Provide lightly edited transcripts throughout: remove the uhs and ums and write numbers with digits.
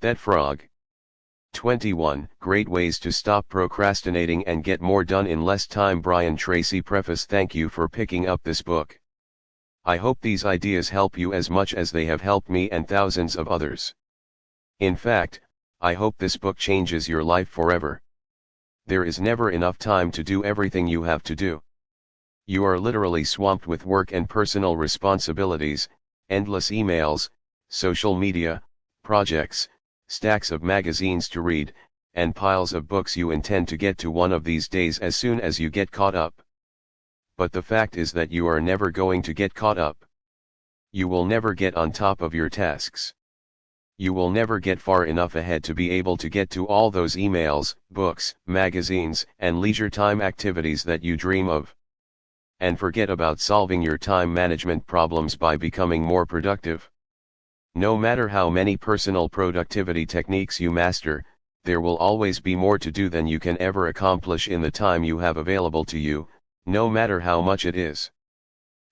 That frog. 21 Great Ways to Stop Procrastinating and Get More Done in Less Time. Brian Tracy. Preface. Thank you for picking up this book. I hope these ideas help you as much as they have helped me and thousands of others. In fact, I hope this book changes your life forever. There is never enough time to do everything you have to do. You are literally swamped with work and personal responsibilities, endless emails, social media, projects, stacks of magazines to read, and piles of books you intend to get to one of these days as soon as you get caught up. But the fact is that you are never going to get caught up. You will never get on top of your tasks. You will never get far enough ahead to be able to get to all those emails, books, magazines, and leisure time activities that you dream of. And forget about solving your time management problems by becoming more productive. No matter how many personal productivity techniques you master, there will always be more to do than you can ever accomplish in the time you have available to you, no matter how much it is.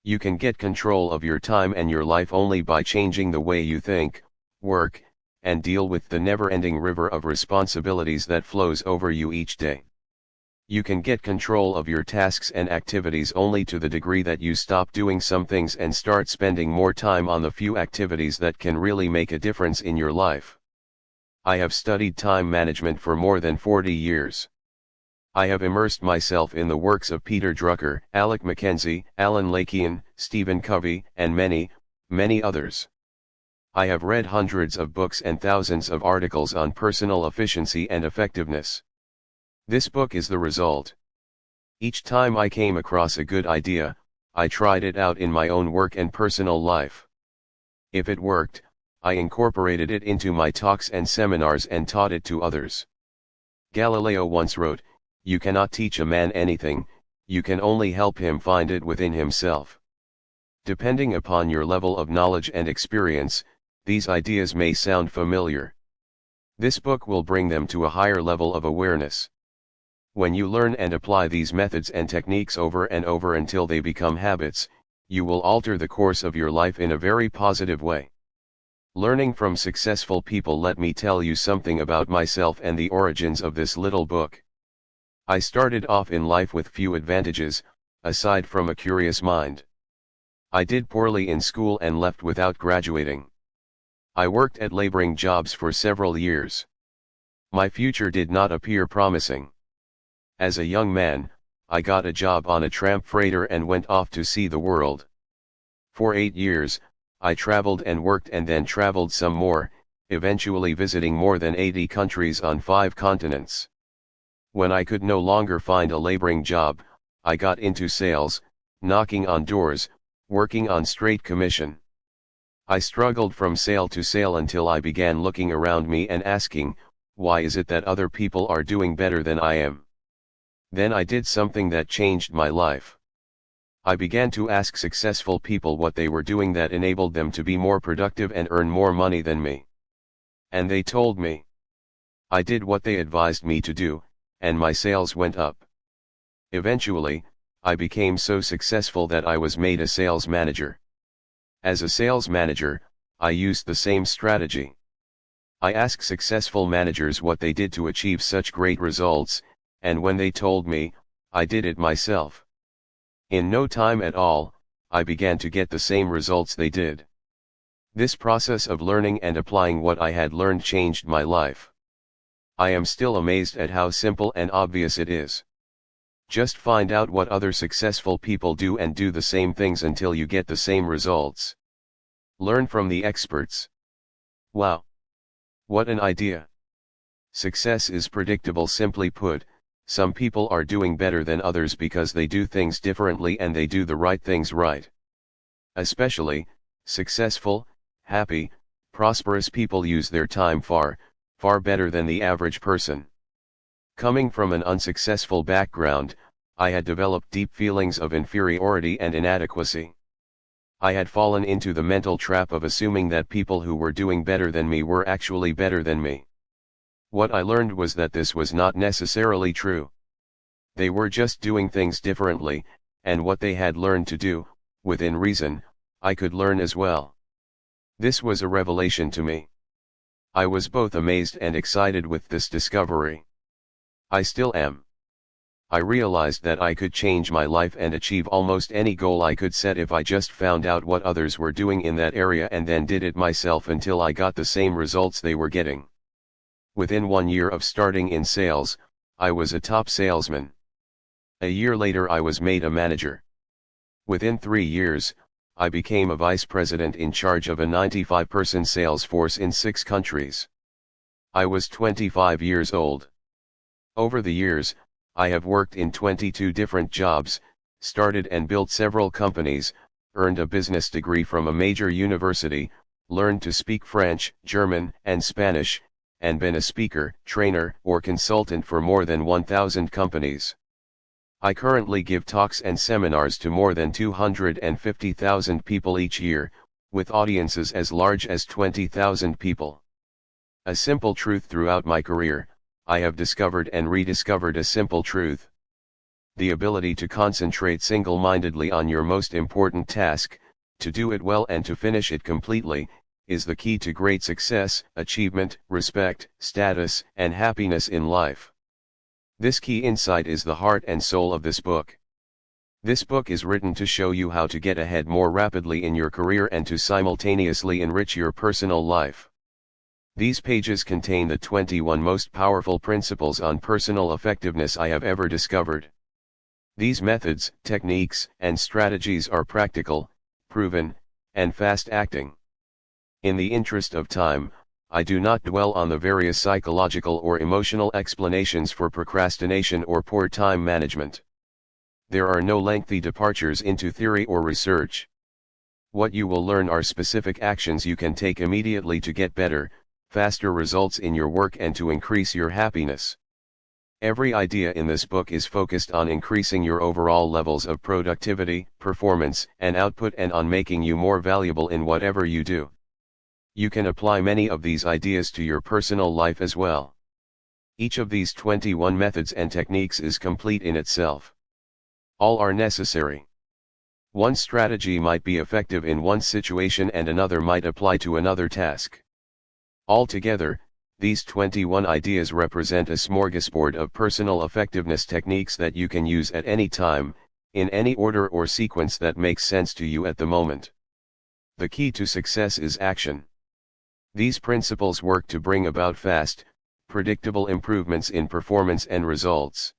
You can get control of your time and your life only by changing the way you think, work, and deal with the never-ending river of responsibilities that flows over you each day. You can get control of your tasks and activities only to the degree that you stop doing some things and start spending more time on the few activities that can really make a difference in your life. I have studied time management for more than 40 years. I have immersed myself in the works of Peter Drucker, Alec McKenzie, Alan Lakean, Stephen Covey, and many, many others. I have read hundreds of books and thousands of articles on personal efficiency and effectiveness. This book is the result. Each time I came across a good idea, I tried it out in my own work and personal life. If it worked, I incorporated it into my talks and seminars and taught it to others. Galileo once wrote, "You cannot teach a man anything, you can only help him find it within himself." Depending upon your level of knowledge and experience, these ideas may sound familiar. This book will bring them to a higher level of awareness. When you learn and apply these methods and techniques over and over until they become habits, you will alter the course of your life in a very positive way. Learning from successful people. Let me tell you something about myself and the origins of this little book. I started off in life with few advantages, aside from a curious mind. I did poorly in school and left without graduating. I worked at laboring jobs for several years. My future did not appear promising. As a young man, I got a job on a tramp freighter and went off to see the world. For 8 years, I traveled and worked and then traveled some more, eventually visiting more than 80 countries on 5 continents. When I could no longer find a laboring job, I got into sales, knocking on doors, working on straight commission. I struggled from sale to sale until I began looking around me and asking, why is it that other people are doing better than I am? Then I did something that changed my life. I began to ask successful people what they were doing that enabled them to be more productive and earn more money than me. And they told me. I did what they advised me to do, and my sales went up. Eventually, I became so successful that I was made a sales manager. As a sales manager, I used the same strategy. I asked successful managers what they did to achieve such great results, and when they told me, I did it myself. In no time at all, I began to get the same results they did. This process of learning and applying what I had learned changed my life. I am still amazed at how simple and obvious it is. Just find out what other successful people do and do the same things until you get the same results. Learn from the experts. Wow! What an idea! Success is predictable. Simply put, some people are doing better than others because they do things differently and they do the right things right. Especially, successful, happy, prosperous people use their time far, far better than the average person. Coming from an unsuccessful background, I had developed deep feelings of inferiority and inadequacy. I had fallen into the mental trap of assuming that people who were doing better than me were actually better than me. What I learned was that this was not necessarily true. They were just doing things differently, and what they had learned to do, within reason, I could learn as well. This was a revelation to me. I was both amazed and excited with this discovery. I still am. I realized that I could change my life and achieve almost any goal I could set if I just found out what others were doing in that area and then did it myself until I got the same results they were getting. Within 1 year of starting in sales, I was a top salesman. A year later I was made a manager. Within 3 years, I became a vice president in charge of a 95-person sales force in 6 countries. I was 25 years old. Over the years, I have worked in 22 different jobs, started and built several companies, earned a business degree from a major university, learned to speak French, German, and Spanish, and been a speaker, trainer, or consultant for more than 1,000 companies. I currently give talks and seminars to more than 250,000 people each year, with audiences as large as 20,000 people. A simple truth throughout my career, I have discovered and rediscovered a simple truth. The ability to concentrate single-mindedly on your most important task, to do it well and to finish it completely, is the key to great success, achievement, respect, status, and happiness in life. This key insight is the heart and soul of this book. This book is written to show you how to get ahead more rapidly in your career and to simultaneously enrich your personal life. These pages contain the 21 most powerful principles on personal effectiveness I have ever discovered. These methods, techniques, and strategies are practical, proven, and fast-acting. In the interest of time, I do not dwell on the various psychological or emotional explanations for procrastination or poor time management. There are no lengthy departures into theory or research. What you will learn are specific actions you can take immediately to get better, faster results in your work and to increase your happiness. Every idea in this book is focused on increasing your overall levels of productivity, performance, and output and on making you more valuable in whatever you do. You can apply many of these ideas to your personal life as well. Each of these 21 methods and techniques is complete in itself. All are necessary. One strategy might be effective in one situation and another might apply to another task. Altogether, these 21 ideas represent a smorgasbord of personal effectiveness techniques that you can use at any time, in any order or sequence that makes sense to you at the moment. The key to success is action. These principles work to bring about fast, predictable improvements in performance and results.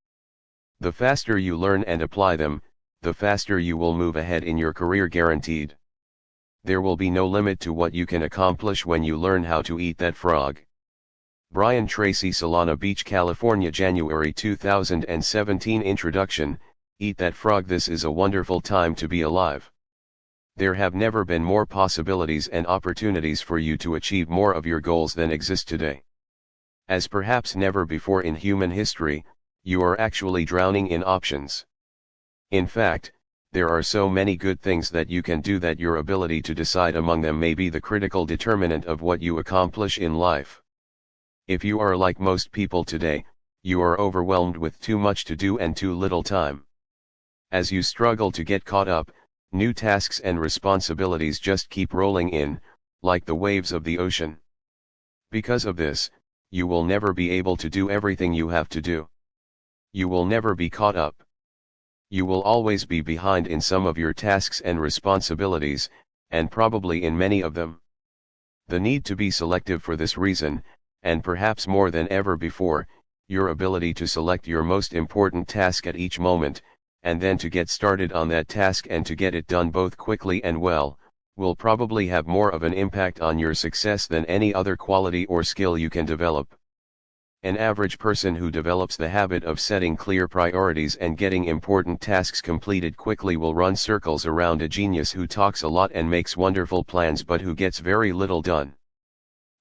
The faster you learn and apply them, the faster you will move ahead in your career, guaranteed. There will be no limit to what you can accomplish when you learn how to eat that frog. Brian Tracy, Solana Beach, California, January 2017. Introduction. Eat that frog. This is a wonderful time to be alive. There have never been more possibilities and opportunities for you to achieve more of your goals than exist today. As perhaps never before in human history, you are actually drowning in options. In fact, there are so many good things that you can do that your ability to decide among them may be the critical determinant of what you accomplish in life. If you are like most people today, you are overwhelmed with too much to do and too little time. As you struggle to get caught up, new tasks and responsibilities just keep rolling in, like the waves of the ocean. Because of this, you will never be able to do everything you have to do. You will never be caught up. You will always be behind in some of your tasks and responsibilities, and probably in many of them. The need to be selective for this reason, and perhaps more than ever before, your ability to select your most important task at each moment, and then to get started on that task and to get it done both quickly and well, will probably have more of an impact on your success than any other quality or skill you can develop. An average person who develops the habit of setting clear priorities and getting important tasks completed quickly will run circles around a genius who talks a lot and makes wonderful plans but who gets very little done.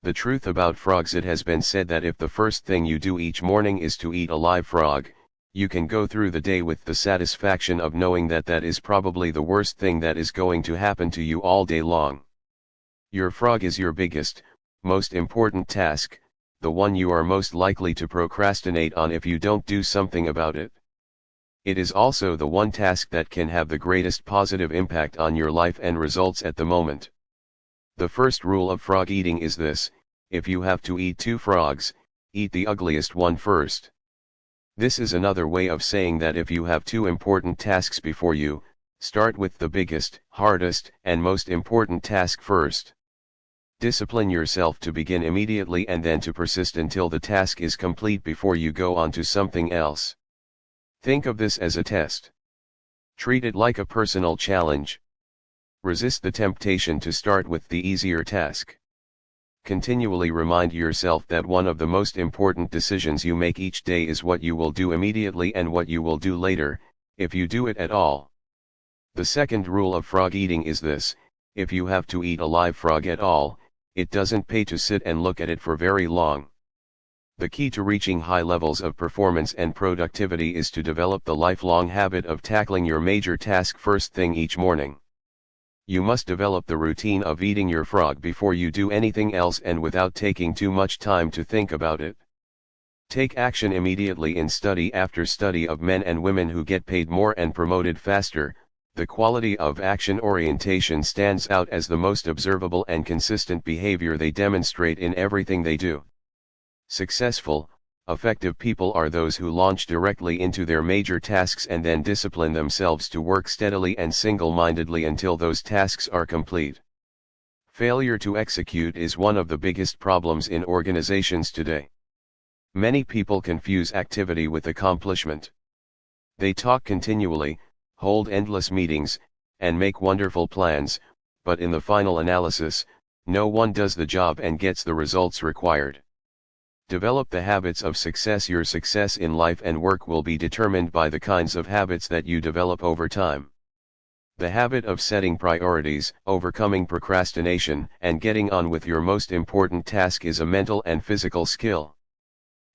The truth about frogs: it has been said that if the first thing you do each morning is to eat a live frog, you can go through the day with the satisfaction of knowing that that is probably the worst thing that is going to happen to you all day long. Your frog is your biggest, most important task, the one you are most likely to procrastinate on if you don't do something about it. It is also the one task that can have the greatest positive impact on your life and results at the moment. The first rule of frog eating is this: if you have to eat 2 frogs, eat the ugliest one first. This is another way of saying that if you have 2 important tasks before you, start with the biggest, hardest, and most important task first. Discipline yourself to begin immediately and then to persist until the task is complete before you go on to something else. Think of this as a test. Treat it like a personal challenge. Resist the temptation to start with the easier task. Continually remind yourself that one of the most important decisions you make each day is what you will do immediately and what you will do later, if you do it at all. The second rule of frog eating is this: if you have to eat a live frog at all, it doesn't pay to sit and look at it for very long. The key to reaching high levels of performance and productivity is to develop the lifelong habit of tackling your major task first thing each morning. You must develop the routine of eating your frog before you do anything else and without taking too much time to think about it. Take action immediately. In study after study of men and women who get paid more and promoted faster, the quality of action orientation stands out as the most observable and consistent behavior they demonstrate in everything they do. Successful, effective people are those who launch directly into their major tasks and then discipline themselves to work steadily and single-mindedly until those tasks are complete. Failure to execute is one of the biggest problems in organizations today. Many people confuse activity with accomplishment. They talk continually, hold endless meetings, and make wonderful plans, but in the final analysis, no one does the job and gets the results required. Develop the habits of success. Your success in life and work will be determined by the kinds of habits that you develop over time. The habit of setting priorities, overcoming procrastination, and getting on with your most important task is a mental and physical skill.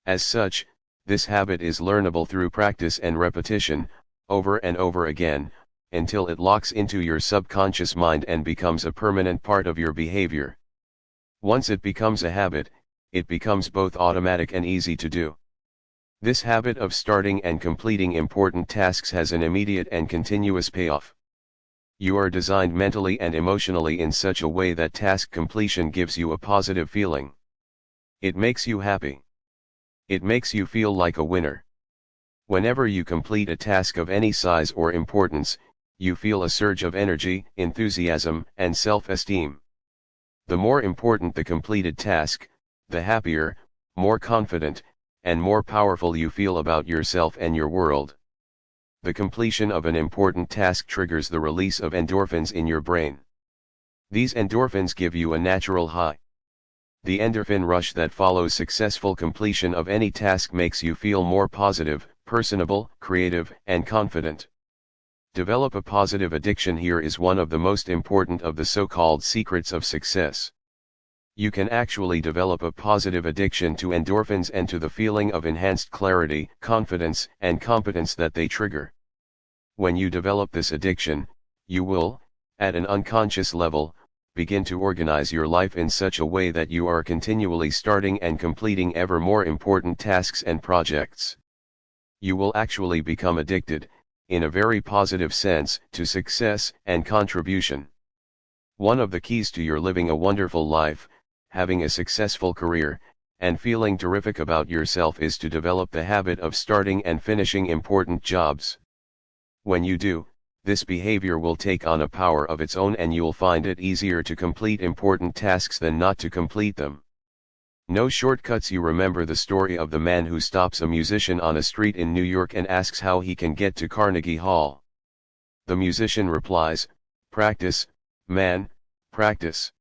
As such, this habit is learnable through practice and repetition, over and over again, until it locks into your subconscious mind and becomes a permanent part of your behavior. Once it becomes a habit, it becomes both automatic and easy to do. This habit of starting and completing important tasks has an immediate and continuous payoff. You are designed mentally and emotionally in such a way that task completion gives you a positive feeling. It makes you happy. It makes you feel like a winner. Whenever you complete a task of any size or importance, you feel a surge of energy, enthusiasm, and self-esteem. The more important the completed task, the happier, more confident, and more powerful you feel about yourself and your world. The completion of an important task triggers the release of endorphins in your brain. These endorphins give you a natural high. The endorphin rush that follows successful completion of any task makes you feel more positive, personable, creative, and confident. Develop a positive addiction. Here is one of the most important of the so-called secrets of success. You can actually develop a positive addiction to endorphins and to the feeling of enhanced clarity, confidence, and competence that they trigger. When you develop this addiction, you will, at an unconscious level, begin to organize your life in such a way that you are continually starting and completing ever more important tasks and projects. You will actually become addicted, in a very positive sense, to success and contribution. One of the keys to your living a wonderful life, having a successful career, and feeling terrific about yourself is to develop the habit of starting and finishing important jobs. When you do, this behavior will take on a power of its own and you'll find it easier to complete important tasks than not to complete them. No shortcuts. You remember the story of the man who stops a musician on a street in New York and asks how he can get to Carnegie Hall. The musician replies, "Practice, man, practice.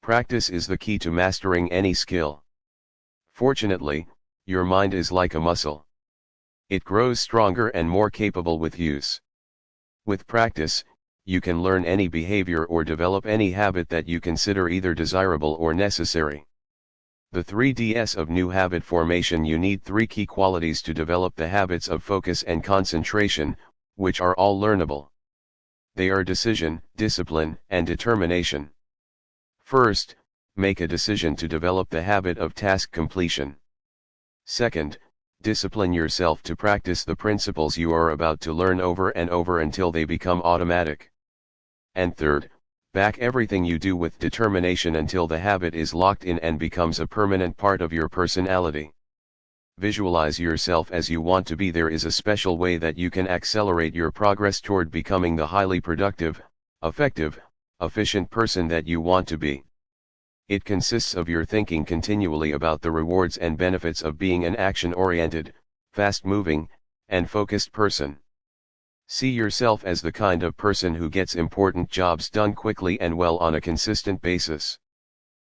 Practice is the key to mastering any skill. Fortunately, your mind is like a muscle. It grows stronger and more capable with use. With practice, you can learn any behavior or develop any habit that you consider either desirable or necessary." The 3Ds of new habit formation. You need 3 key qualities to develop the habits of focus and concentration, which are all learnable. They are decision, discipline, and determination. First, make a decision to develop the habit of task completion. Second, discipline yourself to practice the principles you are about to learn over and over until they become automatic. And third, Back everything you do with determination until the habit is locked in and becomes a permanent part of your personality. Visualize yourself as you want to be. There is a special way that you can accelerate your progress toward becoming the highly productive, effective, efficient person that you want to be. It consists of your thinking continually about the rewards and benefits of being an action-oriented, fast-moving, and focused person. See yourself as the kind of person who gets important jobs done quickly and well on a consistent basis.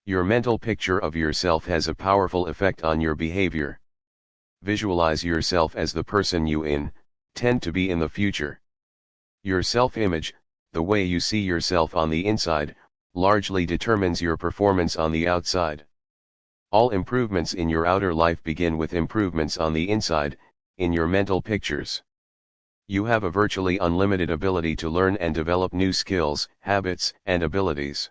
Your mental picture of yourself has a powerful effect on your behavior. Visualize yourself as the person you intend to be in the future. Your self-image, the way you see yourself on the inside, largely determines your performance on the outside. All improvements in your outer life begin with improvements on the inside, in your mental pictures. You have a virtually unlimited ability to learn and develop new skills, habits, and abilities.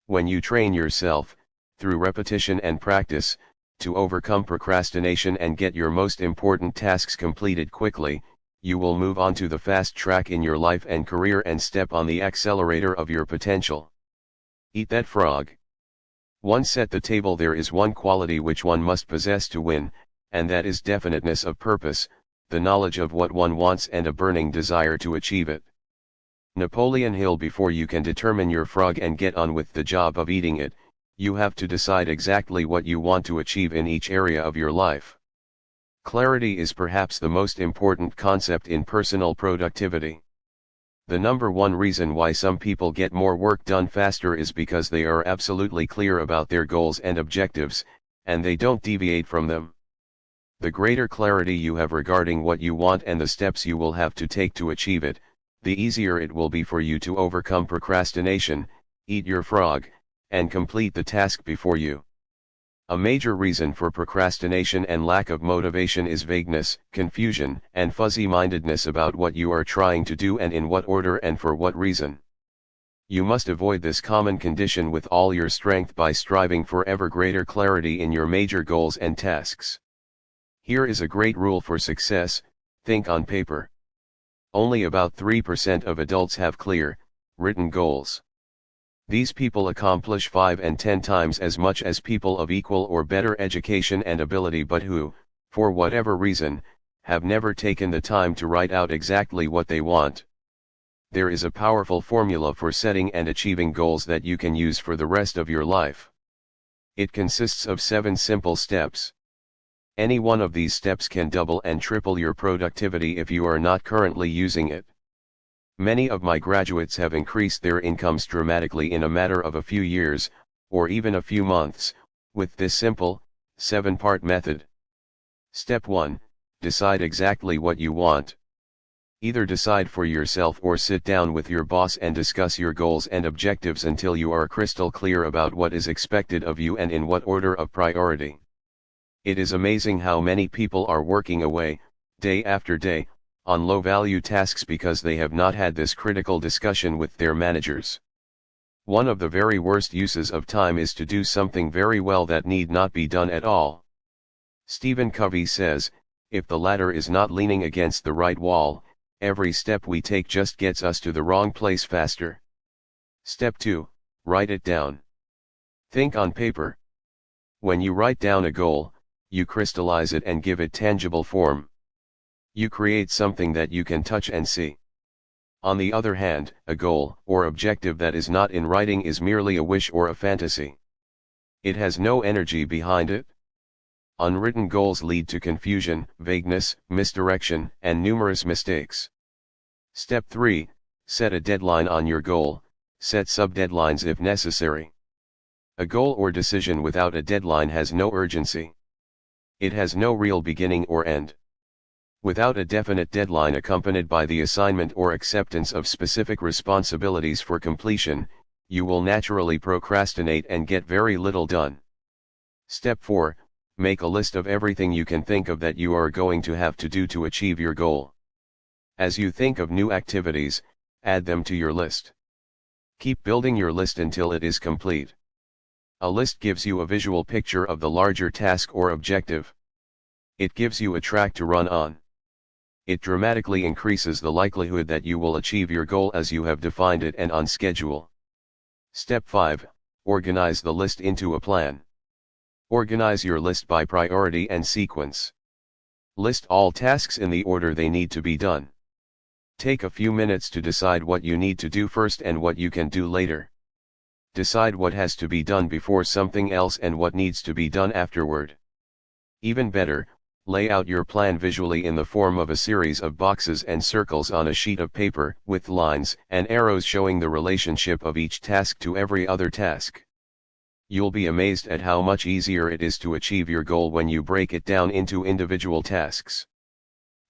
When you train yourself, through repetition and practice, to overcome procrastination and get your most important tasks completed quickly, you will move on to the fast track in your life and career and step on the accelerator of your potential. Eat that frog. Once set the table, there is one quality which one must possess to win, and that is definiteness of purpose, the knowledge of what one wants and a burning desire to achieve it. Napoleon Hill: before you can determine your frog and get on with the job of eating it, you have to decide exactly what you want to achieve in each area of your life. Clarity is perhaps the most important concept in personal productivity. The number one reason why some people get more work done faster is because they are absolutely clear about their goals and objectives, and they don't deviate from them. The greater clarity you have regarding what you want and the steps you will have to take to achieve it, the easier it will be for you to overcome procrastination, eat your frog, and complete the task before you. A major reason for procrastination and lack of motivation is vagueness, confusion, and fuzzy-mindedness about what you are trying to do and in what order and for what reason. You must avoid this common condition with all your strength by striving for ever greater clarity in your major goals and tasks. Here is a great rule for success: think on paper. Only about 3% of adults have clear, written goals. These people accomplish 5 and 10 times as much as people of equal or better education and ability, but who, for whatever reason, have never taken the time to write out exactly what they want. There is a powerful formula for setting and achieving goals that you can use for the rest of your life. It consists of 7 simple steps. Any one of these steps can double and triple your productivity if you are not currently using it. Many of my graduates have increased their incomes dramatically in a matter of a few years, or even a few months, with this simple, 7-part method. Step 1, decide exactly what you want. Either decide for yourself or sit down with your boss and discuss your goals and objectives until you are crystal clear about what is expected of you and in what order of priority. It is amazing how many people are working away, day after day, on low-value tasks because they have not had this critical discussion with their managers. One of the very worst uses of time is to do something very well that need not be done at all. Stephen Covey says, if the ladder is not leaning against the right wall, every step we take just gets us to the wrong place faster. Step 2, write it down. Think on paper. When you write down a goal, you crystallize it and give it tangible form. You create something that you can touch and see. On the other hand, a goal or objective that is not in writing is merely a wish or a fantasy. It has no energy behind it. Unwritten goals lead to confusion, vagueness, misdirection, and numerous mistakes. Step 3, set a deadline on your goal, set sub-deadlines if necessary. A goal or decision without a deadline has no urgency. It has no real beginning or end. Without a definite deadline accompanied by the assignment or acceptance of specific responsibilities for completion, you will naturally procrastinate and get very little done. Step 4, make a list of everything you can think of that you are going to have to do to achieve your goal. As you think of new activities, add them to your list. Keep building your list until it is complete. A list gives you a visual picture of the larger task or objective. It gives you a track to run on. It dramatically increases the likelihood that you will achieve your goal as you have defined it and on schedule. Step 5, organize the list into a plan. Organize your list by priority and sequence. List all tasks in the order they need to be done. Take a few minutes to decide what you need to do first and what you can do later. Decide what has to be done before something else and what needs to be done afterward. Even better, lay out your plan visually in the form of a series of boxes and circles on a sheet of paper, with lines and arrows showing the relationship of each task to every other task. You'll be amazed at how much easier it is to achieve your goal when you break it down into individual tasks.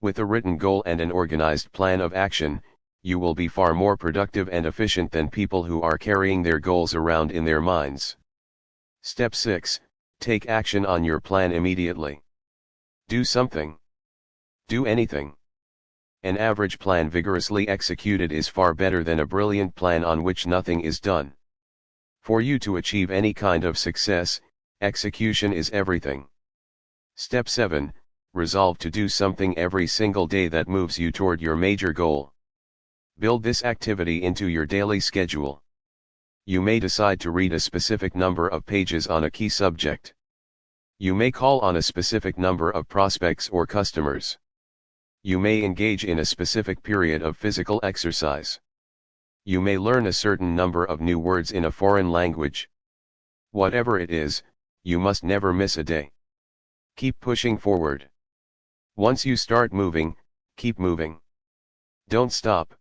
With a written goal and an organized plan of action, you will be far more productive and efficient than people who are carrying their goals around in their minds. Step 6, take action on your plan immediately. Do something. Do anything. An average plan vigorously executed is far better than a brilliant plan on which nothing is done. For you to achieve any kind of success, execution is everything. Step 7, resolve to do something every single day that moves you toward your major goal. Build this activity into your daily schedule. You may decide to read a specific number of pages on a key subject. You may call on a specific number of prospects or customers. You may engage in a specific period of physical exercise. You may learn a certain number of new words in a foreign language. Whatever it is, you must never miss a day. Keep pushing forward. Once you start moving, keep moving. Don't stop.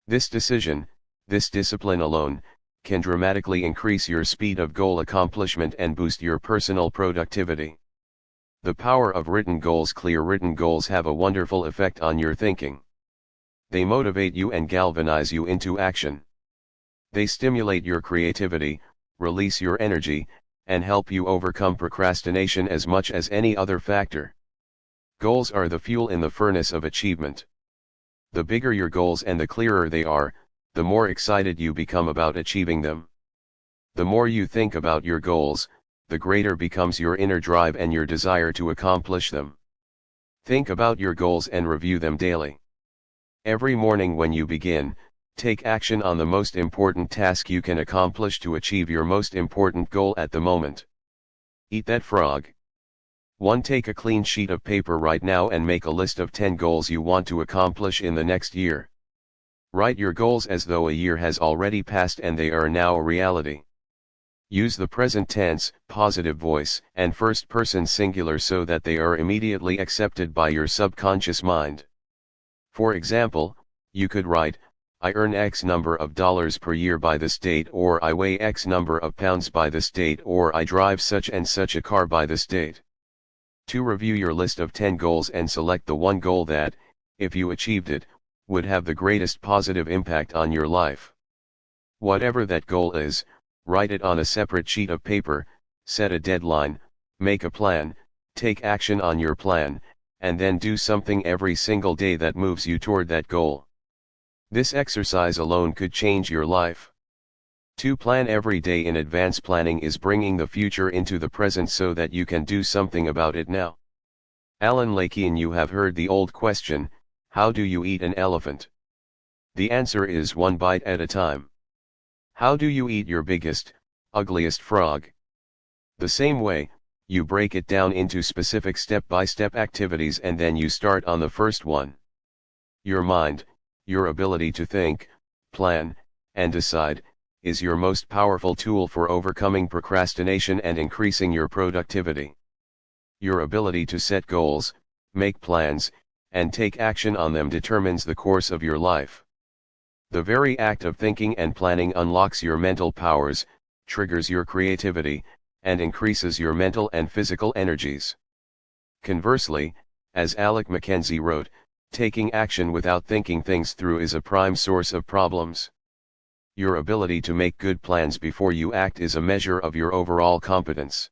This decision, this discipline alone, can dramatically increase your speed of goal accomplishment and boost your personal productivity. The power of written goals. Clear written goals have a wonderful effect on your thinking. They motivate you and galvanize you into action. They stimulate your creativity, release your energy, and help you overcome procrastination as much as any other factor. Goals are the fuel in the furnace of achievement. The bigger your goals and the clearer they are, the more excited you become about achieving them. The more you think about your goals, the greater becomes your inner drive and your desire to accomplish them. Think about your goals and review them daily. Every morning when you begin, take action on the most important task you can accomplish to achieve your most important goal at the moment. Eat that frog. 1. Take a clean sheet of paper right now and make a list of 10 goals you want to accomplish in the next year. Write your goals as though a year has already passed and they are now a reality. Use the present tense, positive voice, and first person singular so that they are immediately accepted by your subconscious mind. For example, you could write, I earn X number of dollars per year by this date, or I weigh X number of pounds by this date, or I drive such and such a car by this date. To review your list of 10 goals and select the one goal that, if you achieved it, would have the greatest positive impact on your life. Whatever that goal is, write it on a separate sheet of paper, set a deadline, make a plan, take action on your plan, and then do something every single day that moves you toward that goal. This exercise alone could change your life. To plan every day in advance. Planning is bringing the future into the present so that you can do something about it now. Alan Lakean. You have heard the old question, how do you eat an elephant? The answer is one bite at a time. How do you eat your biggest, ugliest frog? The same way, you break it down into specific step-by-step activities and then you start on the first one. Your mind, your ability to think, plan, and decide, is your most powerful tool for overcoming procrastination and increasing your productivity. Your ability to set goals, make plans, and take action on them determines the course of your life. The very act of thinking and planning unlocks your mental powers, triggers your creativity, and increases your mental and physical energies. Conversely, as Alec Mackenzie wrote, taking action without thinking things through is a prime source of problems. Your ability to make good plans before you act is a measure of your overall competence.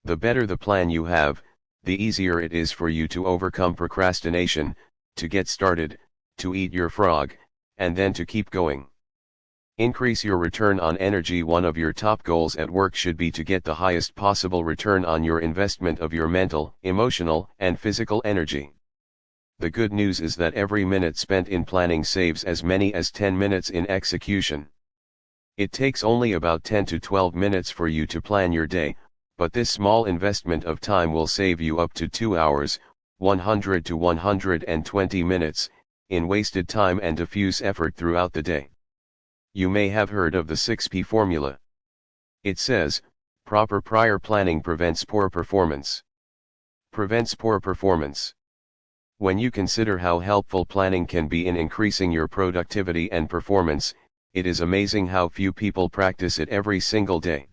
The better the plan you have, the easier it is for you to overcome procrastination, to get started, to eat your frog, and then to keep going. Increase your return on energy. One of your top goals at work should be to get the highest possible return on your investment of your mental, emotional, and physical energy. The good news is that every minute spent in planning saves as many as 10 minutes in execution. It takes only about 10 to 12 minutes for you to plan your day, but this small investment of time will save you up to 2 hours, 100 to 120 minutes, in wasted time and diffuse effort throughout the day. You may have heard of the 6P formula. It says, proper prior planning prevents poor performance. Prevents poor performance. When you consider how helpful planning can be in increasing your productivity and performance, it is amazing how few people practice it every single day.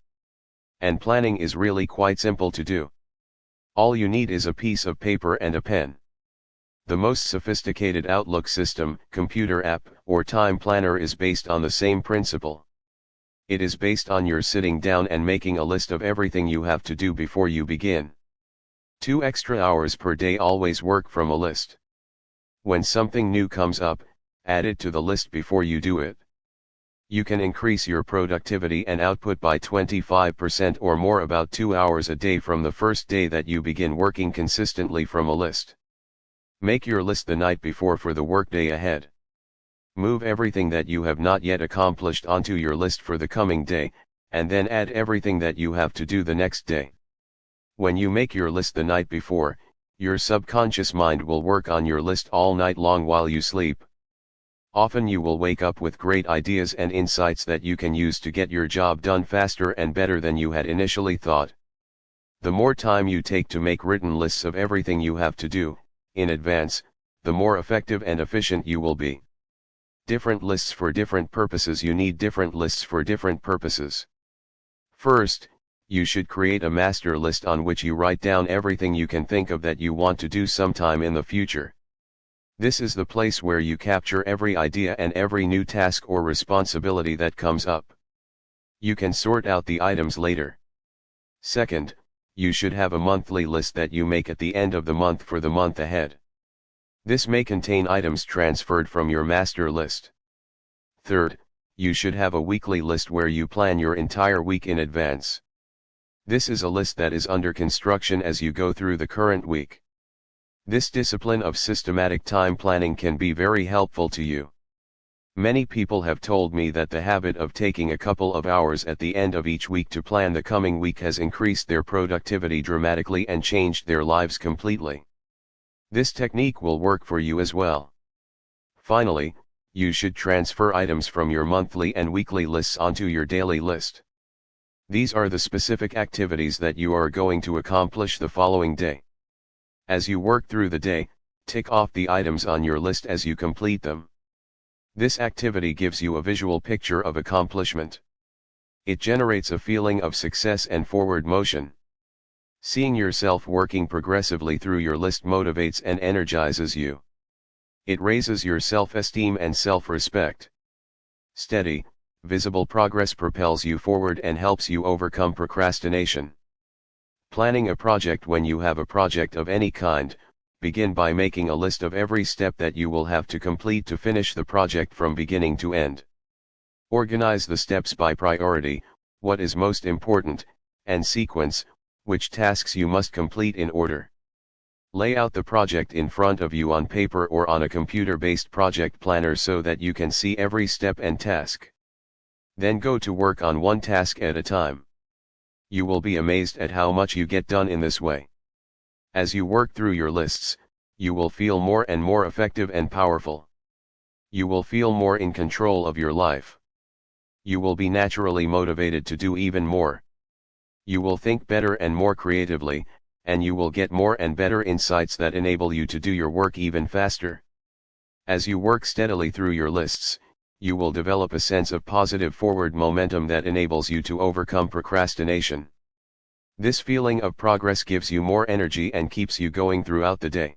And planning is really quite simple to do. All you need is a piece of paper and a pen. The most sophisticated Outlook system, computer app, or time planner is based on the same principle. It is based on your sitting down and making a list of everything you have to do before you begin. 2 extra hours per day always work from a list. When something new comes up, add it to the list before you do it. You can increase your productivity and output by 25% or more about 2 hours a day from the first day that you begin working consistently from a list. Make your list the night before for the workday ahead. Move everything that you have not yet accomplished onto your list for the coming day, and then add everything that you have to do the next day. When you make your list the night before, your subconscious mind will work on your list all night long while you sleep. Often you will wake up with great ideas and insights that you can use to get your job done faster and better than you had initially thought. The more time you take to make written lists of everything you have to do, in advance, the more effective and efficient you will be. Different lists for different purposes. You need different lists for different purposes. First, you should create a master list on which you write down everything you can think of that you want to do sometime in the future. This is the place where you capture every idea and every new task or responsibility that comes up. You can sort out the items later. Second, you should have a monthly list that you make at the end of the month for the month ahead. This may contain items transferred from your master list. Third, you should have a weekly list where you plan your entire week in advance. This is a list that is under construction as you go through the current week. This discipline of systematic time planning can be very helpful to you. Many people have told me that the habit of taking a couple of hours at the end of each week to plan the coming week has increased their productivity dramatically and changed their lives completely. This technique will work for you as well. Finally, you should transfer items from your monthly and weekly lists onto your daily list. These are the specific activities that you are going to accomplish the following day. As you work through the day, tick off the items on your list as you complete them. This activity gives you a visual picture of accomplishment. It generates a feeling of success and forward motion. Seeing yourself working progressively through your list motivates and energizes you. It raises your self-esteem and self-respect. Steady, visible progress propels you forward and helps you overcome procrastination. Planning a project. When you have a project of any kind, begin by making a list of every step that you will have to complete to finish the project from beginning to end. Organize the steps by priority, what is most important, and sequence, which tasks you must complete in order. Lay out the project in front of you on paper or on a computer-based project planner so that you can see every step and task. Then go to work on one task at a time. You will be amazed at how much you get done in this way. As you work through your lists, you will feel more and more effective and powerful. You will feel more in control of your life. You will be naturally motivated to do even more. You will think better and more creatively, and you will get more and better insights that enable you to do your work even faster. As you work steadily through your lists, you will develop a sense of positive forward momentum that enables you to overcome procrastination. This feeling of progress gives you more energy and keeps you going throughout the day.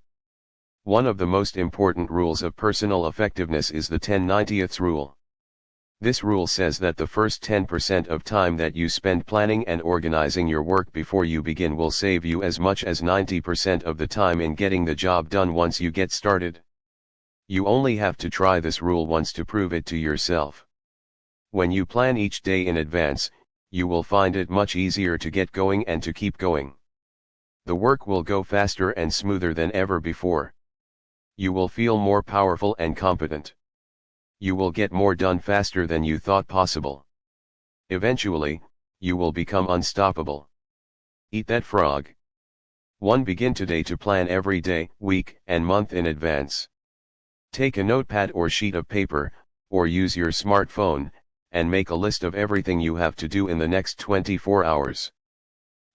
One of the most important rules of personal effectiveness is the 10/90ths rule. This rule says that the first 10% of time that you spend planning and organizing your work before you begin will save you as much as 90% of the time in getting the job done once you get started. You only have to try this rule once to prove it to yourself. When you plan each day in advance, you will find it much easier to get going and to keep going. The work will go faster and smoother than ever before. You will feel more powerful and competent. You will get more done faster than you thought possible. Eventually, you will become unstoppable. Eat that frog. 1. Begin today to plan every day, week, and month in advance. Take a notepad or sheet of paper, or use your smartphone, and make a list of everything you have to do in the next 24 hours.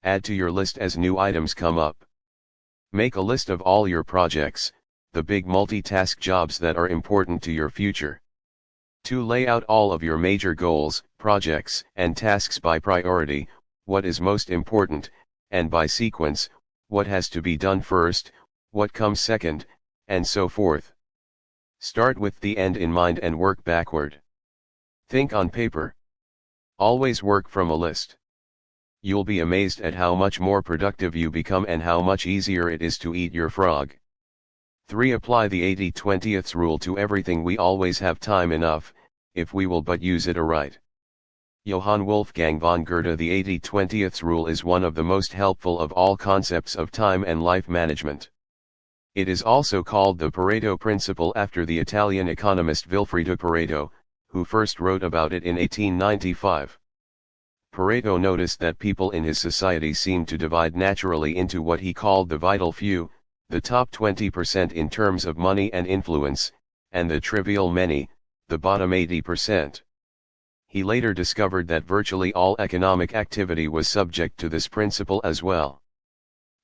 Add to your list as new items come up. Make a list of all your projects, the big multitask jobs that are important to your future. 2. Lay out all of your major goals, projects, and tasks by priority, what is most important, and by sequence, what has to be done first, what comes second, and so forth. Start with the end in mind and work backward. Think on paper. Always work from a list. You'll be amazed at how much more productive you become and how much easier it is to eat your frog. 3. Apply the 80-20th rule to everything. We always have time enough, if we will but use it aright. Johann Wolfgang von Goethe. The 80-20th rule is one of the most helpful of all concepts of time and life management. It is also called the Pareto principle after the Italian economist Vilfredo Pareto, who first wrote about it in 1895. Pareto noticed that people in his society seemed to divide naturally into what he called the vital few, the top 20% in terms of money and influence, and the trivial many, the bottom 80%. He later discovered that virtually all economic activity was subject to this principle as well.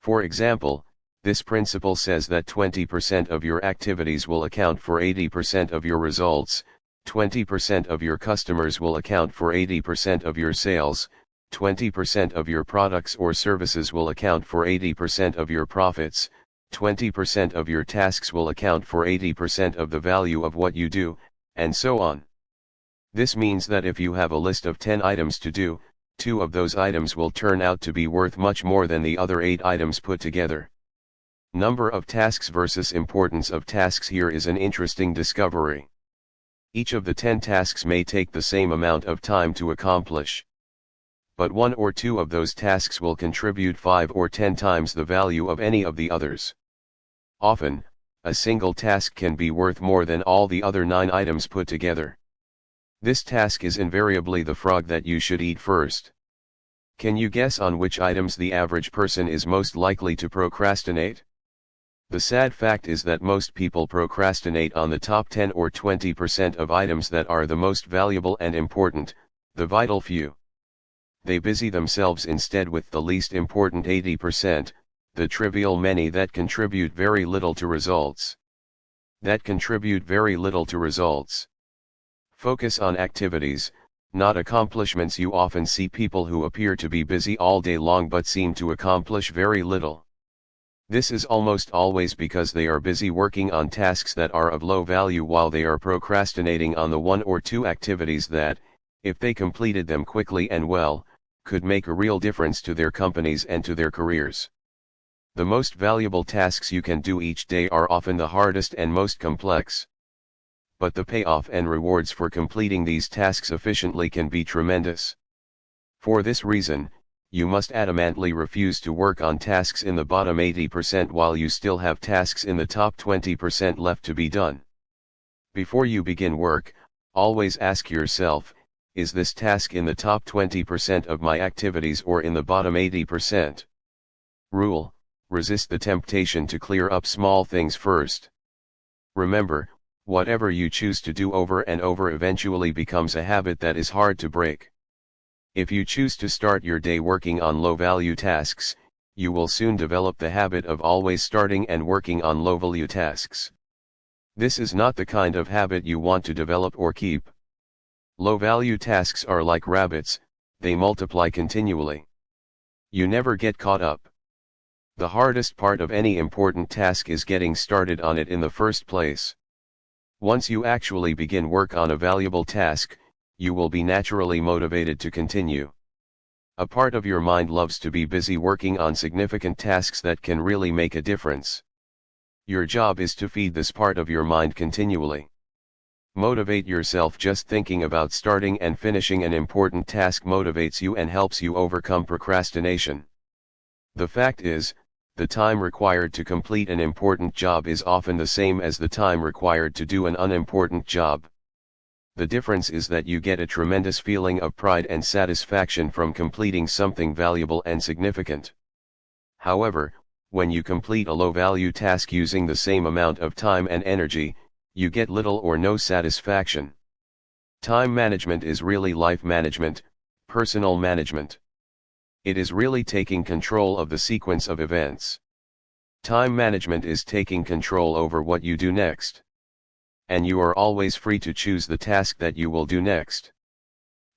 For example, this principle says that 20% of your activities will account for 80% of your results, 20% of your customers will account for 80% of your sales, 20% of your products or services will account for 80% of your profits, 20% of your tasks will account for 80% of the value of what you do, and so on. This means that if you have a list of 10 items to do, 2 of those items will turn out to be worth much more than the other 8 items put together. Number of tasks versus importance of tasks. Here is an interesting discovery. Each of the 10 tasks may take the same amount of time to accomplish. But 1 or 2 of those tasks will contribute 5 or 10 times the value of any of the others. Often, a single task can be worth more than all the other 9 items put together. This task is invariably the frog that you should eat first. Can you guess on which items the average person is most likely to procrastinate? The sad fact is that most people procrastinate on the top 10 or 20% of items that are the most valuable and important, the vital few. They busy themselves instead with the least important 80%, the trivial many that contribute very little to results. Focus on activities, not accomplishments. You often see people who appear to be busy all day long but seem to accomplish very little. This is almost always because they are busy working on tasks that are of low value while they are procrastinating on the 1 or 2 activities that, if they completed them quickly and well, could make a real difference to their companies and to their careers. The most valuable tasks you can do each day are often the hardest and most complex. But the payoff and rewards for completing these tasks efficiently can be tremendous. For this reason, you must adamantly refuse to work on tasks in the bottom 80% while you still have tasks in the top 20% left to be done. Before you begin work, always ask yourself, is this task in the top 20% of my activities or in the bottom 80%? Rule: resist the temptation to clear up small things first. Remember, whatever you choose to do over and over eventually becomes a habit that is hard to break. If you choose to start your day working on low-value tasks, you will soon develop the habit of always starting and working on low-value tasks. This is not the kind of habit you want to develop or keep. Low-value tasks are like rabbits, they multiply continually. You never get caught up. The hardest part of any important task is getting started on it in the first place. Once you actually begin work on a valuable task, you will be naturally motivated to continue. A part of your mind loves to be busy working on significant tasks that can really make a difference. Your job is to feed this part of your mind continually. Motivate yourself. Just thinking about starting and finishing an important task motivates you and helps you overcome procrastination. The fact is, the time required to complete an important job is often the same as the time required to do an unimportant job. The difference is that you get a tremendous feeling of pride and satisfaction from completing something valuable and significant. However, when you complete a low-value task using the same amount of time and energy, you get little or no satisfaction. Time management is really life management, personal management. It is really taking control of the sequence of events. Time management is taking control over what you do next. And you are always free to choose the task that you will do next.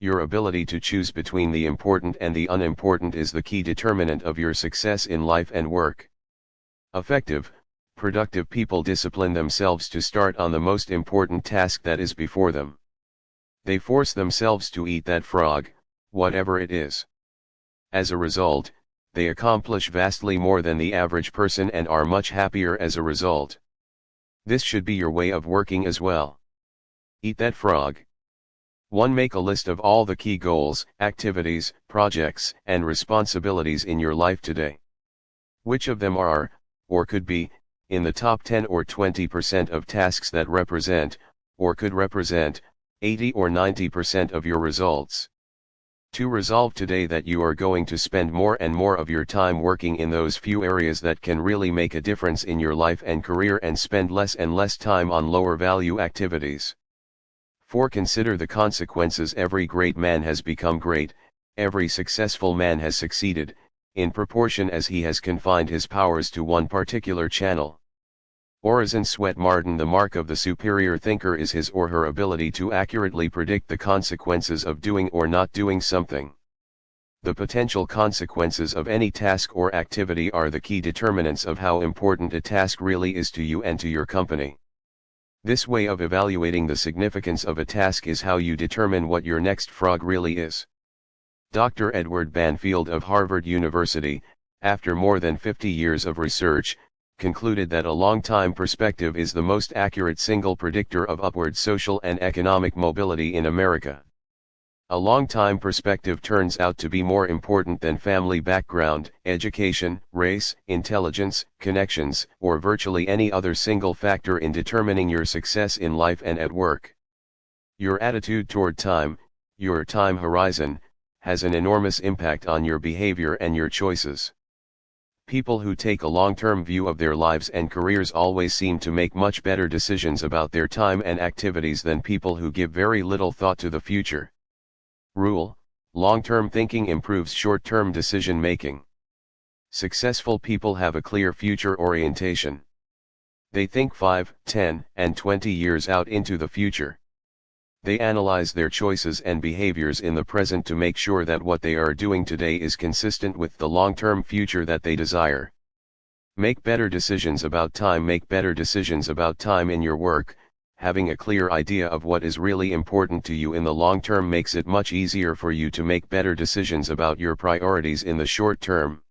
Your ability to choose between the important and the unimportant is the key determinant of your success in life and work. Effective, productive people discipline themselves to start on the most important task that is before them. They force themselves to eat that frog, whatever it is. As a result, they accomplish vastly more than the average person and are much happier as a result. This should be your way of working as well. Eat that frog. 1. Make a list of all the key goals, activities, projects, and responsibilities in your life today. Which of them are, or could be, in the top 10 or 20% of tasks that represent, or could represent, 80 or 90% of your results. 2. Resolve today that you are going to spend more and more of your time working in those few areas that can really make a difference in your life and career and spend less and less time on lower value activities. 4. Consider the consequences. Every great man has become great, every successful man has succeeded, in proportion as he has confined his powers to one particular channel. Orison Swett Martin. The mark of the superior thinker is his or her ability to accurately predict the consequences of doing or not doing something. The potential consequences of any task or activity are the key determinants of how important a task really is to you and to your company. This way of evaluating the significance of a task is how you determine what your next frog really is. Dr. Edward Banfield of Harvard University, after more than 50 years of research, concluded that a long-time perspective is the most accurate single predictor of upward social and economic mobility in America. A long-time perspective turns out to be more important than family background, education, race, intelligence, connections, or virtually any other single factor in determining your success in life and at work. Your attitude toward time, your time horizon, has an enormous impact on your behavior and your choices. People who take a long-term view of their lives and careers always seem to make much better decisions about their time and activities than people who give very little thought to the future. Rule: long-term thinking improves short-term decision-making. Successful people have a clear future orientation. They think 5, 10, and 20 years out into the future. They analyze their choices and behaviors in the present to make sure that what they are doing today is consistent with the long-term future that they desire. Make better decisions about time. Make better decisions about time in your work. Having a clear idea of what is really important to you in the long term makes it much easier for you to make better decisions about your priorities in the short term.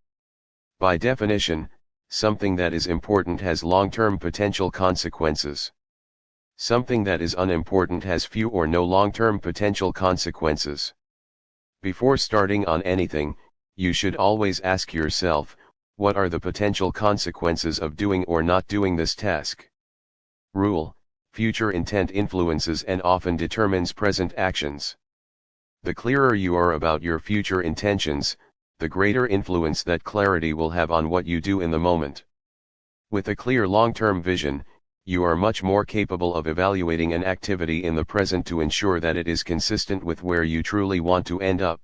By definition, something that is important has long-term potential consequences. Something that is unimportant has few or no long-term potential consequences. Before starting on anything, you should always ask yourself, what are the potential consequences of doing or not doing this task? Rule: future intent influences and often determines present actions. The clearer you are about your future intentions, the greater influence that clarity will have on what you do in the moment. With a clear long-term vision, you are much more capable of evaluating an activity in the present to ensure that it is consistent with where you truly want to end up.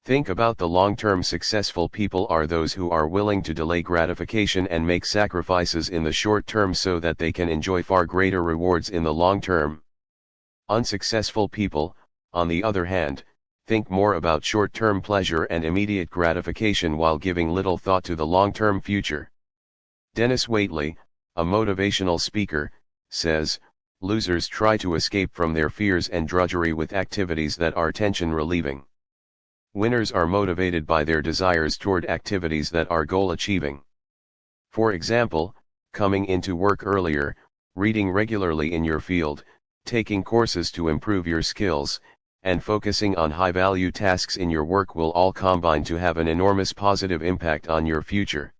Think about the long-term successful people are those who are willing to delay gratification and make sacrifices in the short term so that they can enjoy far greater rewards in the long term. Unsuccessful people, on the other hand, think more about short-term pleasure and immediate gratification while giving little thought to the long-term future. Dennis Waitley, a motivational speaker, says, "Losers try to escape from their fears and drudgery with activities that are tension-relieving. Winners are motivated by their desires toward activities that are goal-achieving. For example, coming into work earlier, reading regularly in your field, taking courses to improve your skills, and focusing on high-value tasks in your work will all combine to have an enormous positive impact on your future.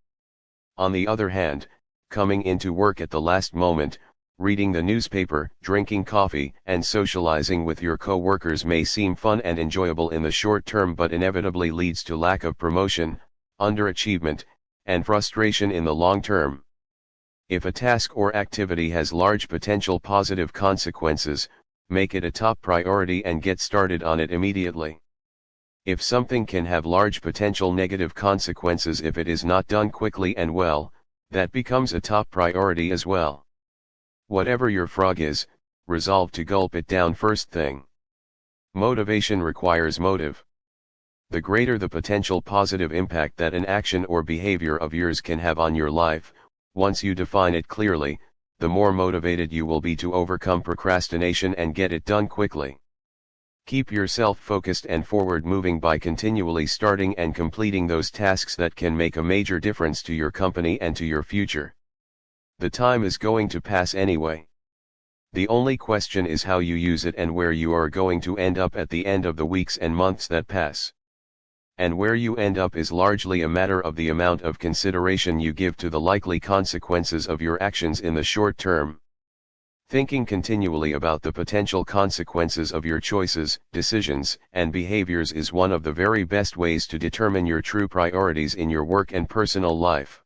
On the other hand, coming into work at the last moment, Reading the newspaper, drinking coffee, and socializing with your co-workers may seem fun and enjoyable in the short term but inevitably leads to lack of promotion, underachievement, and frustration in the long term. If a task or activity has large potential positive consequences, make it a top priority and get started on it immediately. If something can have large potential negative consequences if it is not done quickly and well, that becomes a top priority as well. Whatever your frog is, resolve to gulp it down first thing. Motivation requires motive. The greater the potential positive impact that an action or behavior of yours can have on your life, once you define it clearly, the more motivated you will be to overcome procrastination and get it done quickly. Keep yourself focused and forward-moving by continually starting and completing those tasks that can make a major difference to your company and to your future. The time is going to pass anyway. The only question is how you use it and where you are going to end up at the end of the weeks and months that pass. And where you end up is largely a matter of the amount of consideration you give to the likely consequences of your actions in the short term. Thinking continually about the potential consequences of your choices, decisions, and behaviors is one of the very best ways to determine your true priorities in your work and personal life.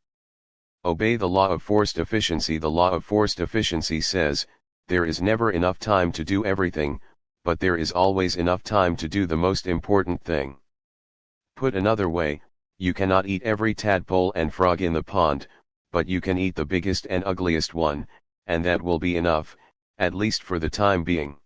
Obey the law of forced efficiency. The law of forced efficiency says, there is never enough time to do everything, but there is always enough time to do the most important thing. Put another way, you cannot eat every tadpole and frog in the pond, but you can eat the biggest and ugliest one, and that will be enough, at least for the time being.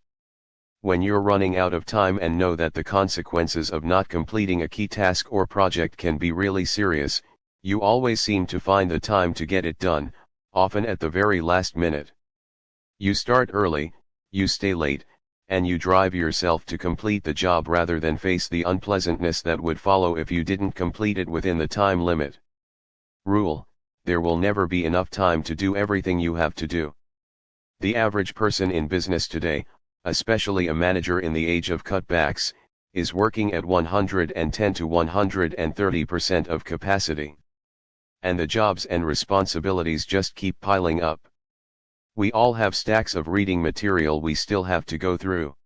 When you're running out of time and know that the consequences of not completing a key task or project can be really serious, you always seem to find the time to get it done, often at the very last minute. You start early, you stay late, and you drive yourself to complete the job rather than face the unpleasantness that would follow if you didn't complete it within the time limit. Rule: there will never be enough time to do everything you have to do. The average person in business today, especially a manager in the age of cutbacks, is working at 110 to 130% of capacity. And the jobs and responsibilities just keep piling up. We all have stacks of reading material we still have to go through.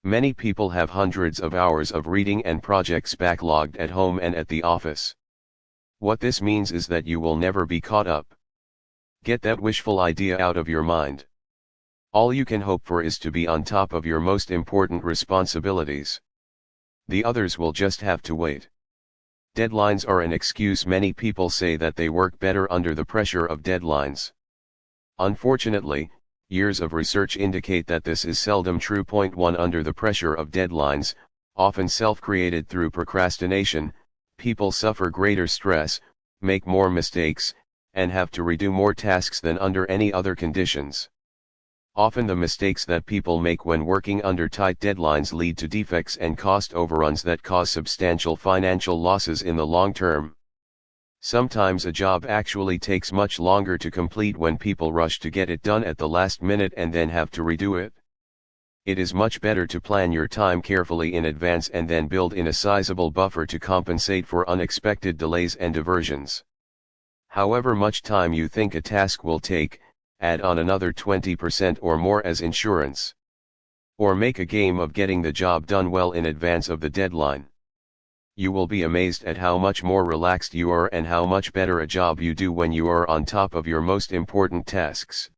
Many people have hundreds of hours of reading and projects backlogged at home and at the office. What this means is that you will never be caught up. Get that wishful idea out of your mind. All you can hope for is to be on top of your most important responsibilities. The others will just have to wait. Deadlines are an excuse. Many people say that they work better under the pressure of deadlines. Unfortunately, years of research indicate that this is seldom true. Point 1: under the pressure of deadlines, often self-created through procrastination, people suffer greater stress, make more mistakes, and have to redo more tasks than under any other conditions. Often the mistakes that people make when working under tight deadlines lead to defects and cost overruns that cause substantial financial losses in the long term. Sometimes a job actually takes much longer to complete when people rush to get it done at the last minute and then have to redo it. It is much better to plan your time carefully in advance and then build in a sizable buffer to compensate for unexpected delays and diversions. However much time you think a task will take, add on another 20% or more as insurance. Or make a game of getting the job done well in advance of the deadline. You will be amazed at how much more relaxed you are and how much better a job you do when you are on top of your most important tasks.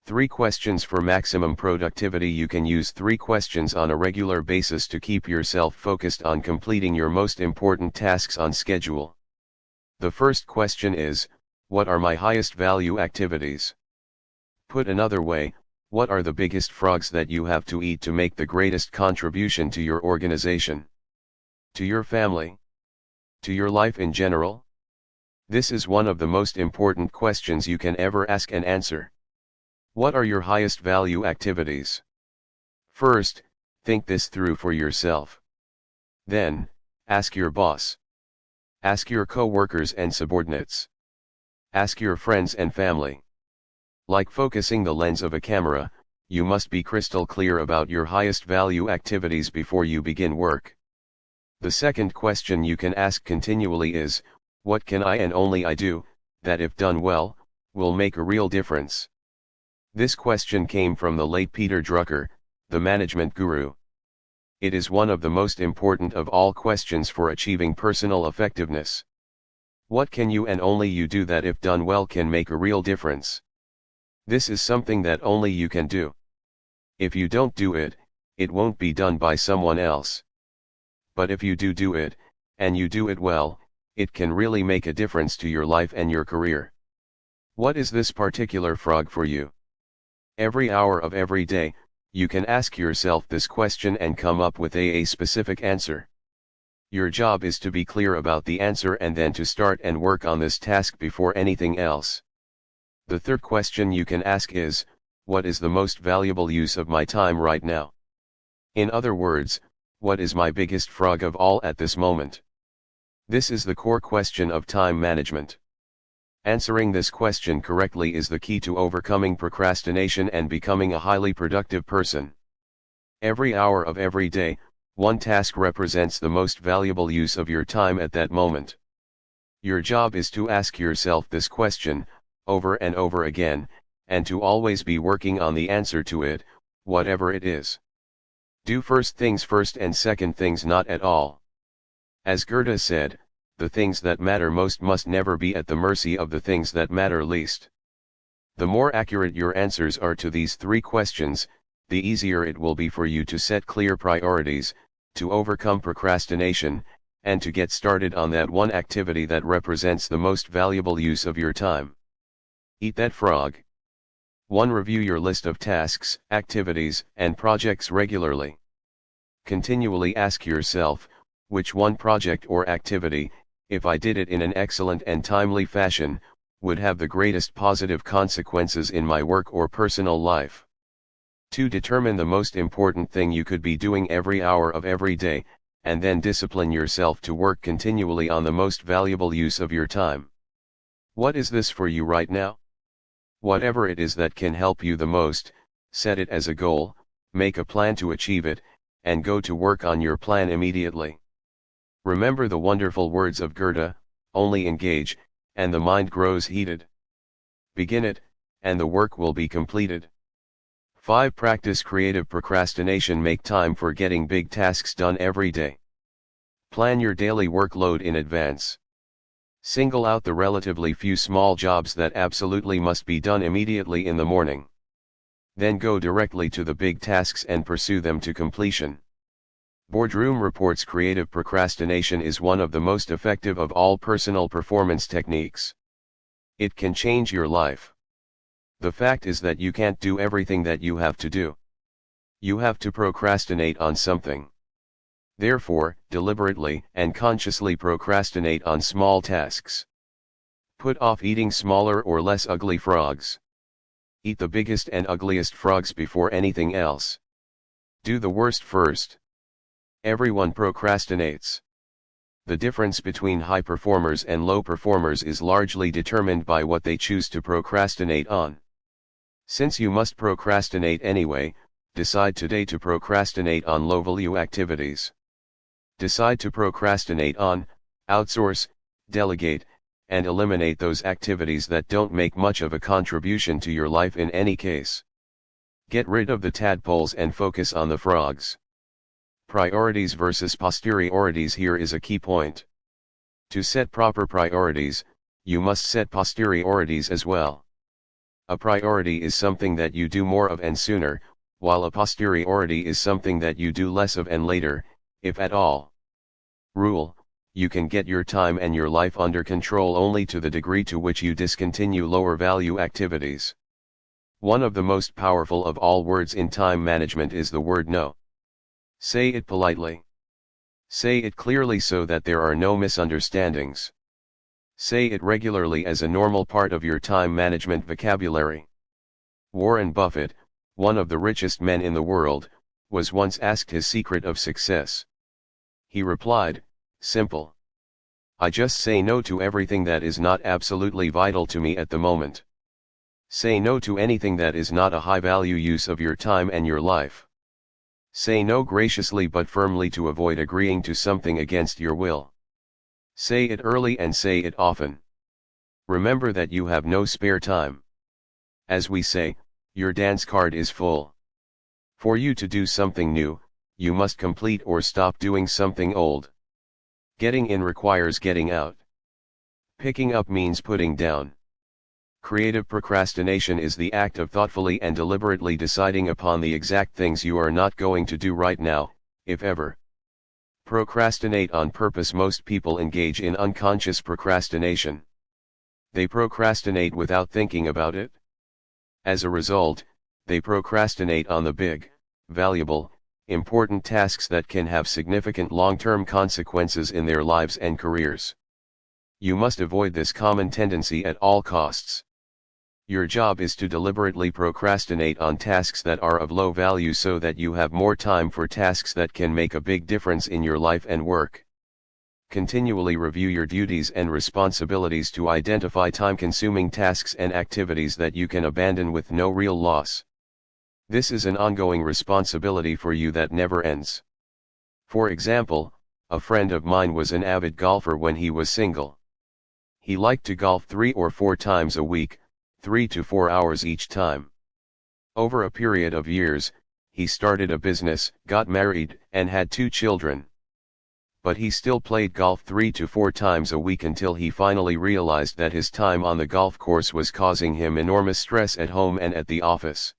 3 questions for maximum productivity. You can use 3 questions on a regular basis to keep yourself focused on completing your most important tasks on schedule. The first question is, what are my highest value activities? Put another way, what are the biggest frogs that you have to eat to make the greatest contribution to your organization? To your family? To your life in general? This is one of the most important questions you can ever ask and answer. What are your highest value activities? First, think this through for yourself. Then, ask your boss. Ask your co-workers and subordinates. Ask your friends and family. Like focusing the lens of a camera, you must be crystal clear about your highest value activities before you begin work. The second question you can ask continually is, what can I and only I do, that if done well, will make a real difference? This question came from the late Peter Drucker, the management guru. It is one of the most important of all questions for achieving personal effectiveness. What can you and only you do that if done well can make a real difference? This is something that only you can do. If you don't do it, it won't be done by someone else. But if you do it, and you do it well, it can really make a difference to your life and your career. What is this particular frog for you? Every hour of every day, you can ask yourself this question and come up with a specific answer. Your job is to be clear about the answer and then to start and work on this task before anything else. The third question you can ask is, what is the most valuable use of my time right now? In other words, what is my biggest frog of all at this moment? This is the core question of time management. Answering this question correctly is the key to overcoming procrastination and becoming a highly productive person. Every hour of every day, one task represents the most valuable use of your time at that moment. Your job is to ask yourself this question, over and over again, and to always be working on the answer to it, whatever it is. Do first things first and second things not at all. As Gerd said, the things that matter most must never be at the mercy of the things that matter least. The more accurate your answers are to these three questions, the easier it will be for you to set clear priorities, to overcome procrastination, and to get started on that one activity that represents the most valuable use of your time. Eat that frog. 1. Review your list of tasks, activities, and projects regularly. Continually ask yourself, which one project or activity, if I did it in an excellent and timely fashion, would have the greatest positive consequences in my work or personal life. 2. Determine the most important thing you could be doing every hour of every day, and then discipline yourself to work continually on the most valuable use of your time. What is this for you right now? Whatever it is that can help you the most, set it as a goal, make a plan to achieve it, and go to work on your plan immediately. Remember the wonderful words of Gerd, only engage, and the mind grows heated. Begin it, and the work will be completed. 5. Practice creative procrastination. Make time for getting big tasks done every day. Plan your daily workload in advance. Single out the relatively few small jobs that absolutely must be done immediately in the morning. Then go directly to the big tasks and pursue them to completion. Boardroom reports creative procrastination is one of the most effective of all personal performance techniques. It can change your life. The fact is that you can't do everything that you have to do. You have to procrastinate on something. Therefore, deliberately and consciously procrastinate on small tasks. Put off eating smaller or less ugly frogs. Eat the biggest and ugliest frogs before anything else. Do the worst first. Everyone procrastinates. The difference between high performers and low performers is largely determined by what they choose to procrastinate on. Since you must procrastinate anyway, decide today to procrastinate on low-value activities. Decide to procrastinate on, outsource, delegate, and eliminate those activities that don't make much of a contribution to your life in any case. Get rid of the tadpoles and focus on the frogs. Priorities versus posteriorities. Here is a key point. To set proper priorities, you must set posteriorities as well. A priority is something that you do more of and sooner, while a posteriority is something that you do less of and later, if at all. Rule: you can get your time and your life under control only to the degree to which you discontinue lower value activities. One of the most powerful of all words in time management is the word no. Say it politely. Say it clearly so that there are no misunderstandings. Say it regularly as a normal part of your time management vocabulary. Warren Buffett, one of the richest men in the world, was once asked his secret of success. He replied, "Simple. I just say no to everything that is not absolutely vital to me at the moment. Say no to anything that is not a high-value use of your time and your life. Say no graciously but firmly to avoid agreeing to something against your will. Say it early and say it often. Remember that you have no spare time. As we say, Your dance card is full. For you to do something new, you must complete or stop doing something old. Getting in requires getting out. Picking up means putting down. Creative procrastination is the act of thoughtfully and deliberately deciding upon the exact things you are not going to do right now, if ever. Procrastinate on purpose. Most people engage in unconscious procrastination. They procrastinate without thinking about it. As a result, they procrastinate on the big, valuable, important tasks that can have significant long-term consequences in their lives and careers. You must avoid this common tendency at all costs. Your job is to deliberately procrastinate on tasks that are of low value so that you have more time for tasks that can make a big difference in your life and work. Continually review your duties and responsibilities to identify time-consuming tasks and activities that you can abandon with no real loss. This is an ongoing responsibility for you that never ends. For example, a friend of mine was an avid golfer when he was single. He liked to golf 3 or 4 times a week, 3 to 4 hours each time. Over a period of years, he started a business, got married, and had 2 children. But he still played golf 3 to 4 times a week until he finally realized that his time on the golf course was causing him enormous stress at home and at the office.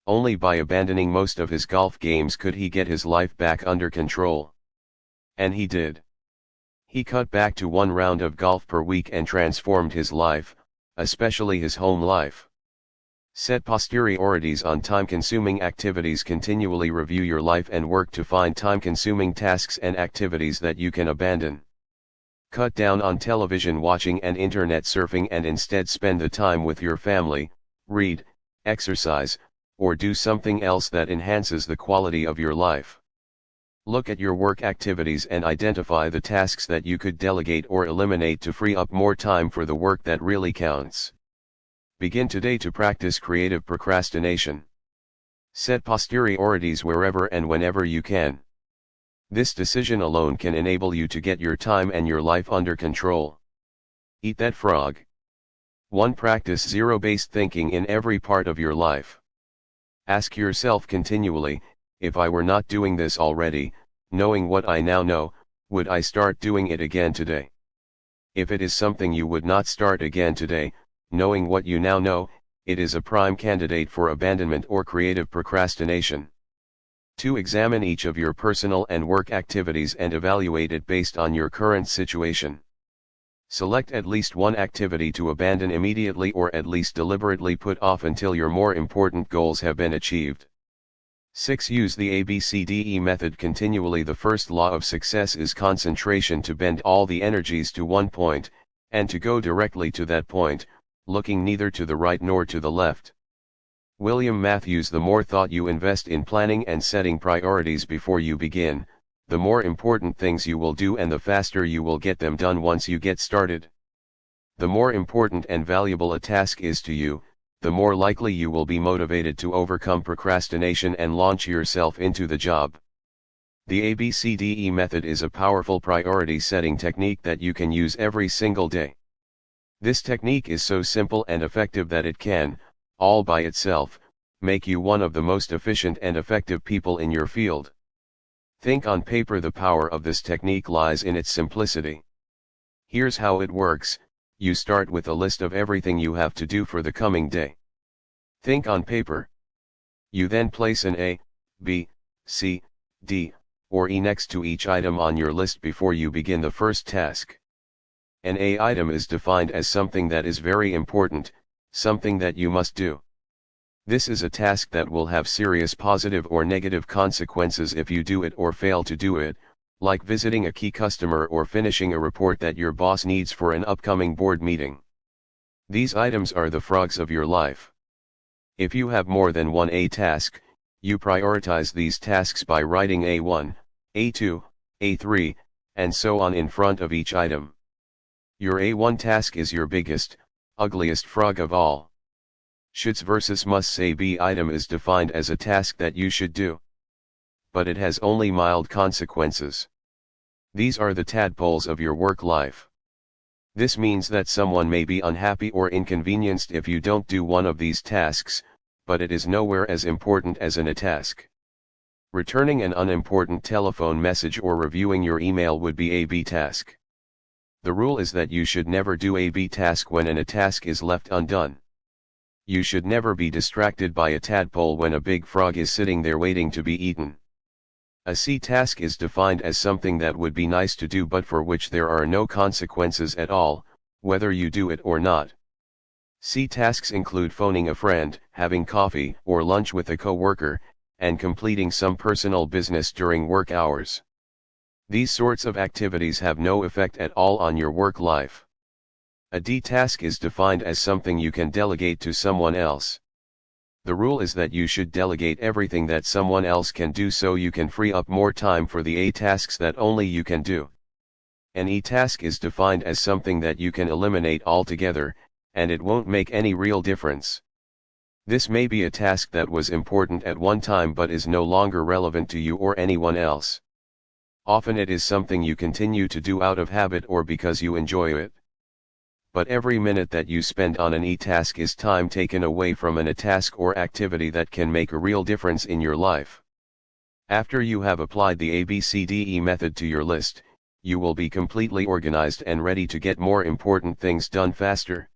Only by abandoning most of his golf games could he get his life back under control. And he did. He cut back to 1 round of golf per week and transformed his life, especially his home life. Set priorities on time-consuming activities. Continually review your life and work to find time-consuming tasks and activities that you can abandon. Cut down on television watching and internet surfing and instead spend the time with your family, read, exercise, or do something else that enhances the quality of your life. Look at your work activities and identify the tasks that you could delegate or eliminate to free up more time for the work that really counts. Begin today to practice creative procrastination. Set priorities wherever and whenever you can. This decision alone can enable you to get your time and your life under control. Eat that frog. 1. Practice zero-based thinking in every part of your life. Ask yourself continually, if I were not doing this already, knowing what I now know, would I start doing it again today? If it is something you would not start again today, knowing what you now know, it is a prime candidate for abandonment or creative procrastination. 2. Examine each of your personal and work activities and evaluate it based on your current situation. Select at least one activity to abandon immediately or at least deliberately put off until your more important goals have been achieved. 6. Use the ABCDE method continually. The first law of success is concentration. To bend all the energies to one point, and to go directly to that point, looking neither to the right nor to the left. William Matthews. The more thought you invest in planning and setting priorities before you begin, the more important things you will do and the faster you will get them done once you get started. The more important and valuable a task is to you, the more likely you will be motivated to overcome procrastination and launch yourself into the job. The ABCDE method is a powerful priority setting technique that you can use every single day. This technique is so simple and effective that it can, all by itself, make you one of the most efficient and effective people in your field. Think on paper. The power of this technique lies in its simplicity. Here's how it works. You start with a list of everything you have to do for the coming day. Think on paper. You then place an A, B, C, D, or E next to each item on your list before you begin the first task. An A item is defined as something that is very important, something that you must do. This is a task that will have serious positive or negative consequences if you do it or fail to do it, like visiting a key customer or finishing a report that your boss needs for an upcoming board meeting. These items are the frogs of your life. If you have more than one A task, you prioritize these tasks by writing A1, A2, A3, and so on in front of each item. Your A1 task is your biggest, ugliest frog of all. Shoulds versus musts. A B item is defined as a task that you should do, but it has only mild consequences. These are the tadpoles of your work life. This means that someone may be unhappy or inconvenienced if you don't do one of these tasks, but it is nowhere as important as an A task. Returning an unimportant telephone message or reviewing your email would be a B task. The rule is that you should never do a B task when an A task is left undone. You should never be distracted by a tadpole when a big frog is sitting there waiting to be eaten. A C task is defined as something that would be nice to do but for which there are no consequences at all, whether you do it or not. C tasks include phoning a friend, having coffee or lunch with a coworker, and completing some personal business during work hours. These sorts of activities have no effect at all on your work life. A D task is defined as something you can delegate to someone else. The rule is that you should delegate everything that someone else can do so you can free up more time for the A tasks that only you can do. An E task is defined as something that you can eliminate altogether, and it won't make any real difference. This may be a task that was important at one time but is no longer relevant to you or anyone else. Often it is something you continue to do out of habit or because you enjoy it. But every minute that you spend on an E task is time taken away from an A task or activity that can make a real difference in your life. After you have applied the ABCDE method to your list, you will be completely organized and ready to get more important things done faster.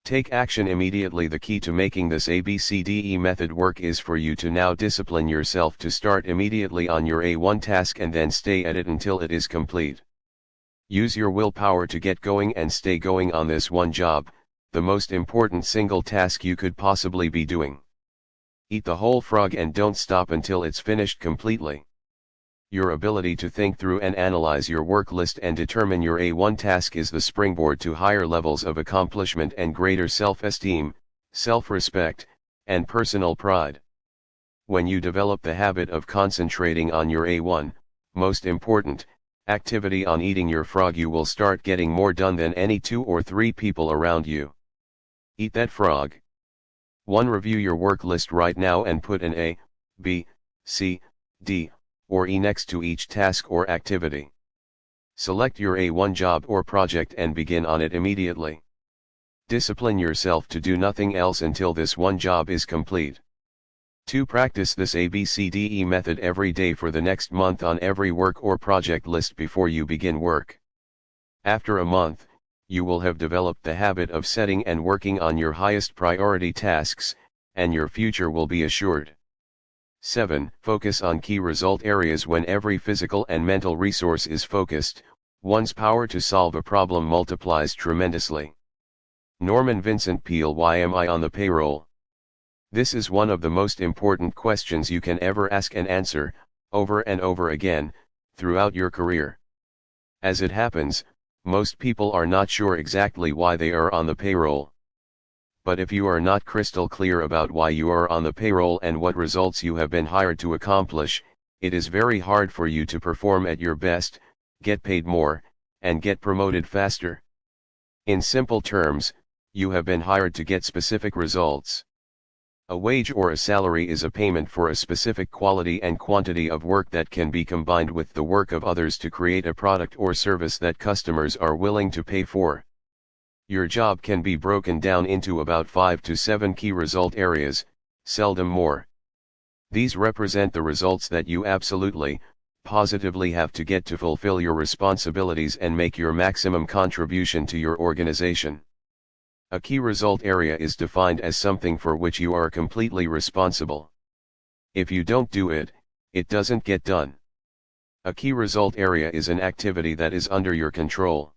Take action immediately. The key to making this ABCDE method work is for you to now discipline yourself to start immediately on your A1 task and then stay at it until it is complete. Use your willpower to get going and stay going on this one job, the most important single task you could possibly be doing. Eat the whole frog and don't stop until it's finished completely. Your ability to think through and analyze your work list and determine your A1 task is the springboard to higher levels of accomplishment and greater self-esteem, self-respect, and personal pride. When you develop the habit of concentrating on your A1, most important, activity on eating your frog, you will start getting more done than any 2 or 3 people around you. Eat that frog. 1. Review your work list right now and put an A, B, C, D, or E next to each task or activity. Select your A1 job or project and begin on it immediately. Discipline yourself to do nothing else until this one job is complete. 2. Practice this ABCDE method every day for the next month on every work or project list before you begin work. After a month, you will have developed the habit of setting and working on your highest priority tasks, and your future will be assured. 7. Focus on key result areas. When every physical and mental resource is focused, one's power to solve a problem multiplies tremendously. Norman Vincent Peale. Why am I on the payroll? This is one of the most important questions you can ever ask and answer, over and over again, throughout your career. As it happens, most people are not sure exactly why they are on the payroll. But if you are not crystal clear about why you are on the payroll and what results you have been hired to accomplish, it is very hard for you to perform at your best, get paid more, and get promoted faster. In simple terms, you have been hired to get specific results. A wage or a salary is a payment for a specific quality and quantity of work that can be combined with the work of others to create a product or service that customers are willing to pay for. Your job can be broken down into about 5 to 7 key result areas, seldom more. These represent the results that you absolutely, positively have to get to fulfill your responsibilities and make your maximum contribution to your organization. A key result area is defined as something for which you are completely responsible. If you don't do it, it doesn't get done. A key result area is an activity that is under your control.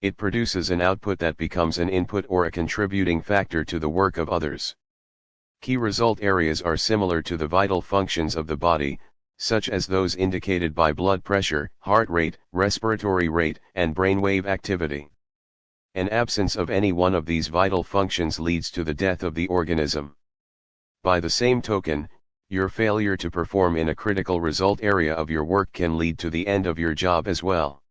It produces an output that becomes an input or a contributing factor to the work of others. Key result areas are similar to the vital functions of the body, such as those indicated by blood pressure, heart rate, respiratory rate, and brainwave activity. An absence of any one of these vital functions leads to the death of the organism. By the same token, your failure to perform in a critical result area of your work can lead to the end of your job as well.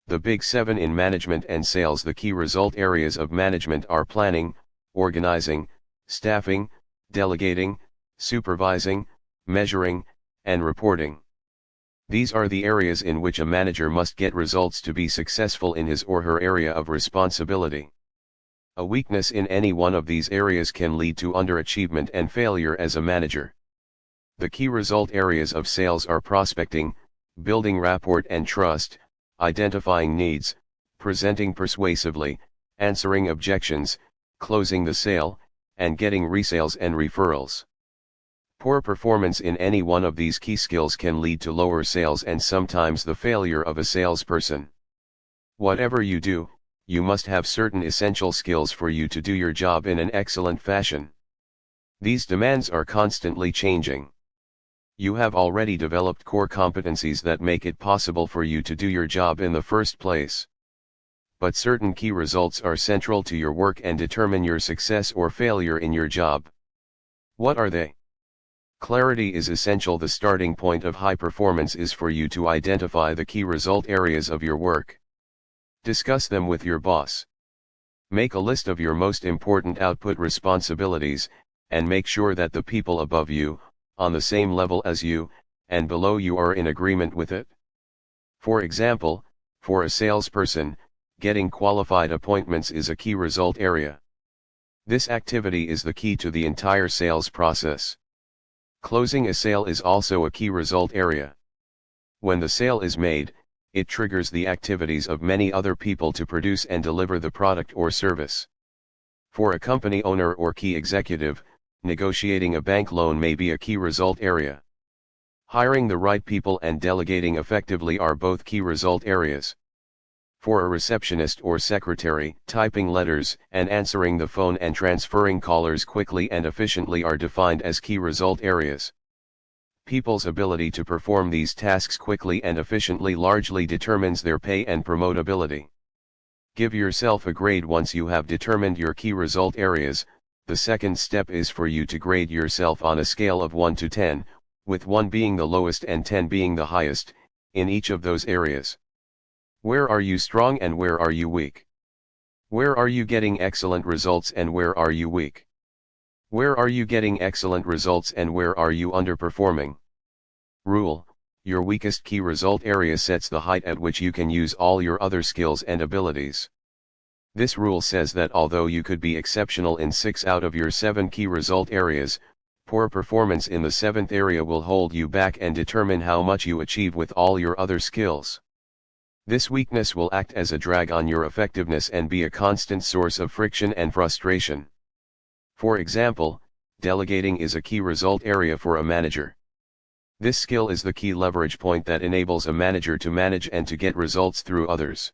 The big 7 in management and sales. The key result areas of management are planning, organizing, staffing, delegating, supervising, measuring, and reporting. These are the areas in which a manager must get results to be successful in his or her area of responsibility. A weakness in any one of these areas can lead to underachievement and failure as a manager. The key result areas of sales are prospecting, building rapport and trust, identifying needs, presenting persuasively, answering objections, closing the sale, and getting resales and referrals. Poor performance in any one of these key skills can lead to lower sales and sometimes the failure of a salesperson. Whatever you do, you must have certain essential skills for you to do your job in an excellent fashion. These demands are constantly changing. You have already developed core competencies that make it possible for you to do your job in the first place. But certain key results are central to your work and determine your success or failure in your job. What are they? Clarity is essential. The starting point of high performance is for you to identify the key result areas of your work. Discuss them with your boss. Make a list of your most important output responsibilities, and make sure that the people above you, on the same level as you, and below you are in agreement with it. For example, for a salesperson, getting qualified appointments is a key result area. This activity is the key to the entire sales process. Closing a sale is also a key result area. When the sale is made, it triggers the activities of many other people to produce and deliver the product or service. For a company owner or key executive, negotiating a bank loan may be a key result area. Hiring the right people and delegating effectively are both key result areas. For a receptionist or secretary, typing letters and answering the phone and transferring callers quickly and efficiently are defined as key result areas. People's ability to perform these tasks quickly and efficiently largely determines their pay and promotability. Give yourself a grade once you have determined your key result areas. The second step is for you to grade yourself on a scale of 1 to 10, with 1 being the lowest and 10 being the highest, in each of those areas. Where are you strong and where are you weak? Where are you getting excellent results and where are you weak? Where are you getting excellent results and where are you underperforming? Rule: your weakest key result area sets the height at which you can use all your other skills and abilities. This rule says that although you could be exceptional in 6 out of your 7 key result areas, poor performance in the 7th area will hold you back and determine how much you achieve with all your other skills. This weakness will act as a drag on your effectiveness and be a constant source of friction and frustration. For example, delegating is a key result area for a manager. This skill is the key leverage point that enables a manager to manage and to get results through others.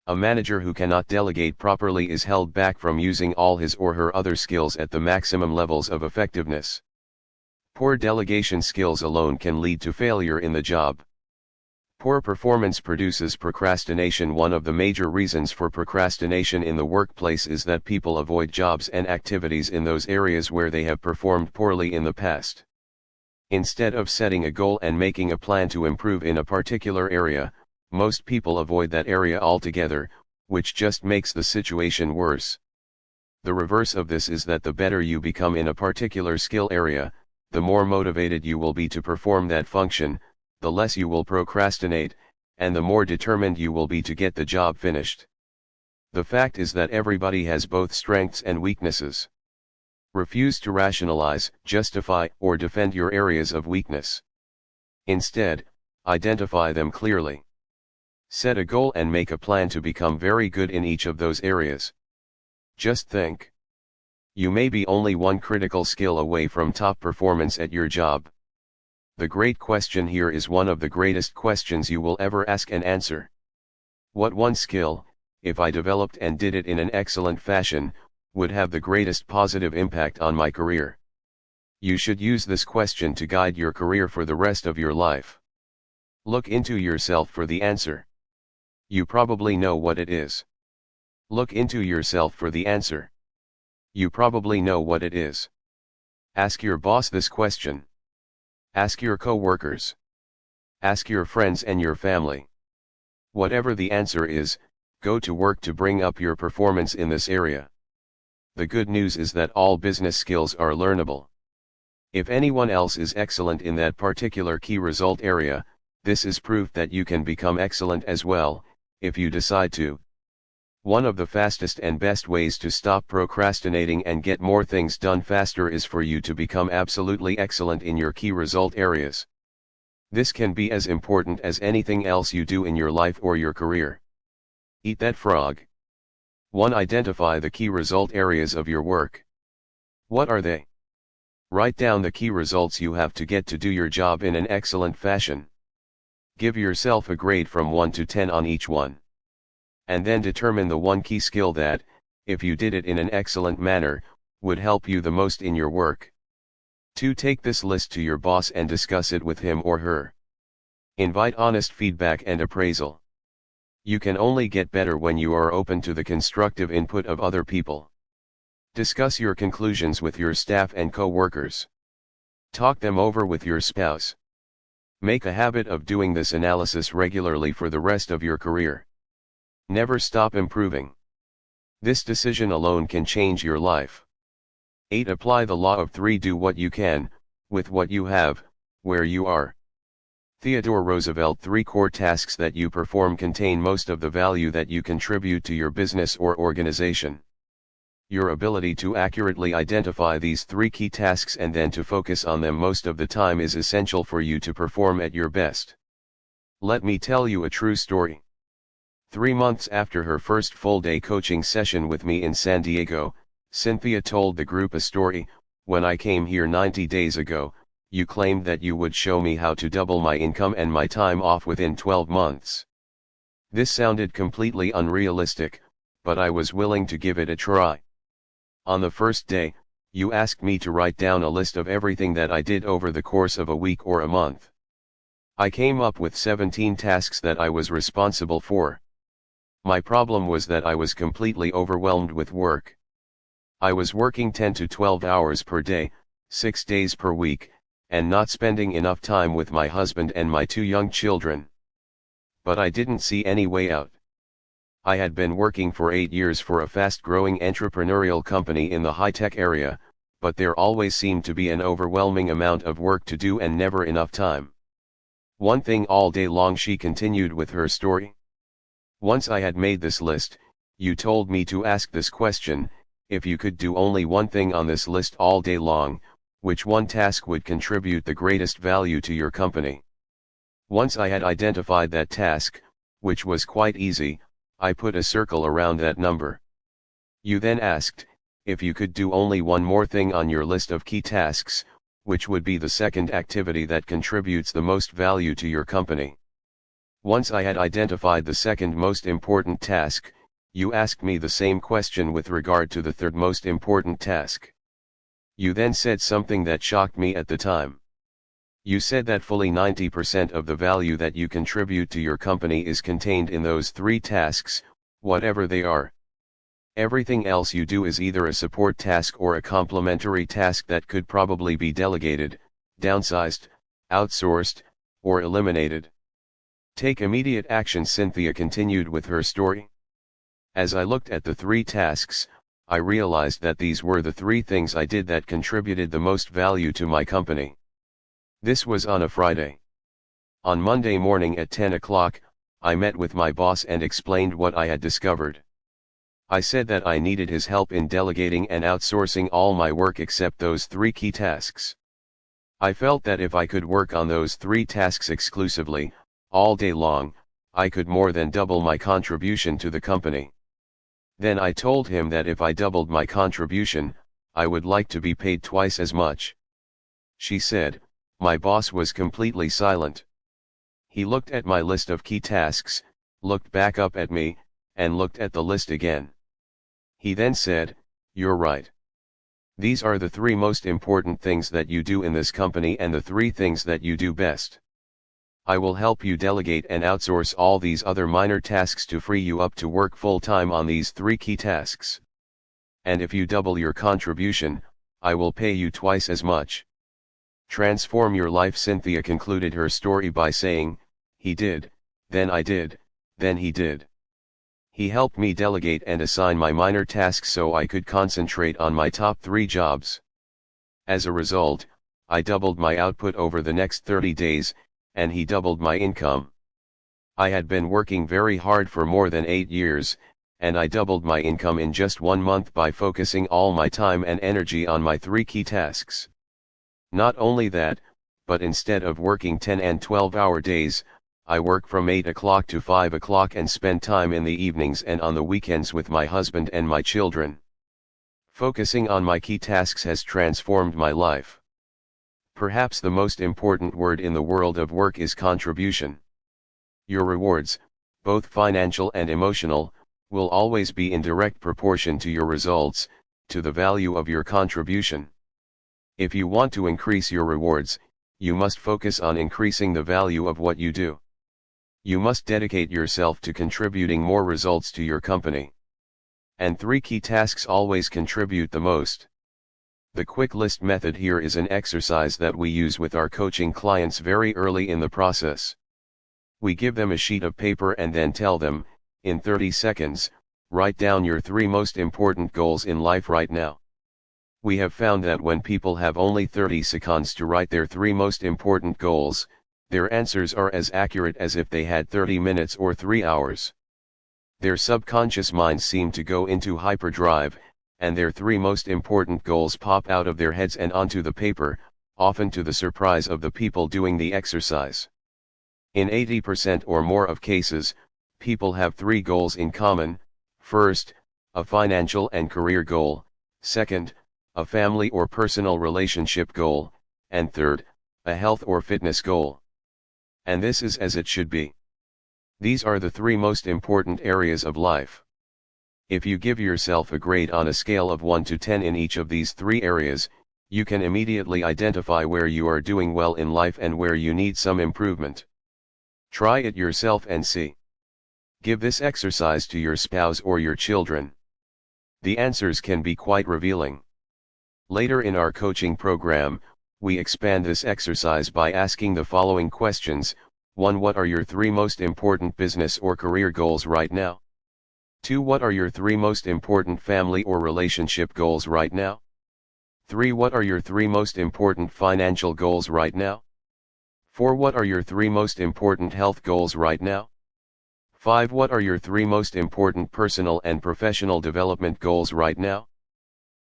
A manager who cannot delegate properly is held back from using all his or her other skills at the maximum levels of effectiveness. Poor delegation skills alone can lead to failure in the job. Poor performance produces procrastination. One of the major reasons for procrastination in the workplace is that people avoid jobs and activities in those areas where they have performed poorly in the past. Instead of setting a goal and making a plan to improve in a particular area, most people avoid that area altogether, which just makes the situation worse. The reverse of this is that the better you become in a particular skill area, the more motivated you will be to perform that function, the less you will procrastinate, and the more determined you will be to get the job finished. The fact is that everybody has both strengths and weaknesses. Refuse to rationalize, justify, or defend your areas of weakness. Instead, identify them clearly. Set a goal and make a plan to become very good in each of those areas. Just think. You may be only one critical skill away from top performance at your job. The great question here is one of the greatest questions you will ever ask and answer. What one skill, if I developed and did it in an excellent fashion, would have the greatest positive impact on my career? You should use this question to guide your career for the rest of your life. Look into yourself for the answer. You probably know what it is. Look into yourself for the answer. You probably know what it is. Ask your boss this question. Ask your co-workers. Ask your friends and your family. Whatever the answer is, go to work to bring up your performance in this area. The good news is that all business skills are learnable. If anyone else is excellent in that particular key result area, this is proof that you can become excellent as well, if you decide to. One of the fastest and best ways to stop procrastinating and get more things done faster is for you to become absolutely excellent in your key result areas. This can be as important as anything else you do in your life or your career. Eat that frog. 1. Identify the key result areas of your work. What are they? Write down the key results you have to get to do your job in an excellent fashion. Give yourself a grade from 1 to 10 on each one. And then determine the one key skill that, if you did it in an excellent manner, would help you the most in your work. 2. Take this list to your boss and discuss it with him or her. Invite honest feedback and appraisal. You can only get better when you are open to the constructive input of other people. Discuss your conclusions with your staff and co-workers. Talk them over with your spouse. Make a habit of doing this analysis regularly for the rest of your career. Never stop improving. This decision alone can change your life. 8. Apply the law of 3. Do what you can, with what you have, where you are. Theodore Roosevelt. 3 core tasks that you perform contain most of the value that you contribute to your business or organization. Your ability to accurately identify these 3 key tasks and then to focus on them most of the time is essential for you to perform at your best. Let me tell you a true story. 3 months after her first full-day coaching session with me in San Diego, Cynthia told the group a story. When I came here 90 days ago, you claimed that you would show me how to double my income and my time off within 12 months. This sounded completely unrealistic, but I was willing to give it a try. On the first day, you asked me to write down a list of everything that I did over the course of a week or a month. I came up with 17 tasks that I was responsible for. My problem was that I was completely overwhelmed with work. I was working 10 to 12 hours per day, 6 days per week, and not spending enough time with my husband and my 2 young children. But I didn't see any way out. I had been working for 8 years for a fast-growing entrepreneurial company in the high-tech area, but there always seemed to be an overwhelming amount of work to do and never enough time. One thing all day long, she continued with her story. Once I had made this list, you told me to ask this question: if you could do only one thing on this list all day long, which one task would contribute the greatest value to your company? Once I had identified that task, which was quite easy, I put a circle around that number. You then asked, if you could do only one more thing on your list of key tasks, which would be the second activity that contributes the most value to your company. Once I had identified the second most important task, you asked me the same question with regard to the third most important task. You then said something that shocked me at the time. You said that fully 90% of the value that you contribute to your company is contained in those 3 tasks, whatever they are. Everything else you do is either a support task or a complementary task that could probably be delegated, downsized, outsourced, or eliminated. Take immediate action. Cynthia continued with her story. As I looked at the 3 tasks, I realized that these were the 3 things I did that contributed the most value to my company. This was on a Friday. On Monday morning at 10 o'clock, I met with my boss and explained what I had discovered. I said that I needed his help in delegating and outsourcing all my work except those 3 key tasks. I felt that if I could work on those 3 tasks exclusively, all day long, I could more than double my contribution to the company. Then I told him that if I doubled my contribution, I would like to be paid twice as much. She said. My boss was completely silent. He looked at my list of key tasks, looked back up at me, and looked at the list again. He then said, "You're right. These are the 3 most important things that you do in this company and the 3 things that you do best. I will help you delegate and outsource all these other minor tasks to free you up to work full-time on these 3 key tasks. And if you double your contribution, I will pay you twice as much." Transform your life. Cynthia concluded her story by saying, "He did, then I did, then he did. He helped me delegate and assign my minor tasks so I could concentrate on my top 3 jobs. As a result, I doubled my output over the next 30 days, and he doubled my income. I had been working very hard for more than 8 years, and I doubled my income in just 1 month by focusing all my time and energy on my 3 key tasks. Not only that, but instead of working 10 and 12-hour days, I work from 8 o'clock to 5 o'clock and spend time in the evenings and on the weekends with my husband and my children. Focusing on my key tasks has transformed my life. Perhaps the most important word in the world of work is contribution. Your rewards, both financial and emotional, will always be in direct proportion to your results, to the value of your contribution. If you want to increase your rewards, you must focus on increasing the value of what you do. You must dedicate yourself to contributing more results to your company. And 3 key tasks always contribute the most. The quick list method here is an exercise that we use with our coaching clients very early in the process. We give them a sheet of paper and then tell them, in 30 seconds, write down your 3 most important goals in life right now. We have found that when people have only 30 seconds to write their 3 most important goals, their answers are as accurate as if they had 30 minutes or 3 hours. Their subconscious minds seem to go into hyperdrive, and their 3 most important goals pop out of their heads and onto the paper, often to the surprise of the people doing the exercise. In 80% or more of cases, people have 3 goals in common: first, a financial and career goal; second, a family or personal relationship goal; and third, a health or fitness goal. And this is as it should be. These are the 3 most important areas of life. If you give yourself a grade on a scale of 1 to 10 in each of these 3 areas, you can immediately identify where you are doing well in life and where you need some improvement. Try it yourself and see. Give this exercise to your spouse or your children. The answers can be quite revealing. Later in our coaching program, we expand this exercise by asking the following questions. 1. What are your 3 most important business or career goals right now? 2. What are your 3 most important family or relationship goals right now? 3. What are your 3 most important financial goals right now? 4. What are your 3 most important health goals right now? 5. What are your 3 most important personal and professional development goals right now?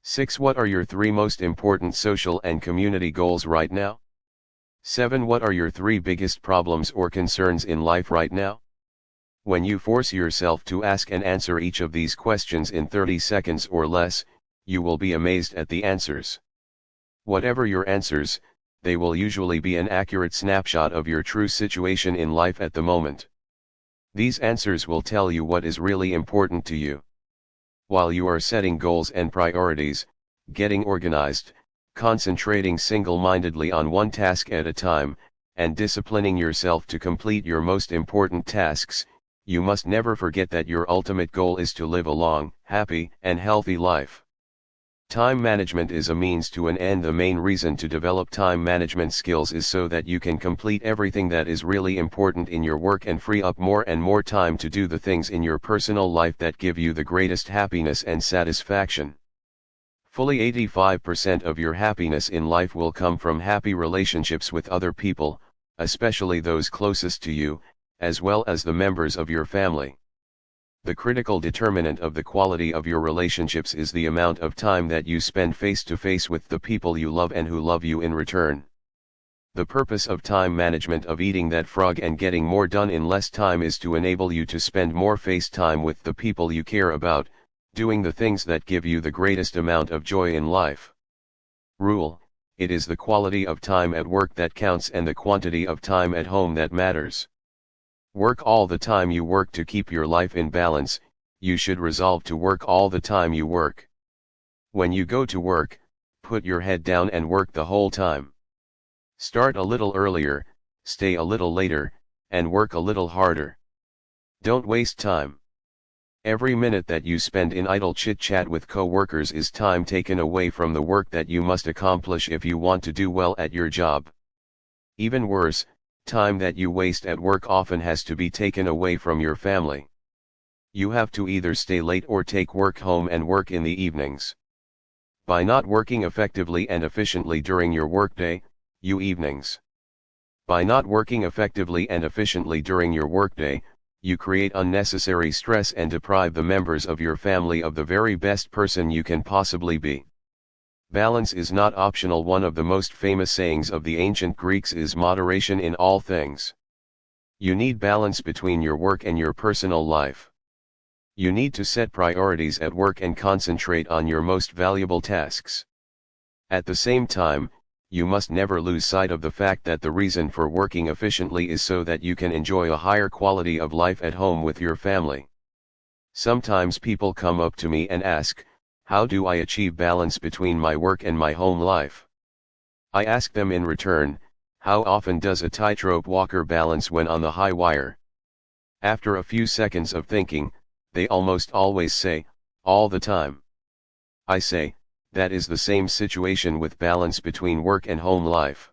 6. What are your 3 most important social and community goals right now? 7. What are your 3 biggest problems or concerns in life right now? When you force yourself to ask and answer each of these questions in 30 seconds or less, you will be amazed at the answers. Whatever your answers, they will usually be an accurate snapshot of your true situation in life at the moment. These answers will tell you what is really important to you. While you are setting goals and priorities, getting organized, concentrating single-mindedly on one task at a time, and disciplining yourself to complete your most important tasks, you must never forget that your ultimate goal is to live a long, happy, and healthy life. Time management is a means to an end. The main reason to develop time management skills is so that you can complete everything that is really important in your work and free up more and more time to do the things in your personal life that give you the greatest happiness and satisfaction. Fully 85% of your happiness in life will come from happy relationships with other people, especially those closest to you, as well as the members of your family. The critical determinant of the quality of your relationships is the amount of time that you spend face to face with the people you love and who love you in return. The purpose of time management, of eating that frog and getting more done in less time, is to enable you to spend more face time with the people you care about, doing the things that give you the greatest amount of joy in life. Rule: it is the quality of time at work that counts and the quantity of time at home that matters. Work all the time you work to keep your life in balance. You should resolve to work all the time you work. When you go to work, put your head down and work the whole time. Start a little earlier, stay a little later, and work a little harder. Don't waste time. Every minute that you spend in idle chit-chat with co-workers is time taken away from the work that you must accomplish if you want to do well at your job. Even worse, time that you waste at work often has to be taken away from your family. You have to either stay late or take work home and work in the evenings. By not working effectively and efficiently during your workday, you evenings. By not working effectively and efficiently during your workday, you create unnecessary stress and deprive the members of your family of the very best person you can possibly be. Balance is not optional. One of the most famous sayings of the ancient Greeks is moderation in all things. You need balance between your work and your personal life. You need to set priorities at work and concentrate on your most valuable tasks. At the same time, you must never lose sight of the fact that the reason for working efficiently is so that you can enjoy a higher quality of life at home with your family. Sometimes people come up to me and ask, how do I achieve balance between my work and my home life? I ask them in return, how often does a tightrope walker balance when on the high wire? After a few seconds of thinking, they almost always say, all the time. I say, that is the same situation with balance between work and home life.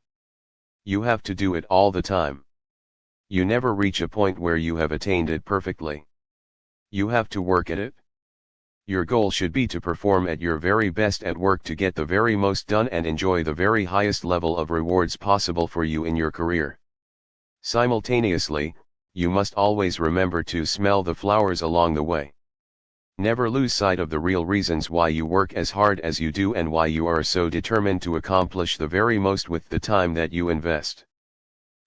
You have to do it all the time. You never reach a point where you have attained it perfectly. You have to work at it. Your goal should be to perform at your very best at work to get the very most done and enjoy the very highest level of rewards possible for you in your career. Simultaneously, you must always remember to smell the flowers along the way. Never lose sight of the real reasons why you work as hard as you do and why you are so determined to accomplish the very most with the time that you invest.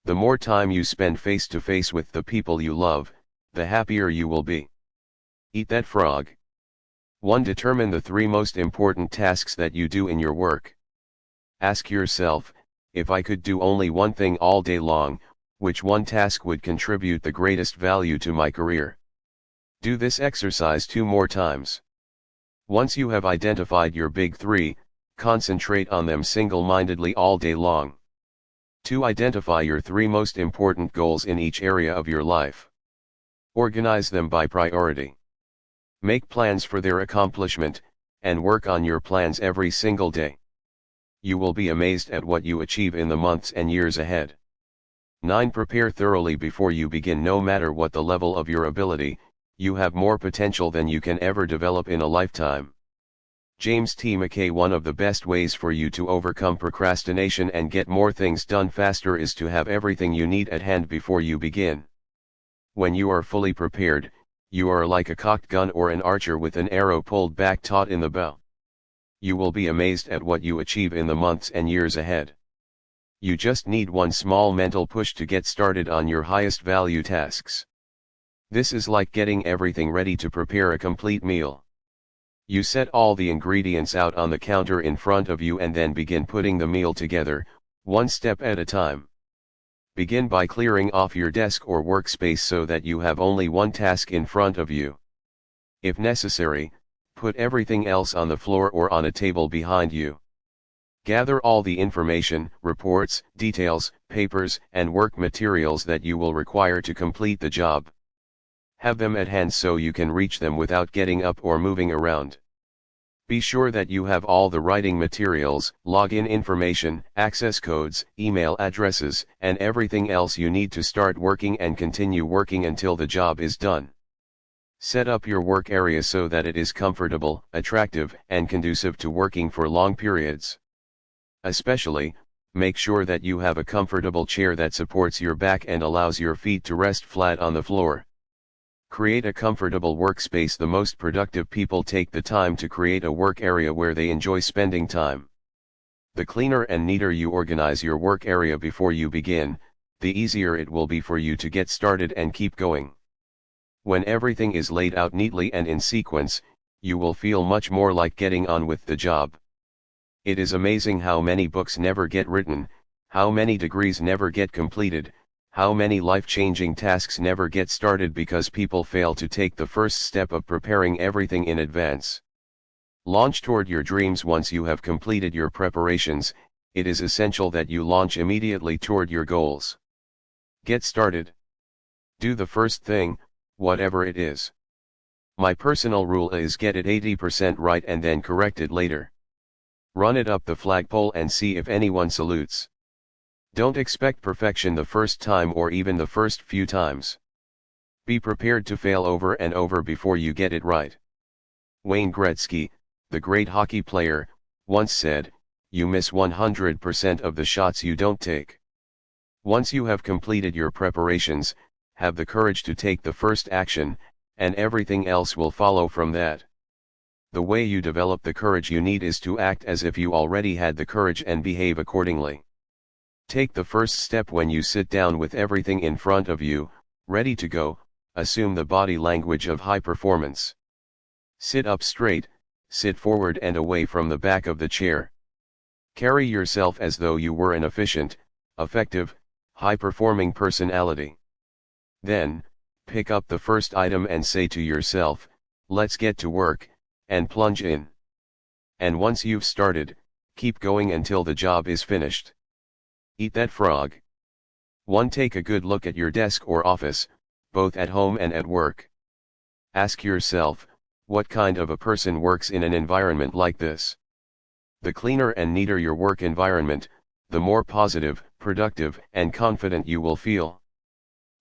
The more time you spend face to face with the people you love, the happier you will be. Eat that frog. 1. Determine the 3 most important tasks that you do in your work. Ask yourself, if I could do only one thing all day long, which one task would contribute the greatest value to my career? Do this exercise 2 more times. Once you have identified your big 3, concentrate on them single-mindedly all day long. 2. Identify your 3 most important goals in each area of your life. Organize them by priority. Make plans for their accomplishment, and work on your plans every single day. You will be amazed at what you achieve in the months and years ahead. 9. Prepare thoroughly before you begin. No matter what the level of your ability, you have more potential than you can ever develop in a lifetime. James T. McKay. One of the best ways for you to overcome procrastination and get more things done faster is to have everything you need at hand before you begin. When you are fully prepared, you are like a cocked gun or an archer with an arrow pulled back taut in the bow. You will be amazed at what you achieve in the months and years ahead. You just need one small mental push to get started on your highest value tasks. This is like getting everything ready to prepare a complete meal. You set all the ingredients out on the counter in front of you and then begin putting the meal together, one step at a time. Begin by clearing off your desk or workspace so that you have only one task in front of you. If necessary, put everything else on the floor or on a table behind you. Gather all the information, reports, details, papers, and work materials that you will require to complete the job. Have them at hand so you can reach them without getting up or moving around. Be sure that you have all the writing materials, login information, access codes, email addresses, and everything else you need to start working and continue working until the job is done. Set up your work area so that it is comfortable, attractive, and conducive to working for long periods. Especially, make sure that you have a comfortable chair that supports your back and allows your feet to rest flat on the floor. Create a comfortable workspace. The most productive people take the time to create a work area where they enjoy spending time. The cleaner and neater you organize your work area before you begin, the easier it will be for you to get started and keep going. When everything is laid out neatly and in sequence, you will feel much more like getting on with the job. It is amazing how many books never get written, how many degrees never get completed, how many life-changing tasks never get started because people fail to take the first step of preparing everything in advance. Launch toward your dreams. Once you have completed your preparations, it is essential that you launch immediately toward your goals. Get started. Do the first thing, whatever it is. My personal rule is get it 80% right and then correct it later. Run it up the flagpole and see if anyone salutes. Don't expect perfection the first time or even the first few times. Be prepared to fail over and over before you get it right. Wayne Gretzky, the great hockey player, once said, "You miss 100% of the shots you don't take." Once you have completed your preparations, have the courage to take the first action, and everything else will follow from that. The way you develop the courage you need is to act as if you already had the courage and behave accordingly. Take the first step when you sit down with everything in front of you, ready to go. Assume the body language of high performance. Sit up straight, sit forward and away from the back of the chair. Carry yourself as though you were an efficient, effective, high-performing personality. Then, pick up the first item and say to yourself, "Let's get to work," and plunge in. And once you've started, keep going until the job is finished. Eat that frog. 1. Take a good look at your desk or office, both at home and at work. Ask yourself, what kind of a person works in an environment like this? The cleaner and neater your work environment, the more positive, productive, and confident you will feel.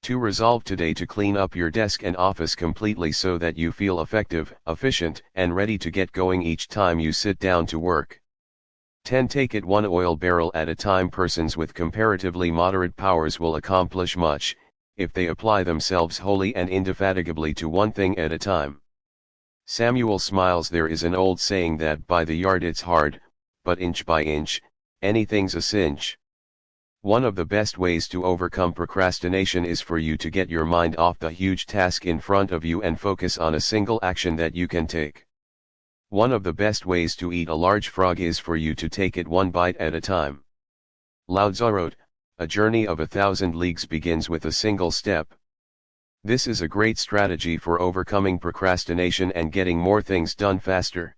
2. Resolve today to clean up your desk and office completely so that you feel effective, efficient, and ready to get going each time you sit down to work. 10. Take it one oil barrel at a time. Persons with comparatively moderate powers will accomplish much, if they apply themselves wholly and indefatigably to one thing at a time. Samuel Smiles. There is an old saying that by the yard it's hard, but inch by inch, anything's a cinch. One of the best ways to overcome procrastination is for you to get your mind off the huge task in front of you and focus on a single action that you can take. One of the best ways to eat a large frog is for you to take it one bite at a time. Lao Tzu wrote, "A journey of 1,000 leagues begins with a single step." This is a great strategy for overcoming procrastination and getting more things done faster.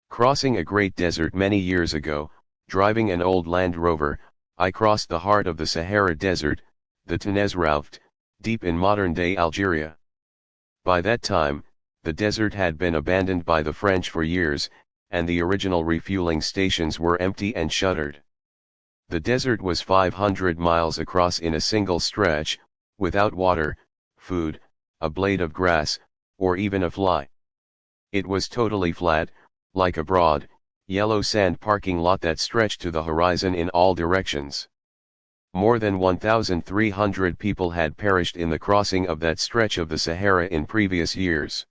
Crossing a great desert many years ago, driving an old Land Rover, I crossed the heart of the Sahara Desert, the Tinezrouft, deep in modern-day Algeria. By that time, the desert had been abandoned by the French for years, and the original refueling stations were empty and shuttered. The desert was 500 miles across in a single stretch, without water, food, a blade of grass, or even a fly. It was totally flat, like a broad, yellow sand parking lot that stretched to the horizon in all directions. More than 1,300 people had perished in the crossing of that stretch of the Sahara in previous years.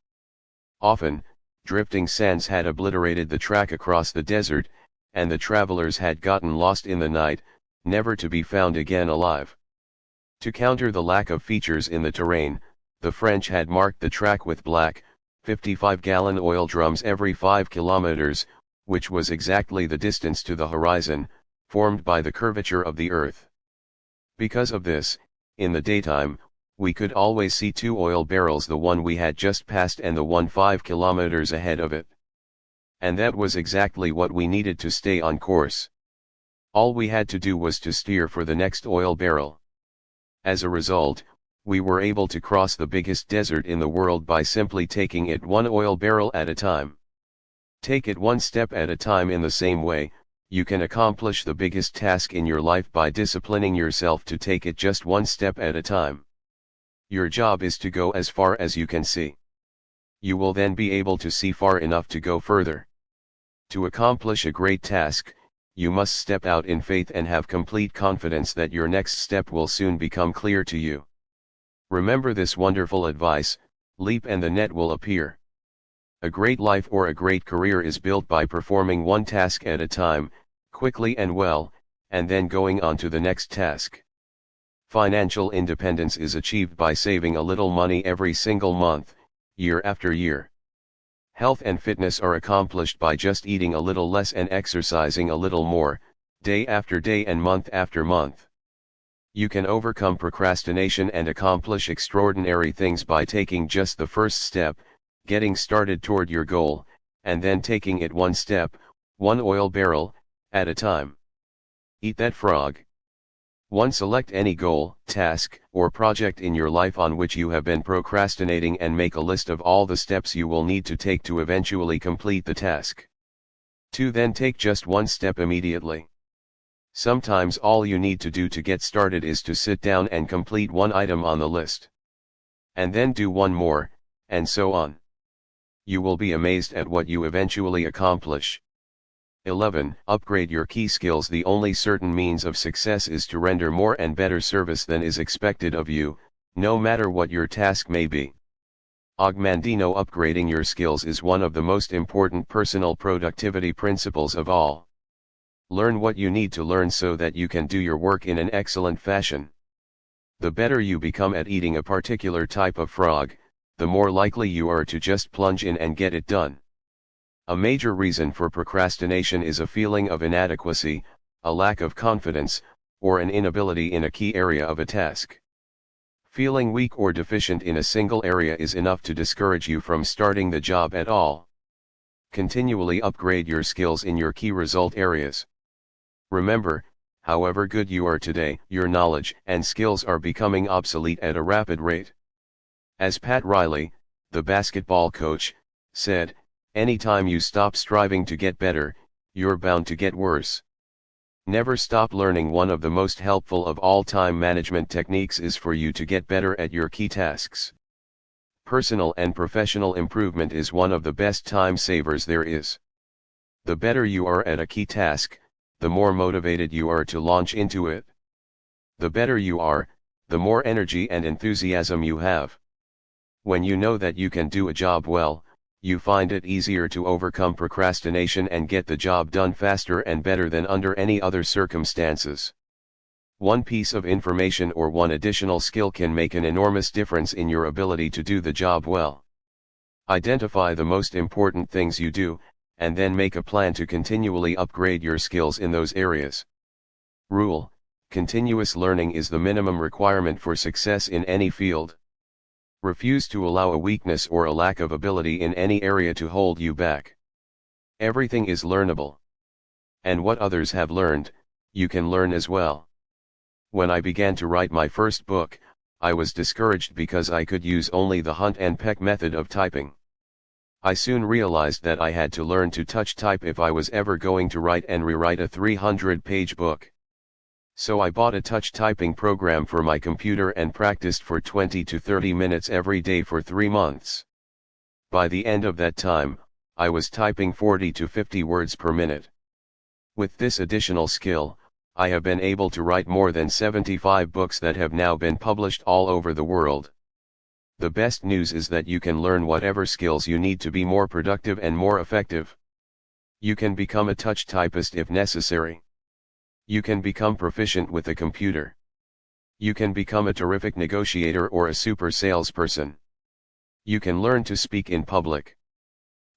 Often, drifting sands had obliterated the track across the desert, and the travelers had gotten lost in the night, never to be found again alive. To counter the lack of features in the terrain, the French had marked the track with black, 55-gallon oil drums every 5 kilometers, which was exactly the distance to the horizon, formed by the curvature of the earth. Because of this, in the daytime, we could always see 2 oil barrels, the one we had just passed and the one 5 kilometers ahead of it. And that was exactly what we needed to stay on course. All we had to do was to steer for the next oil barrel. As a result, we were able to cross the biggest desert in the world by simply taking it one oil barrel at a time. Take it one step at a time. In the same way, you can accomplish the biggest task in your life by disciplining yourself to take it just one step at a time. Your job is to go as far as you can see. You will then be able to see far enough to go further. To accomplish a great task, you must step out in faith and have complete confidence that your next step will soon become clear to you. Remember this wonderful advice: leap and the net will appear. A great life or a great career is built by performing one task at a time, quickly and well, and then going on to the next task. Financial independence is achieved by saving a little money every single month, year after year. Health and fitness are accomplished by just eating a little less and exercising a little more, day after day and month after month. You can overcome procrastination and accomplish extraordinary things by taking just the first step, getting started toward your goal, and then taking it one step, one oil barrel, at a time. Eat that frog. 1. Select any goal, task, or project in your life on which you have been procrastinating and make a list of all the steps you will need to take to eventually complete the task. 2. Then take just one step immediately. Sometimes all you need to do to get started is to sit down and complete one item on the list. And then do one more, and so on. You will be amazed at what you eventually accomplish. 11. Upgrade your key skills. The only certain means of success is to render more and better service than is expected of you, no matter what your task may be. Augmentino, upgrading your skills is one of the most important personal productivity principles of all. Learn what you need to learn so that you can do your work in an excellent fashion. The better you become at eating a particular type of frog, the more likely you are to just plunge in and get it done. A major reason for procrastination is a feeling of inadequacy, a lack of confidence, or an inability in a key area of a task. Feeling weak or deficient in a single area is enough to discourage you from starting the job at all. Continually upgrade your skills in your key result areas. Remember, however good you are today, your knowledge and skills are becoming obsolete at a rapid rate. As Pat Riley, the basketball coach, said, anytime you stop striving to get better, you're bound to get worse. Never stop learning. One of the most helpful of all time management techniques is for you to get better at your key tasks. Personal and professional improvement is one of the best time savers there is. The better you are at a key task, the more motivated you are to launch into it. The better you are, the more energy and enthusiasm you have. When you know that you can do a job well, you find it easier to overcome procrastination and get the job done faster and better than under any other circumstances. One piece of information or one additional skill can make an enormous difference in your ability to do the job well. Identify the most important things you do, and then make a plan to continually upgrade your skills in those areas. Rule: continuous learning is the minimum requirement for success in any field. Refuse to allow a weakness or a lack of ability in any area to hold you back. Everything is learnable. And what others have learned, you can learn as well. When I began to write my first book, I was discouraged because I could use only the hunt and peck method of typing. I soon realized that I had to learn to touch type if I was ever going to write and rewrite a 300-page book. So I bought a touch typing program for my computer and practiced for 20 to 30 minutes every day for 3 months. By the end of that time, I was typing 40 to 50 words per minute. With this additional skill, I have been able to write more than 75 books that have now been published all over the world. The best news is that you can learn whatever skills you need to be more productive and more effective. You can become a touch typist if necessary. You can become proficient with a computer. You can become a terrific negotiator or a super salesperson. You can learn to speak in public.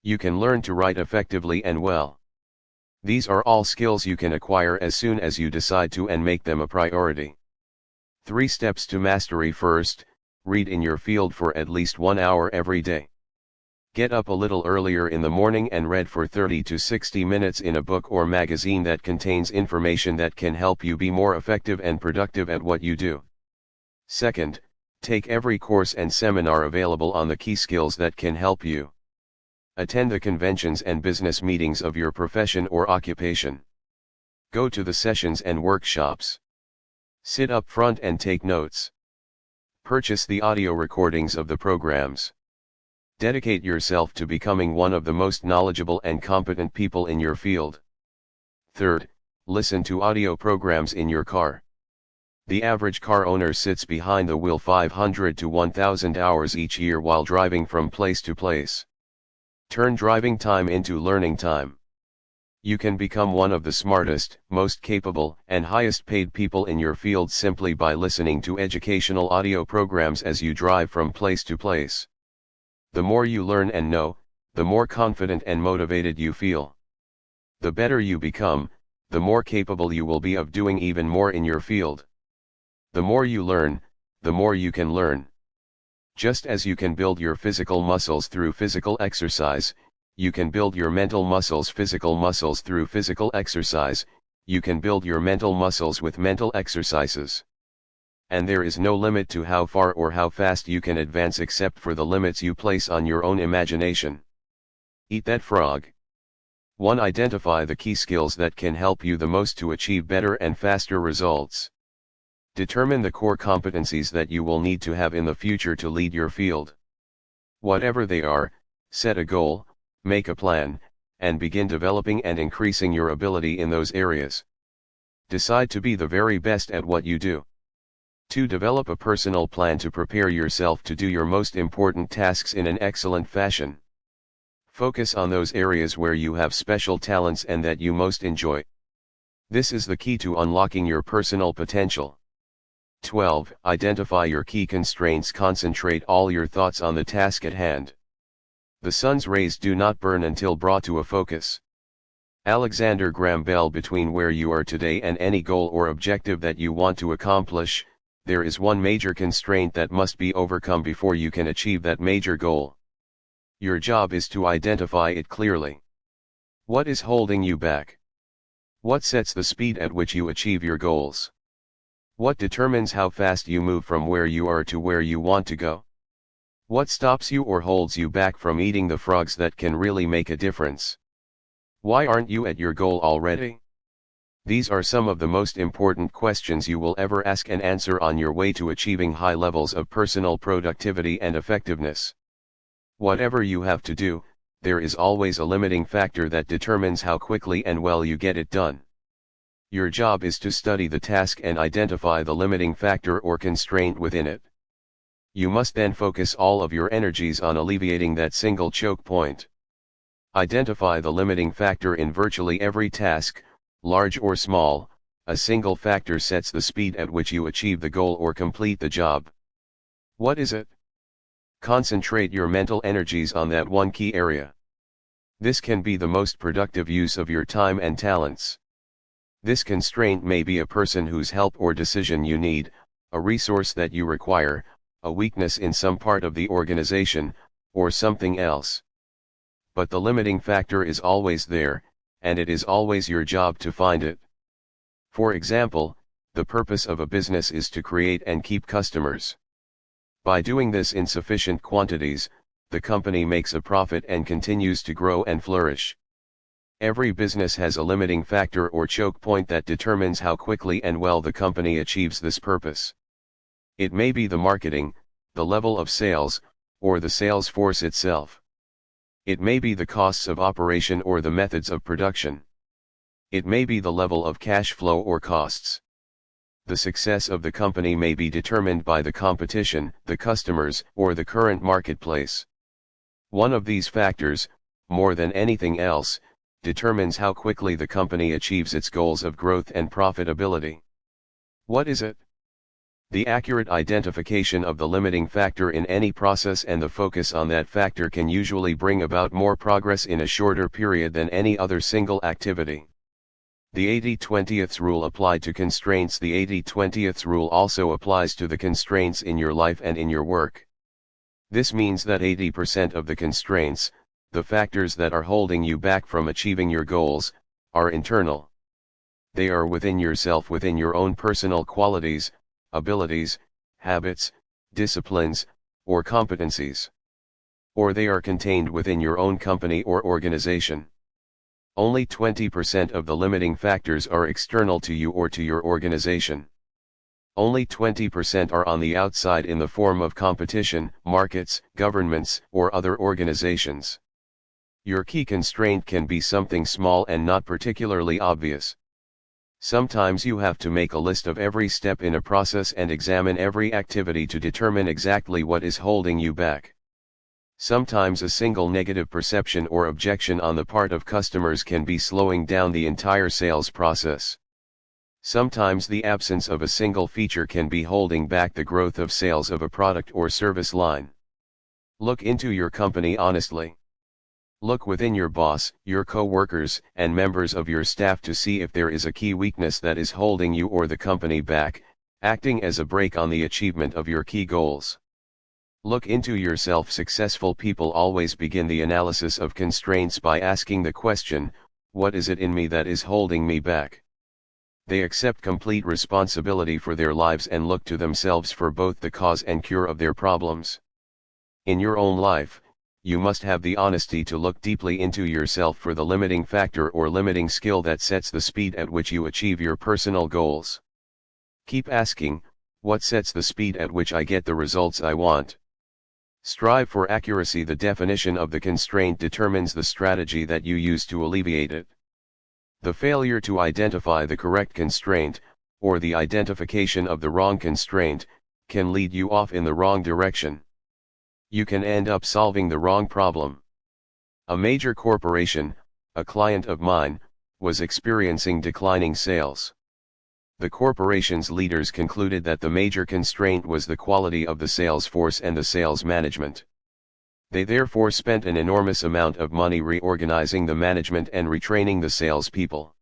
You can learn to write effectively and well. These are all skills you can acquire as soon as you decide to and make them a priority. 3 steps to mastery. First, read in your field for at least 1 hour every day. Get up a little earlier in the morning and read for 30 to 60 minutes in a book or magazine that contains information that can help you be more effective and productive at what you do. Second, take every course and seminar available on the key skills that can help you. Attend the conventions and business meetings of your profession or occupation. Go to the sessions and workshops. Sit up front and take notes. Purchase the audio recordings of the programs. Dedicate yourself to becoming one of the most knowledgeable and competent people in your field. Third, listen to audio programs in your car. The average car owner sits behind the wheel 500 to 1,000 hours each year while driving from place to place. Turn driving time into learning time. You can become one of the smartest, most capable, and highest paid people in your field simply by listening to educational audio programs as you drive from place to place. The more you learn and know, the more confident and motivated you feel. The better you become, the more capable you will be of doing even more in your field. The more you learn, the more you can learn. Just as you can build your physical muscles through physical exercise, you can build your mental muscles through physical exercise, you can build your mental muscles with mental exercises. And there is no limit to how far or how fast you can advance except for the limits you place on your own imagination. Eat that frog. 1. Identify the key skills that can help you the most to achieve better and faster results. Determine the core competencies that you will need to have in the future to lead your field. Whatever they are, set a goal, make a plan, and begin developing and increasing your ability in those areas. Decide to be the very best at what you do. 2. Develop a personal plan to prepare yourself to do your most important tasks in an excellent fashion. Focus on those areas where you have special talents and that you most enjoy. This is the key to unlocking your personal potential. 12. Identify your key constraints. Concentrate all your thoughts on the task at hand. The sun's rays do not burn until brought to a focus. Alexander Graham Bell. Between where you are today and any goal or objective that you want to accomplish, there is one major constraint that must be overcome before you can achieve that major goal. Your job is to identify it clearly. What is holding you back? What sets the speed at which you achieve your goals? What determines how fast you move from where you are to where you want to go? What stops you or holds you back from eating the frogs that can really make a difference? Why aren't you at your goal already? These are some of the most important questions you will ever ask and answer on your way to achieving high levels of personal productivity and effectiveness. Whatever you have to do, there is always a limiting factor that determines how quickly and well you get it done. Your job is to study the task and identify the limiting factor or constraint within it. You must then focus all of your energies on alleviating that single choke point. Identify the limiting factor in virtually every task, large or small. A single factor sets the speed at which you achieve the goal or complete the job. What is it? Concentrate your mental energies on that one key area. This can be the most productive use of your time and talents. This constraint may be a person whose help or decision you need, a resource that you require, a weakness in some part of the organization, or something else. But the limiting factor is always there, and it is always your job to find it. For example, the purpose of a business is to create and keep customers. By doing this in sufficient quantities, the company makes a profit and continues to grow and flourish. Every business has a limiting factor or choke point that determines how quickly and well the company achieves this purpose. It may be the marketing, the level of sales, or the sales force itself. It may be the costs of operation or the methods of production. It may be the level of cash flow or costs. The success of the company may be determined by the competition, the customers, or the current marketplace. One of these factors, more than anything else, determines how quickly the company achieves its goals of growth and profitability. What is it? The accurate identification of the limiting factor in any process and the focus on that factor can usually bring about more progress in a shorter period than any other single activity. The 80-20th rule applied to constraints. The 80-20th rule also applies to the constraints in your life and in your work. This means that 80% of the constraints, the factors that are holding you back from achieving your goals, are internal. They are within yourself, within your own personal qualities, abilities, habits, disciplines, or competencies. Or they are contained within your own company or organization. Only 20% of the limiting factors are external to you or to your organization. Only 20% are on the outside in the form of competition, markets, governments, or other organizations. Your key constraint can be something small and not particularly obvious. Sometimes you have to make a list of every step in a process and examine every activity to determine exactly what is holding you back. Sometimes a single negative perception or objection on the part of customers can be slowing down the entire sales process. Sometimes the absence of a single feature can be holding back the growth of sales of a product or service line. Look into your company honestly. Look within your boss, your co-workers, and members of your staff to see if there is a key weakness that is holding you or the company back, acting as a brake on the achievement of your key goals. Look into yourself. Successful people always begin the analysis of constraints by asking the question, what is it in me that is holding me back? They accept complete responsibility for their lives and look to themselves for both the cause and cure of their problems. In your own life, you must have the honesty to look deeply into yourself for the limiting factor or limiting skill that sets the speed at which you achieve your personal goals. Keep asking, what sets the speed at which I get the results I want? Strive for accuracy. The definition of the constraint determines the strategy that you use to alleviate it. The failure to identify the correct constraint, or the identification of the wrong constraint, can lead you off in the wrong direction. You can end up solving the wrong problem. A major corporation, a client of mine, was experiencing declining sales. The corporation's leaders concluded that the major constraint was the quality of the sales force and the sales management. They therefore spent an enormous amount of money reorganizing the management and retraining the salespeople.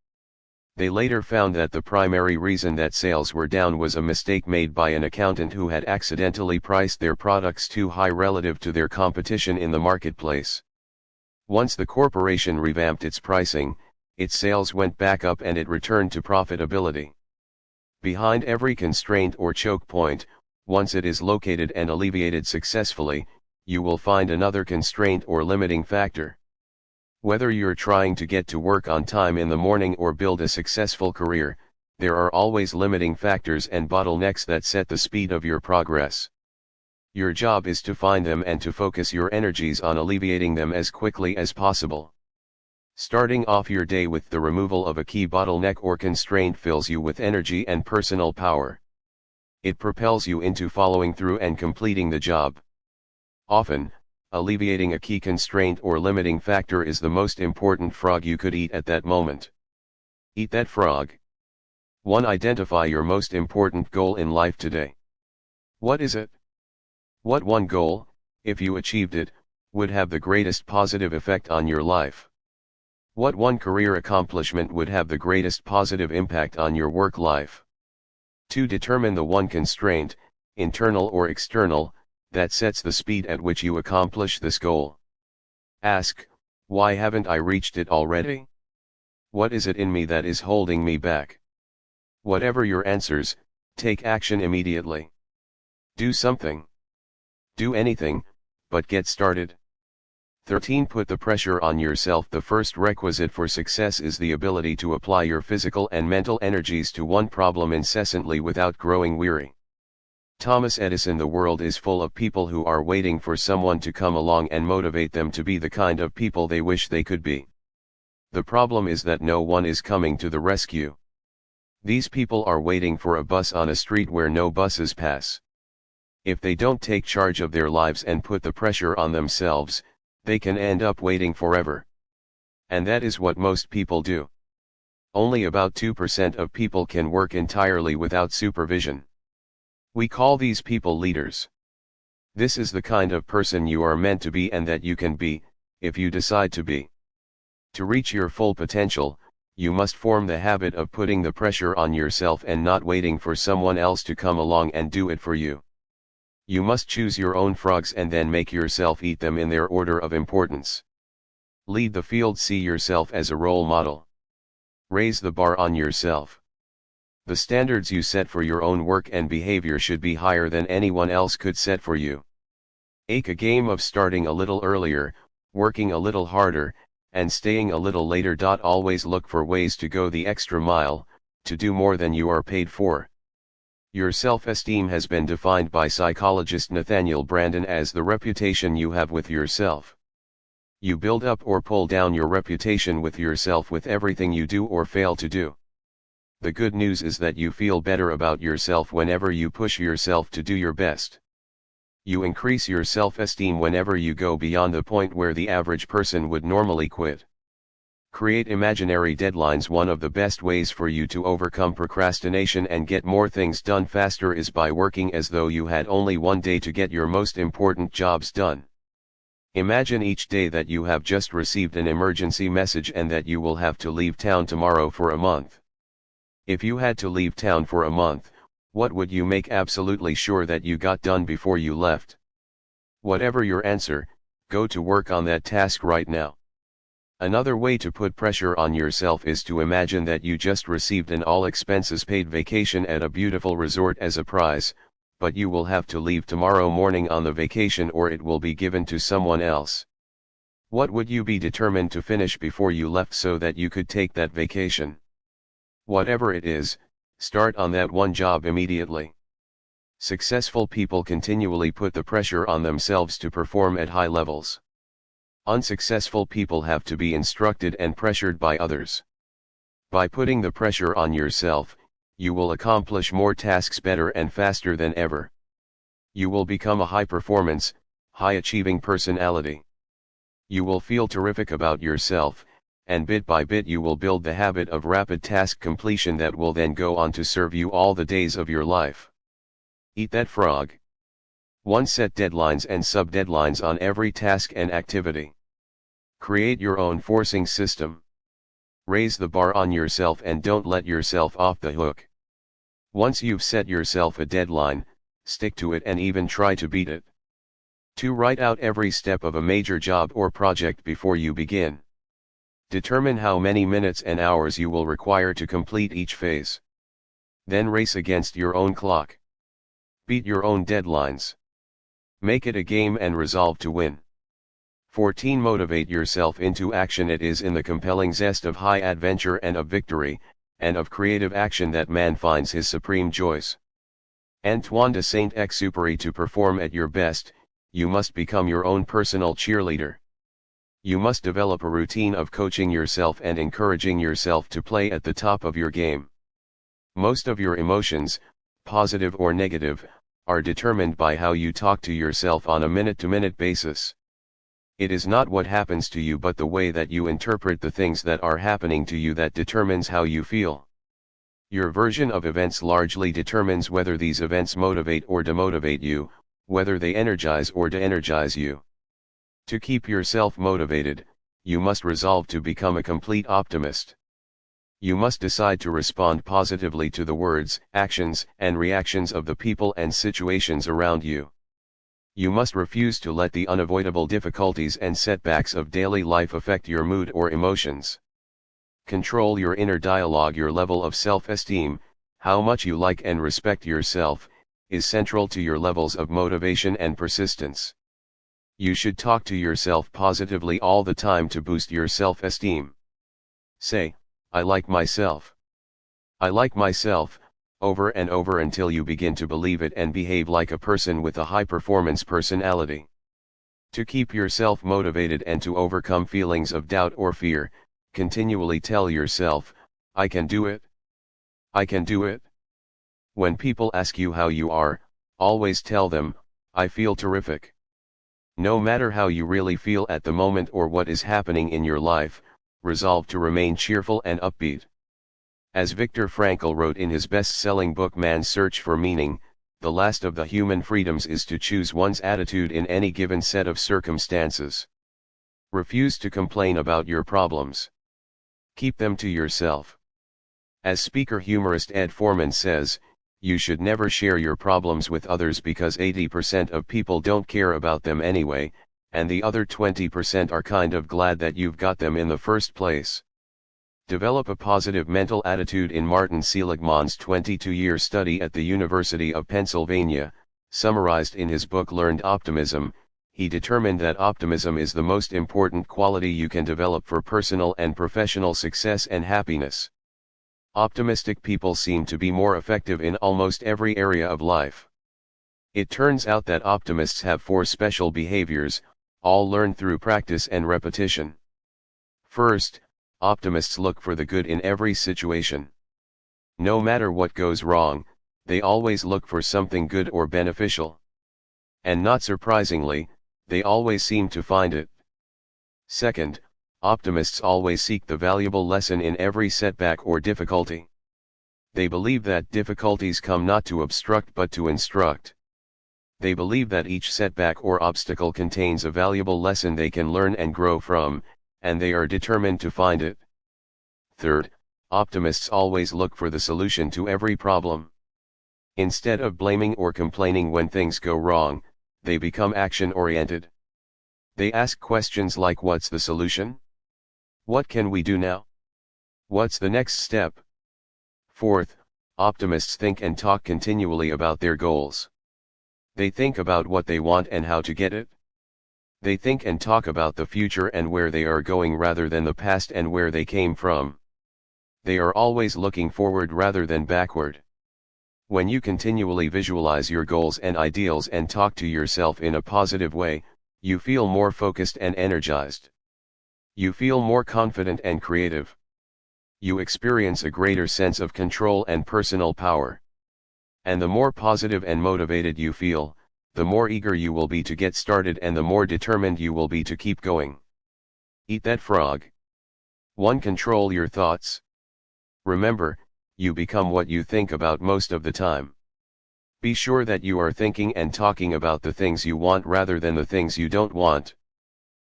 They later found that the primary reason that sales were down was a mistake made by an accountant who had accidentally priced their products too high relative to their competition in the marketplace. Once the corporation revamped its pricing, its sales went back up and it returned to profitability. Behind every constraint or choke point, once it is located and alleviated successfully, you will find another constraint or limiting factor. Whether you're trying to get to work on time in the morning or build a successful career, there are always limiting factors and bottlenecks that set the speed of your progress. Your job is to find them and to focus your energies on alleviating them as quickly as possible. Starting off your day with the removal of a key bottleneck or constraint fills you with energy and personal power. It propels you into following through and completing the job. Often, alleviating a key constraint or limiting factor is the most important frog you could eat at that moment. Eat that frog. 1. Identify your most important goal in life today. What is it? What one goal, if you achieved it, would have the greatest positive effect on your life? What one career accomplishment would have the greatest positive impact on your work life? 2. Determine the one constraint, internal or external, that sets the speed at which you accomplish this goal. Ask, why haven't I reached it already? What is it in me that is holding me back? Whatever your answers, take action immediately. Do something. Do anything, but get started. 13. Put the pressure on yourself. The first requisite for success is the ability to apply your physical and mental energies to one problem incessantly without growing weary. Thomas Edison. The world is full of people who are waiting for someone to come along and motivate them to be the kind of people they wish they could be. The problem is that no one is coming to the rescue. These people are waiting for a bus on a street where no buses pass. If they don't take charge of their lives and put the pressure on themselves, they can end up waiting forever. And that is what most people do. Only about 2% of people can work entirely without supervision. We call these people leaders. This is the kind of person you are meant to be and that you can be, if you decide to be. To reach your full potential, you must form the habit of putting the pressure on yourself and not waiting for someone else to come along and do it for you. You must choose your own frogs and then make yourself eat them in their order of importance. Lead the field. See yourself as a role model. Raise the bar on yourself. The standards you set for your own work and behavior should be higher than anyone else could set for you. A game of starting a little earlier, working a little harder, and staying a little later. Always look for ways to go the extra mile, to do more than you are paid for. Your self-esteem has been defined by psychologist Nathaniel Branden as the reputation you have with yourself. You build up or pull down your reputation with yourself with everything you do or fail to do. The good news is that you feel better about yourself whenever you push yourself to do your best. You increase your self-esteem whenever you go beyond the point where the average person would normally quit. Create imaginary deadlines. One of the best ways for you to overcome procrastination and get more things done faster is by working as though you had only one day to get your most important jobs done. Imagine each day that you have just received an emergency message and that you will have to leave town tomorrow for a month. If you had to leave town for a month, what would you make absolutely sure that you got done before you left? Whatever your answer, go to work on that task right now. Another way to put pressure on yourself is to imagine that you just received an all-expenses-paid vacation at a beautiful resort as a prize, but you will have to leave tomorrow morning on the vacation or it will be given to someone else. What would you be determined to finish before you left so that you could take that vacation? Whatever it is, start on that one job immediately. Successful people continually put the pressure on themselves to perform at high levels. Unsuccessful people have to be instructed and pressured by others. By putting the pressure on yourself, you will accomplish more tasks better and faster than ever. You will become a high-performance, high-achieving personality. You will feel terrific about yourself, and bit by bit you will build the habit of rapid task completion that will then go on to serve you all the days of your life. Eat that frog. 1. Set deadlines and sub-deadlines on every task and activity. Create your own forcing system. Raise the bar on yourself and don't let yourself off the hook. Once you've set yourself a deadline, stick to it and even try to beat it. 2. Write out every step of a major job or project before you begin. Determine how many minutes and hours you will require to complete each phase. Then race against your own clock. Beat your own deadlines. Make it a game and resolve to win. 14. Motivate yourself into action. It is in the compelling zest of high adventure and of victory, and of creative action that man finds his supreme joys. Antoine de Saint-Exupéry. To perform at your best, you must become your own personal cheerleader. You must develop a routine of coaching yourself and encouraging yourself to play at the top of your game. Most of your emotions, positive or negative, are determined by how you talk to yourself on a minute-to-minute basis. It is not what happens to you but the way that you interpret the things that are happening to you that determines how you feel. Your version of events largely determines whether these events motivate or demotivate you, whether they energize or de-energize you. To keep yourself motivated, you must resolve to become a complete optimist. You must decide to respond positively to the words, actions, and reactions of the people and situations around you. You must refuse to let the unavoidable difficulties and setbacks of daily life affect your mood or emotions. Control your inner dialogue. Your level of self-esteem, how much you like and respect yourself, is central to your levels of motivation and persistence. You should talk to yourself positively all the time to boost your self-esteem. Say, "I like myself. I like myself," over and over until you begin to believe it and behave like a person with a high-performance personality. To keep yourself motivated and to overcome feelings of doubt or fear, continually tell yourself, "I can do it. I can do it." When people ask you how you are, always tell them, "I feel terrific." No matter how you really feel at the moment or what is happening in your life, resolve to remain cheerful and upbeat. As Viktor Frankl wrote in his best-selling book Man's Search for Meaning, the last of the human freedoms is to choose one's attitude in any given set of circumstances. Refuse to complain about your problems. Keep them to yourself. As speaker humorist Ed Foreman says, you should never share your problems with others because 80% of people don't care about them anyway, and the other 20% are kind of glad that you've got them in the first place. Develop a positive mental attitude. In Martin Seligman's 22-year study at the University of Pennsylvania, summarized in his book Learned Optimism, he determined that optimism is the most important quality you can develop for personal and professional success and happiness. Optimistic people seem to be more effective in almost every area of life. It turns out that optimists have 4 special behaviors, all learned through practice and repetition. First, optimists look for the good in every situation. No matter what goes wrong, they always look for something good or beneficial. And not surprisingly, they always seem to find it. Second, optimists always seek the valuable lesson in every setback or difficulty. They believe that difficulties come not to obstruct but to instruct. They believe that each setback or obstacle contains a valuable lesson they can learn and grow from, and they are determined to find it. Third, optimists always look for the solution to every problem. Instead of blaming or complaining when things go wrong, they become action-oriented. They ask questions like, what's the solution? What can we do now? What's the next step? Fourth, optimists think and talk continually about their goals. They think about what they want and how to get it. They think and talk about the future and where they are going rather than the past and where they came from. They are always looking forward rather than backward. When you continually visualize your goals and ideals and talk to yourself in a positive way, you feel more focused and energized. You feel more confident and creative. you experience a greater sense of control and personal power. And the more positive and motivated you feel, the more eager you will be to get started and the more determined you will be to keep going. Eat that frog. 1. Control your thoughts. Remember, you become what you think about most of the time. Be sure that you are thinking and talking about the things you want rather than the things you don't want.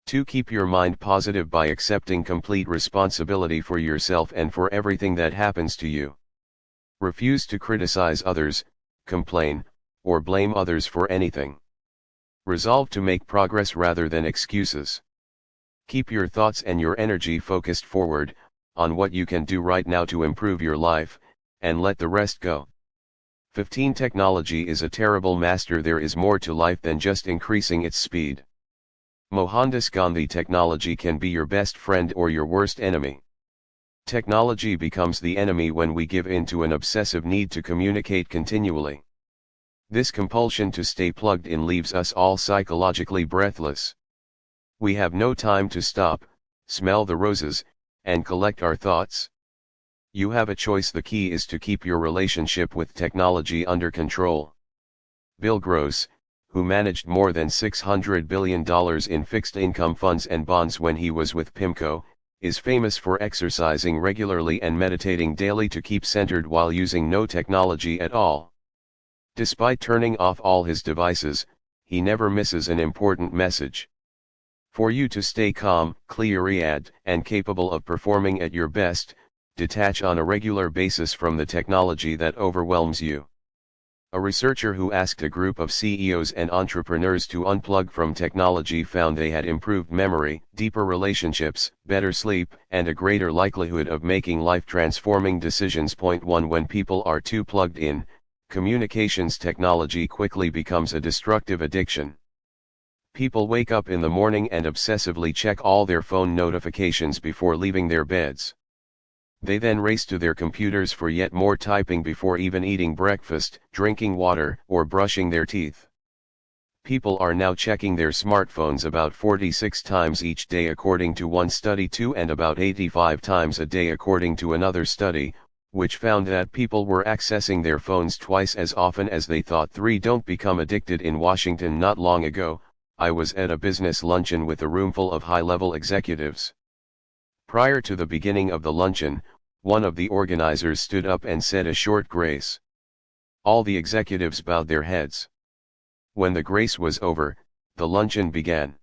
2. Keep your mind positive by accepting complete responsibility for yourself and for everything that happens to you. Refuse to criticize others, complain, or blame others for anything. Resolve to make progress rather than excuses. Keep your thoughts and your energy focused forward, on what you can do right now to improve your life, and let the rest go. 15. Technology is a terrible master. There is more to life than just increasing its speed. Mohandas Gandhi. Technology can be your best friend or your worst enemy. Technology becomes the enemy when we give in to an obsessive need to communicate continually. This compulsion to stay plugged in leaves us all psychologically breathless. We have no time to stop, smell the roses, and collect our thoughts. You have a choice. The key is to keep your relationship with technology under control. Bill Gross, who managed more than $600 billion in fixed income funds and bonds when he was with PIMCO, is famous for exercising regularly and meditating daily to keep centered while using no technology at all. Despite turning off all his devices, he never misses an important message. For you to stay calm, clear-eyed, and capable of performing at your best, detach on a regular basis from the technology that overwhelms you. A researcher who asked a group of CEOs and entrepreneurs to unplug from technology found they had improved memory, deeper relationships, better sleep, and a greater likelihood of making life-transforming decisions. Point 1. When people are too plugged in, communications technology quickly becomes a destructive addiction. People wake up in the morning and obsessively check all their phone notifications before leaving their beds. They then race to their computers for yet more typing before even eating breakfast, drinking water, or brushing their teeth. People are now checking their smartphones about 46 times each day according to one study, and about 85 times a day according to another study, which found that people were accessing their phones twice as often as they thought. 3. Don't become addicted. In Washington not long ago, I was at a business luncheon with a roomful of high-level executives. Prior to the beginning of the luncheon, one of the organizers stood up and said a short grace. All the executives bowed their heads. When the grace was over, the luncheon began.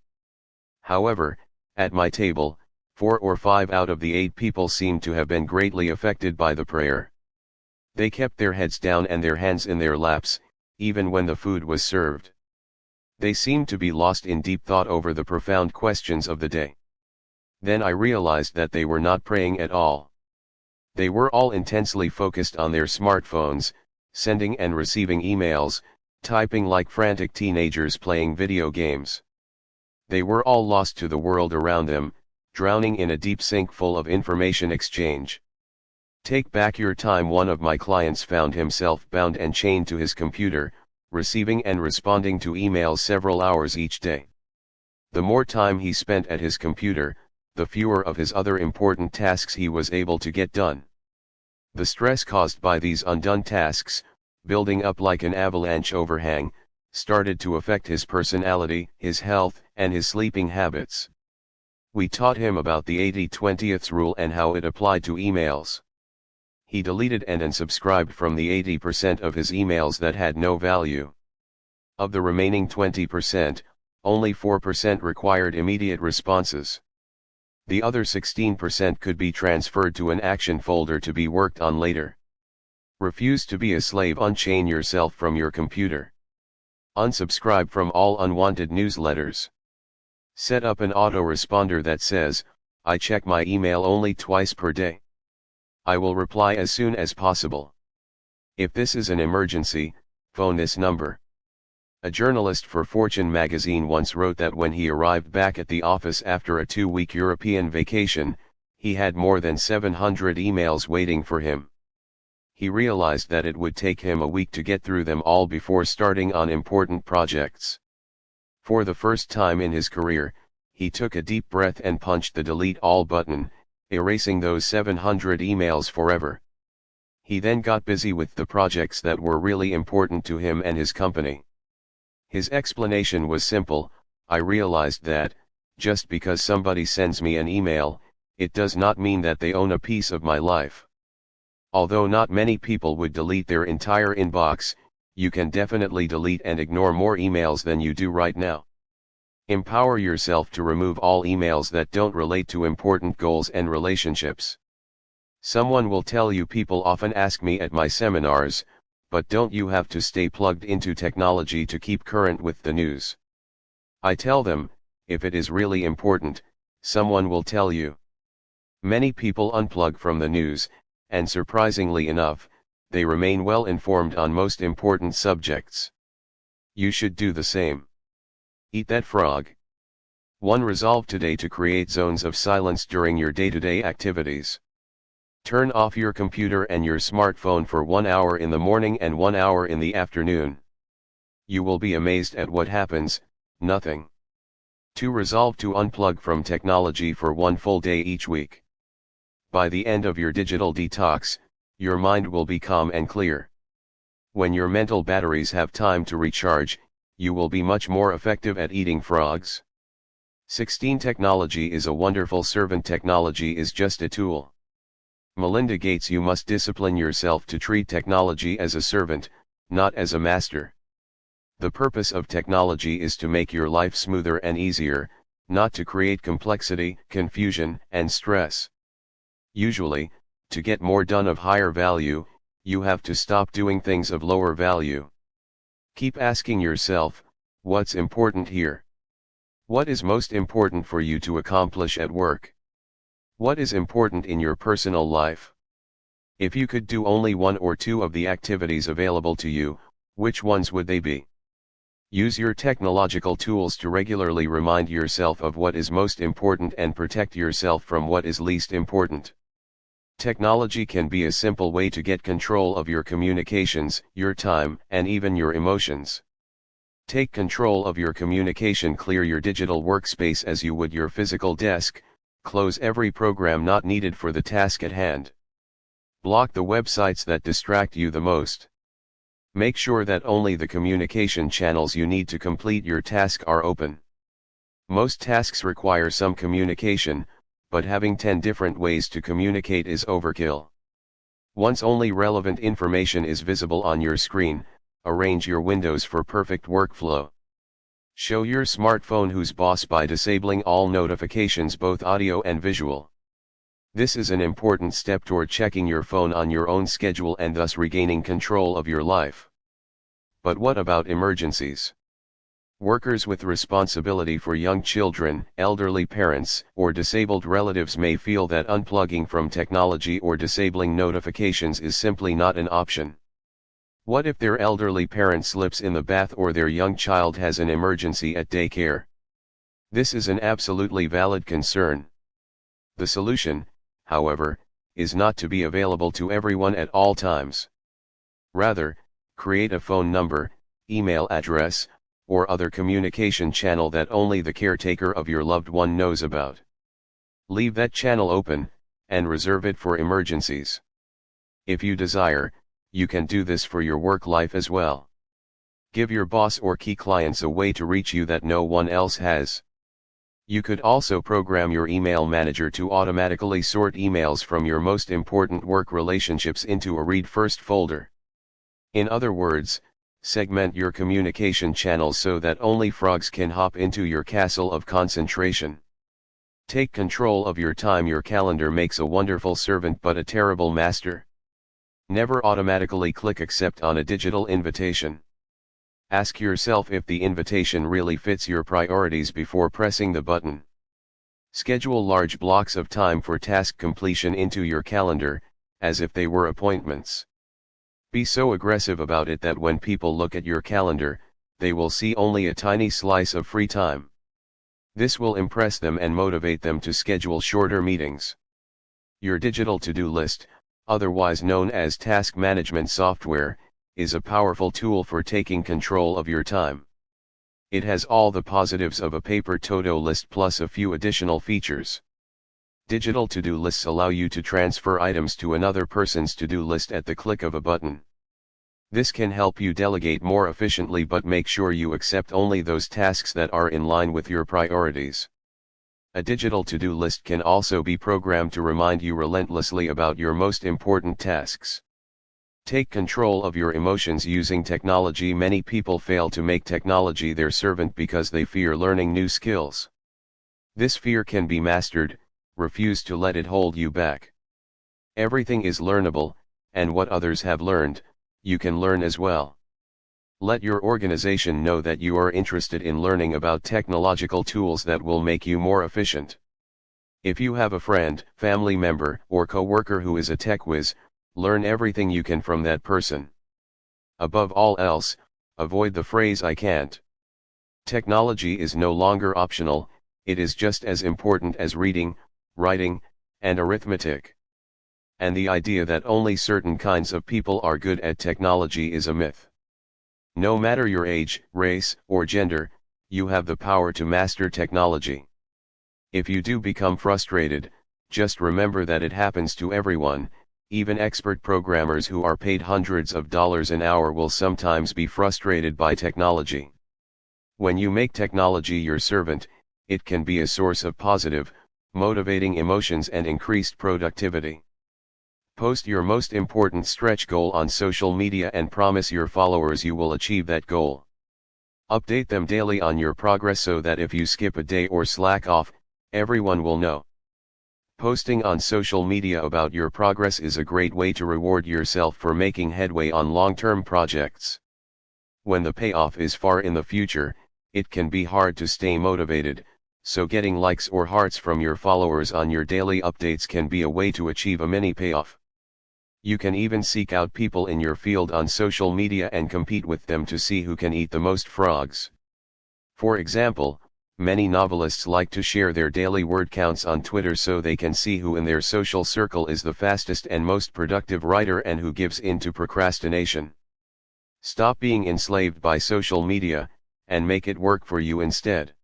However, at my table, 4 or 5 out of the 8 people seemed to have been greatly affected by the prayer. They kept their heads down and their hands in their laps, even when the food was served. They seemed to be lost in deep thought over the profound questions of the day. Then I realized that they were not praying at all. They were all intensely focused on their smartphones, sending and receiving emails, typing like frantic teenagers playing video games. They were all lost to the world around them, drowning in a deep sink full of information exchange. Take back your time. One of my clients found himself bound and chained to his computer, receiving and responding to emails several hours each day. The more time he spent at his computer, the fewer of his other important tasks he was able to get done. The stress caused by these undone tasks, building up like an avalanche overhang, started to affect his personality, his health, and his sleeping habits. We taught him about the 80-20 rule and how it applied to emails. He deleted and unsubscribed from the 80% of his emails that had no value. Of the remaining 20%, only 4% required immediate responses. The other 16% could be transferred to an action folder to be worked on later. Refuse to be a slave. Unchain yourself from your computer. Unsubscribe from all unwanted newsletters. Set up an autoresponder that says, I check my email only twice per day. I will reply as soon as possible. If this is an emergency, phone this number. A journalist for Fortune magazine once wrote that when he arrived back at the office after a 2-week European vacation, he had more than 700 emails waiting for him. He realized that it would take him a week to get through them all before starting on important projects. For the first time in his career, he took a deep breath and punched the delete all button, erasing those 700 emails forever. He then got busy with the projects that were really important to him and his company. His explanation was simple: I realized that, just because somebody sends me an email, it does not mean that they own a piece of my life. Although not many people would delete their entire inbox, you can definitely delete and ignore more emails than you do right now. Empower yourself to remove all emails that don't relate to important goals and relationships. Someone will tell you, people often ask me at my seminars, but don't you have to stay plugged into technology to keep current with the news? I tell them, if it is really important, someone will tell you. Many people unplug from the news, and surprisingly enough, they remain well informed on most important subjects. You should do the same. Eat that frog. 1. Resolve today to create zones of silence during your day-to-day activities. Turn off your computer and your smartphone for 1 hour in the morning and 1 hour in the afternoon. You will be amazed at what happens: nothing. 2. Resolve to unplug from technology for 1 full day each week. By the end of your digital detox, your mind will be calm and clear. When your mental batteries have time to recharge, you will be much more effective at eating frogs. 16. Technology is a wonderful servant. Technology is just a tool. Melinda Gates. You must discipline yourself to treat technology as a servant, not as a master. The purpose of technology is to make your life smoother and easier, not to create complexity, confusion, and stress. Usually, to get more done of higher value, you have to stop doing things of lower value. Keep asking yourself, what's important here? What is most important for you to accomplish at work? What is important in your personal life? If you could do only 1 or 2 of the activities available to you, which ones would they be? Use your technological tools to regularly remind yourself of what is most important and protect yourself from what is least important. Technology can be a simple way to get control of your communications, your time, and even your emotions. Take control of your communication. Clear your digital workspace as you would your physical desk. Close every program not needed for the task at hand. Block the websites that distract you the most. Make sure that only the communication channels you need to complete your task are open. Most tasks require some communication, but having 10 different ways to communicate is overkill. Once only relevant information is visible on your screen, arrange your windows for perfect workflow. Show your smartphone who's boss by disabling all notifications, both audio and visual. This is an important step toward checking your phone on your own schedule and thus regaining control of your life. But what about emergencies? Workers with responsibility for young children, elderly parents, or disabled relatives may feel that unplugging from technology or disabling notifications is simply not an option. What if their elderly parent slips in the bath or their young child has an emergency at daycare? This is an absolutely valid concern. The solution, however, is not to be available to everyone at all times. Rather, create a phone number, email address, or other communication channel that only the caretaker of your loved one knows about. Leave that channel open, and reserve it for emergencies. If you desire, you can do this for your work life as well. Give your boss or key clients a way to reach you that no one else has. You could also program your email manager to automatically sort emails from your most important work relationships into a read first folder. In other words, segment your communication channels so that only frogs can hop into your castle of concentration. Take control of your time. Your calendar makes a wonderful servant but a terrible master. Never automatically click accept on a digital invitation. Ask yourself if the invitation really fits your priorities before pressing the button. Schedule large blocks of time for task completion into your calendar, as if they were appointments. Be so aggressive about it that when people look at your calendar, they will see only a tiny slice of free time. This will impress them and motivate them to schedule shorter meetings. Your digital to-do list, otherwise known as task management software, is a powerful tool for taking control of your time. It has all the positives of a paper to-do list plus a few additional features. Digital to-do lists allow you to transfer items to another person's to-do list at the click of a button. This can help you delegate more efficiently, but make sure you accept only those tasks that are in line with your priorities. A digital to-do list can also be programmed to remind you relentlessly about your most important tasks. Take control of your emotions using technology. Many people fail to make technology their servant because they fear learning new skills. This fear can be mastered. Refuse to let it hold you back. Everything is learnable, and what others have learned, you can learn as well. Let your organization know that you are interested in learning about technological tools that will make you more efficient. If you have a friend, family member, or co-worker who is a tech whiz, learn everything you can from that person. Above all else, avoid the phrase "I can't." Technology is no longer optional, it is just as important as reading, writing, and arithmetic. And the idea that only certain kinds of people are good at technology is a myth. No matter your age, race, or gender, you have the power to master technology. If you do become frustrated, just remember that it happens to everyone. Even expert programmers who are paid hundreds of dollars an hour will sometimes be frustrated by technology. When you make technology your servant, it can be a source of positive, motivating emotions and increased productivity. Post your most important stretch goal on social media and promise your followers you will achieve that goal. Update them daily on your progress so that if you skip a day or slack off, everyone will know. Posting on social media about your progress is a great way to reward yourself for making headway on long-term projects. When the payoff is far in the future, it can be hard to stay motivated, so getting likes or hearts from your followers on your daily updates can be a way to achieve a mini payoff. You can even seek out people in your field on social media and compete with them to see who can eat the most frogs. For example, many novelists like to share their daily word counts on Twitter so they can see who in their social circle is the fastest and most productive writer and who gives in to procrastination. Stop being enslaved by social media, and make it work for you instead.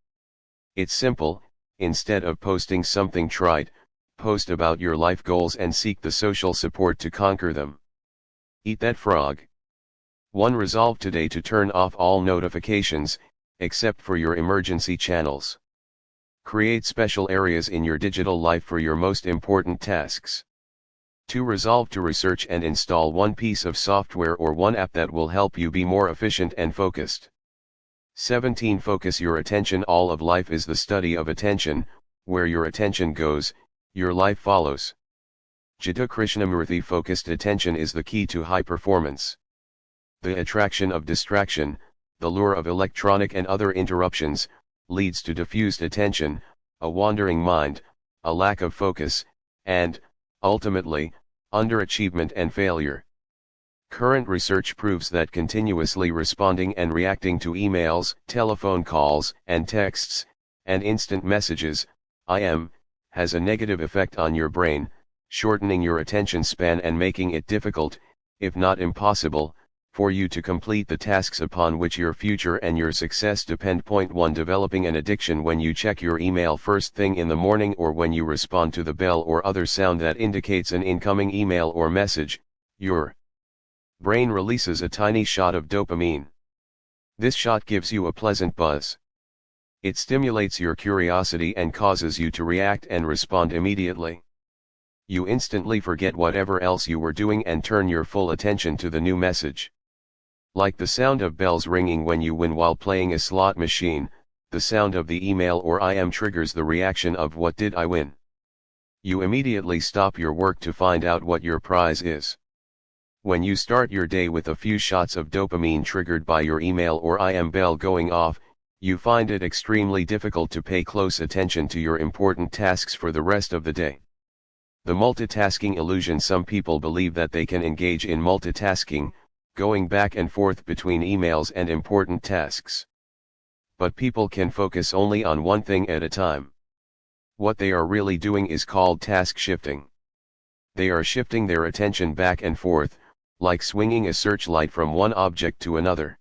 It's simple. Instead of posting something trite, post about your life goals and seek the social support to conquer them. Eat that frog. 1. Resolve today to turn off all notifications, except for your emergency channels. Create special areas in your digital life for your most important tasks. 2. Resolve to research and install one piece of software or one app that will help you be more efficient and focused. 17. Focus your attention. All of life is the study of attention. Where your attention goes, your life follows. Jiddu Krishnamurthy. Focused attention is the key to high performance. The attraction of distraction, the lure of electronic and other interruptions, leads to diffused attention, a wandering mind, a lack of focus, and, ultimately, underachievement and failure. Current research proves that continuously responding and reacting to emails, telephone calls, and texts, and instant messages, IM, has a negative effect on your brain, shortening your attention span and making it difficult, if not impossible, for you to complete the tasks upon which your future and your success depend. 1. Developing an addiction. When you check your email first thing in the morning or when you respond to the bell or other sound that indicates an incoming email or message, your brain releases a tiny shot of dopamine. This shot gives you a pleasant buzz. It stimulates your curiosity and causes you to react and respond immediately. You instantly forget whatever else you were doing and turn your full attention to the new message. Like the sound of bells ringing when you win while playing a slot machine, the sound of the email or IM triggers the reaction of "what did I win?" You immediately stop your work to find out what your prize is. When you start your day with a few shots of dopamine triggered by your email or IM bell going off, you find it extremely difficult to pay close attention to your important tasks for the rest of the day. The multitasking illusion. Some people believe that they can engage in multitasking, going back and forth between emails and important tasks. But people can focus only on one thing at a time. What they are really doing is called task shifting. They are shifting their attention back and forth, like swinging a searchlight from one object to another.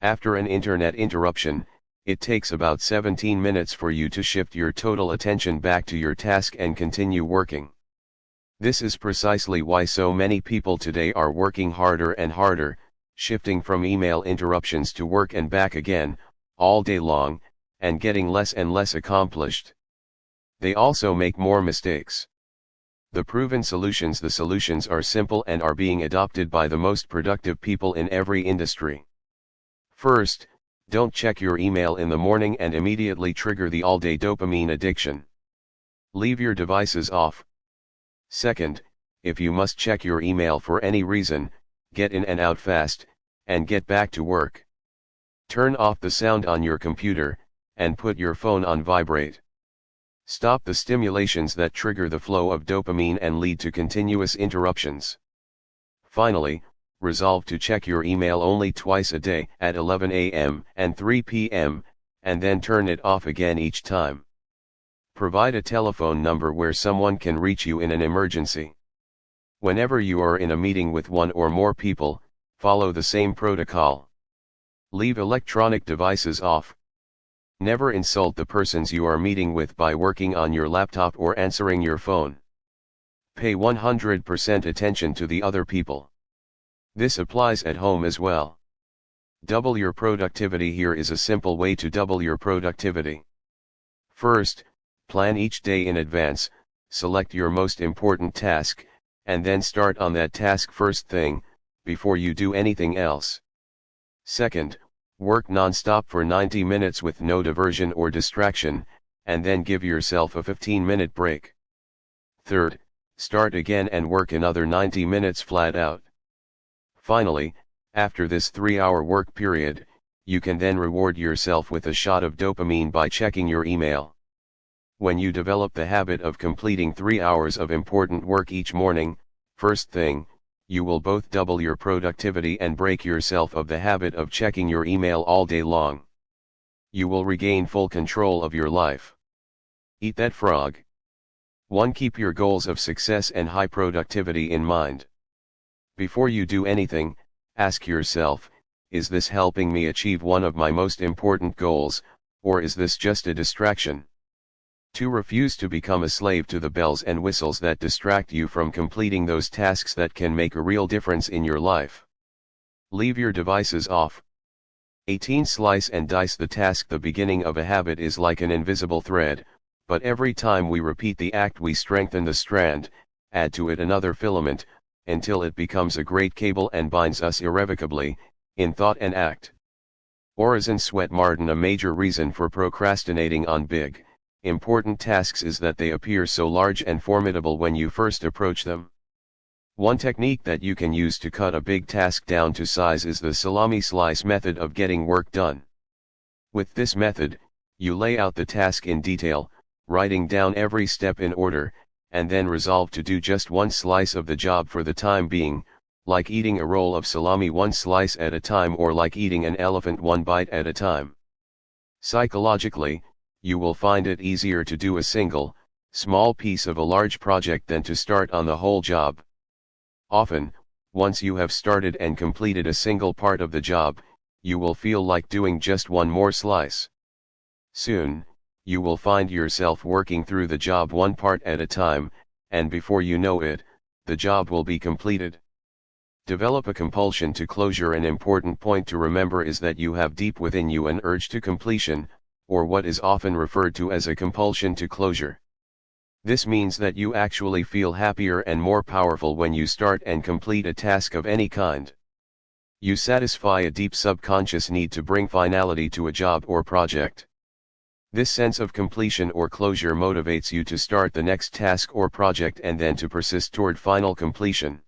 After an internet interruption, It takes about 17 minutes for you to shift your total attention back to your task and continue working. This is precisely why so many people today are working harder and harder, shifting from email interruptions to work and back again, all day long, and getting less and less accomplished. They also make more mistakes. The solutions are simple and are being adopted by the most productive people in every industry. First, don't check your email in the morning and immediately trigger the all-day dopamine addiction. Leave your devices off. Second, if you must check your email for any reason, get in and out fast, and get back to work. Turn off the sound on your computer, and put your phone on vibrate. Stop the stimulations that trigger the flow of dopamine and lead to continuous interruptions. Finally, resolve to check your email only twice a day, at 11 a.m. and 3 p.m., and then turn it off again each time. Provide a telephone number where someone can reach you in an emergency. Whenever you are in a meeting with one or more people, follow the same protocol. Leave electronic devices off. Never insult the persons you are meeting with by working on your laptop or answering your phone. Pay 100% attention to the other people. This applies at home as well. Double your productivity. Here is a simple way to double your productivity. First, plan each day in advance, select your most important task, and then start on that task first thing, before you do anything else. Second, work non-stop for 90 minutes with no diversion or distraction, and then give yourself a 15-minute break. Third, start again and work another 90 minutes flat out. Finally, after this 3-hour work period, you can then reward yourself with a shot of dopamine by checking your email. When you develop the habit of completing 3 hours of important work each morning, first thing, you will both double your productivity and break yourself of the habit of checking your email all day long. You will regain full control of your life. Eat that frog. 1. Keep your goals of success and high productivity in mind. Before you do anything, ask yourself, is this helping me achieve one of my most important goals, or is this just a distraction? 2. Refuse to become a slave to the bells and whistles that distract you from completing those tasks that can make a real difference in your life. Leave your devices off. 18. Slice and dice the task. The beginning of a habit is like an invisible thread, but every time we repeat the act we strengthen the strand, add to it another filament, until it becomes a great cable and binds us irrevocably, in thought and act. Orison Swett Martin. A major reason for procrastinating on big, important tasks is that they appear so large and formidable when you first approach them. One technique that you can use to cut a big task down to size is the salami slice method of getting work done. With this method, you lay out the task in detail, writing down every step in order, and then resolve to do just one slice of the job for the time being, like eating a roll of salami one slice at a time or like eating an elephant one bite at a time. Psychologically, you will find it easier to do a single, small piece of a large project than to start on the whole job. Often, once you have started and completed a single part of the job, you will feel like doing just one more slice. Soon, you will find yourself working through the job one part at a time, and before you know it, the job will be completed. Develop a compulsion to closure. An important point to remember is that you have deep within you an urge to completion, or what is often referred to as a compulsion to closure. This means that you actually feel happier and more powerful when you start and complete a task of any kind. You satisfy a deep subconscious need to bring finality to a job or project. This sense of completion or closure motivates you to start the next task or project and then to persist toward final completion.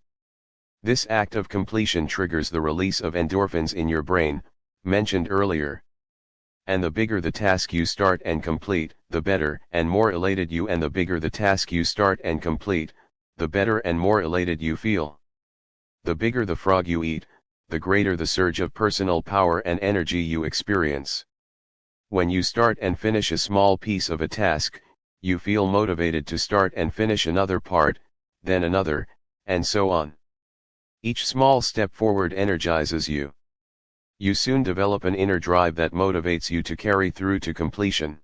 This act of completion triggers the release of endorphins in your brain, mentioned earlier. And the bigger the task you start and complete, the better and more elated you, and the bigger the task you start and complete, the better and more elated you feel. The bigger the frog you eat, the greater the surge of personal power and energy you experience. When you start and finish a small piece of a task, you feel motivated to start and finish another part, then another, and so on. Each small step forward energizes you. You soon develop an inner drive that motivates you to carry through to completion.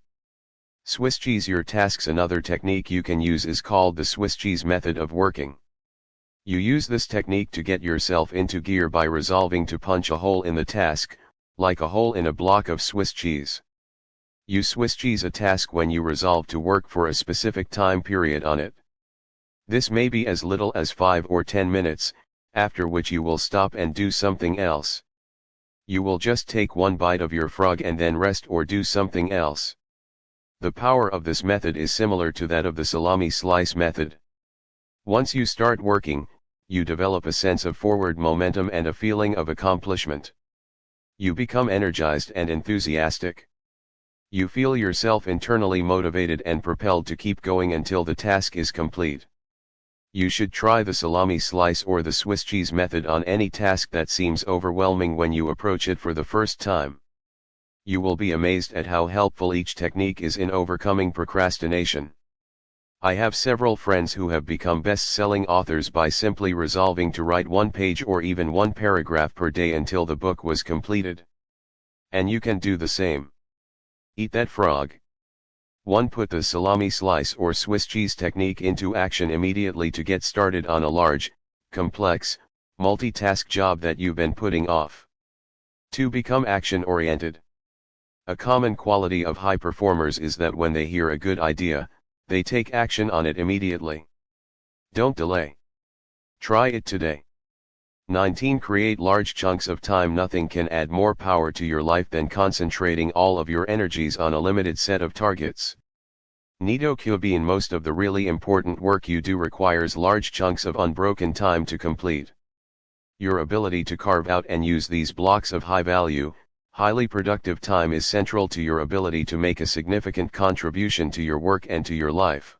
Swiss cheese your tasks. Another technique you can use is called the Swiss cheese method of working. You use this technique to get yourself into gear by resolving to punch a hole in the task, like a hole in a block of Swiss cheese. You Swiss cheese a task when you resolve to work for a specific time period on it. This may be as little as 5 or 10 minutes, after which you will stop and do something else. You will just take one bite of your frog and then rest or do something else. The power of this method is similar to that of the salami slice method. Once you start working, you develop a sense of forward momentum and a feeling of accomplishment. You become energized and enthusiastic. You feel yourself internally motivated and propelled to keep going until the task is complete. You should try the salami slice or the Swiss cheese method on any task that seems overwhelming when you approach it for the first time. You will be amazed at how helpful each technique is in overcoming procrastination. I have several friends who have become best-selling authors by simply resolving to write one page or even one paragraph per day until the book was completed. And you can do the same. Eat that frog. 1. Put the salami slice or Swiss cheese technique into action immediately to get started on a large, complex, multitask job that you've been putting off. 2. Become action-oriented. A common quality of high performers is that when they hear a good idea, they take action on it immediately. Don't delay. Try it today. 19. Create large chunks of time. Nothing can add more power to your life than concentrating all of your energies on a limited set of targets. Nito Kyubin. Most of the really important work you do requires large chunks of unbroken time to complete. Your ability to carve out and use these blocks of high value, highly productive time is central to your ability to make a significant contribution to your work and to your life.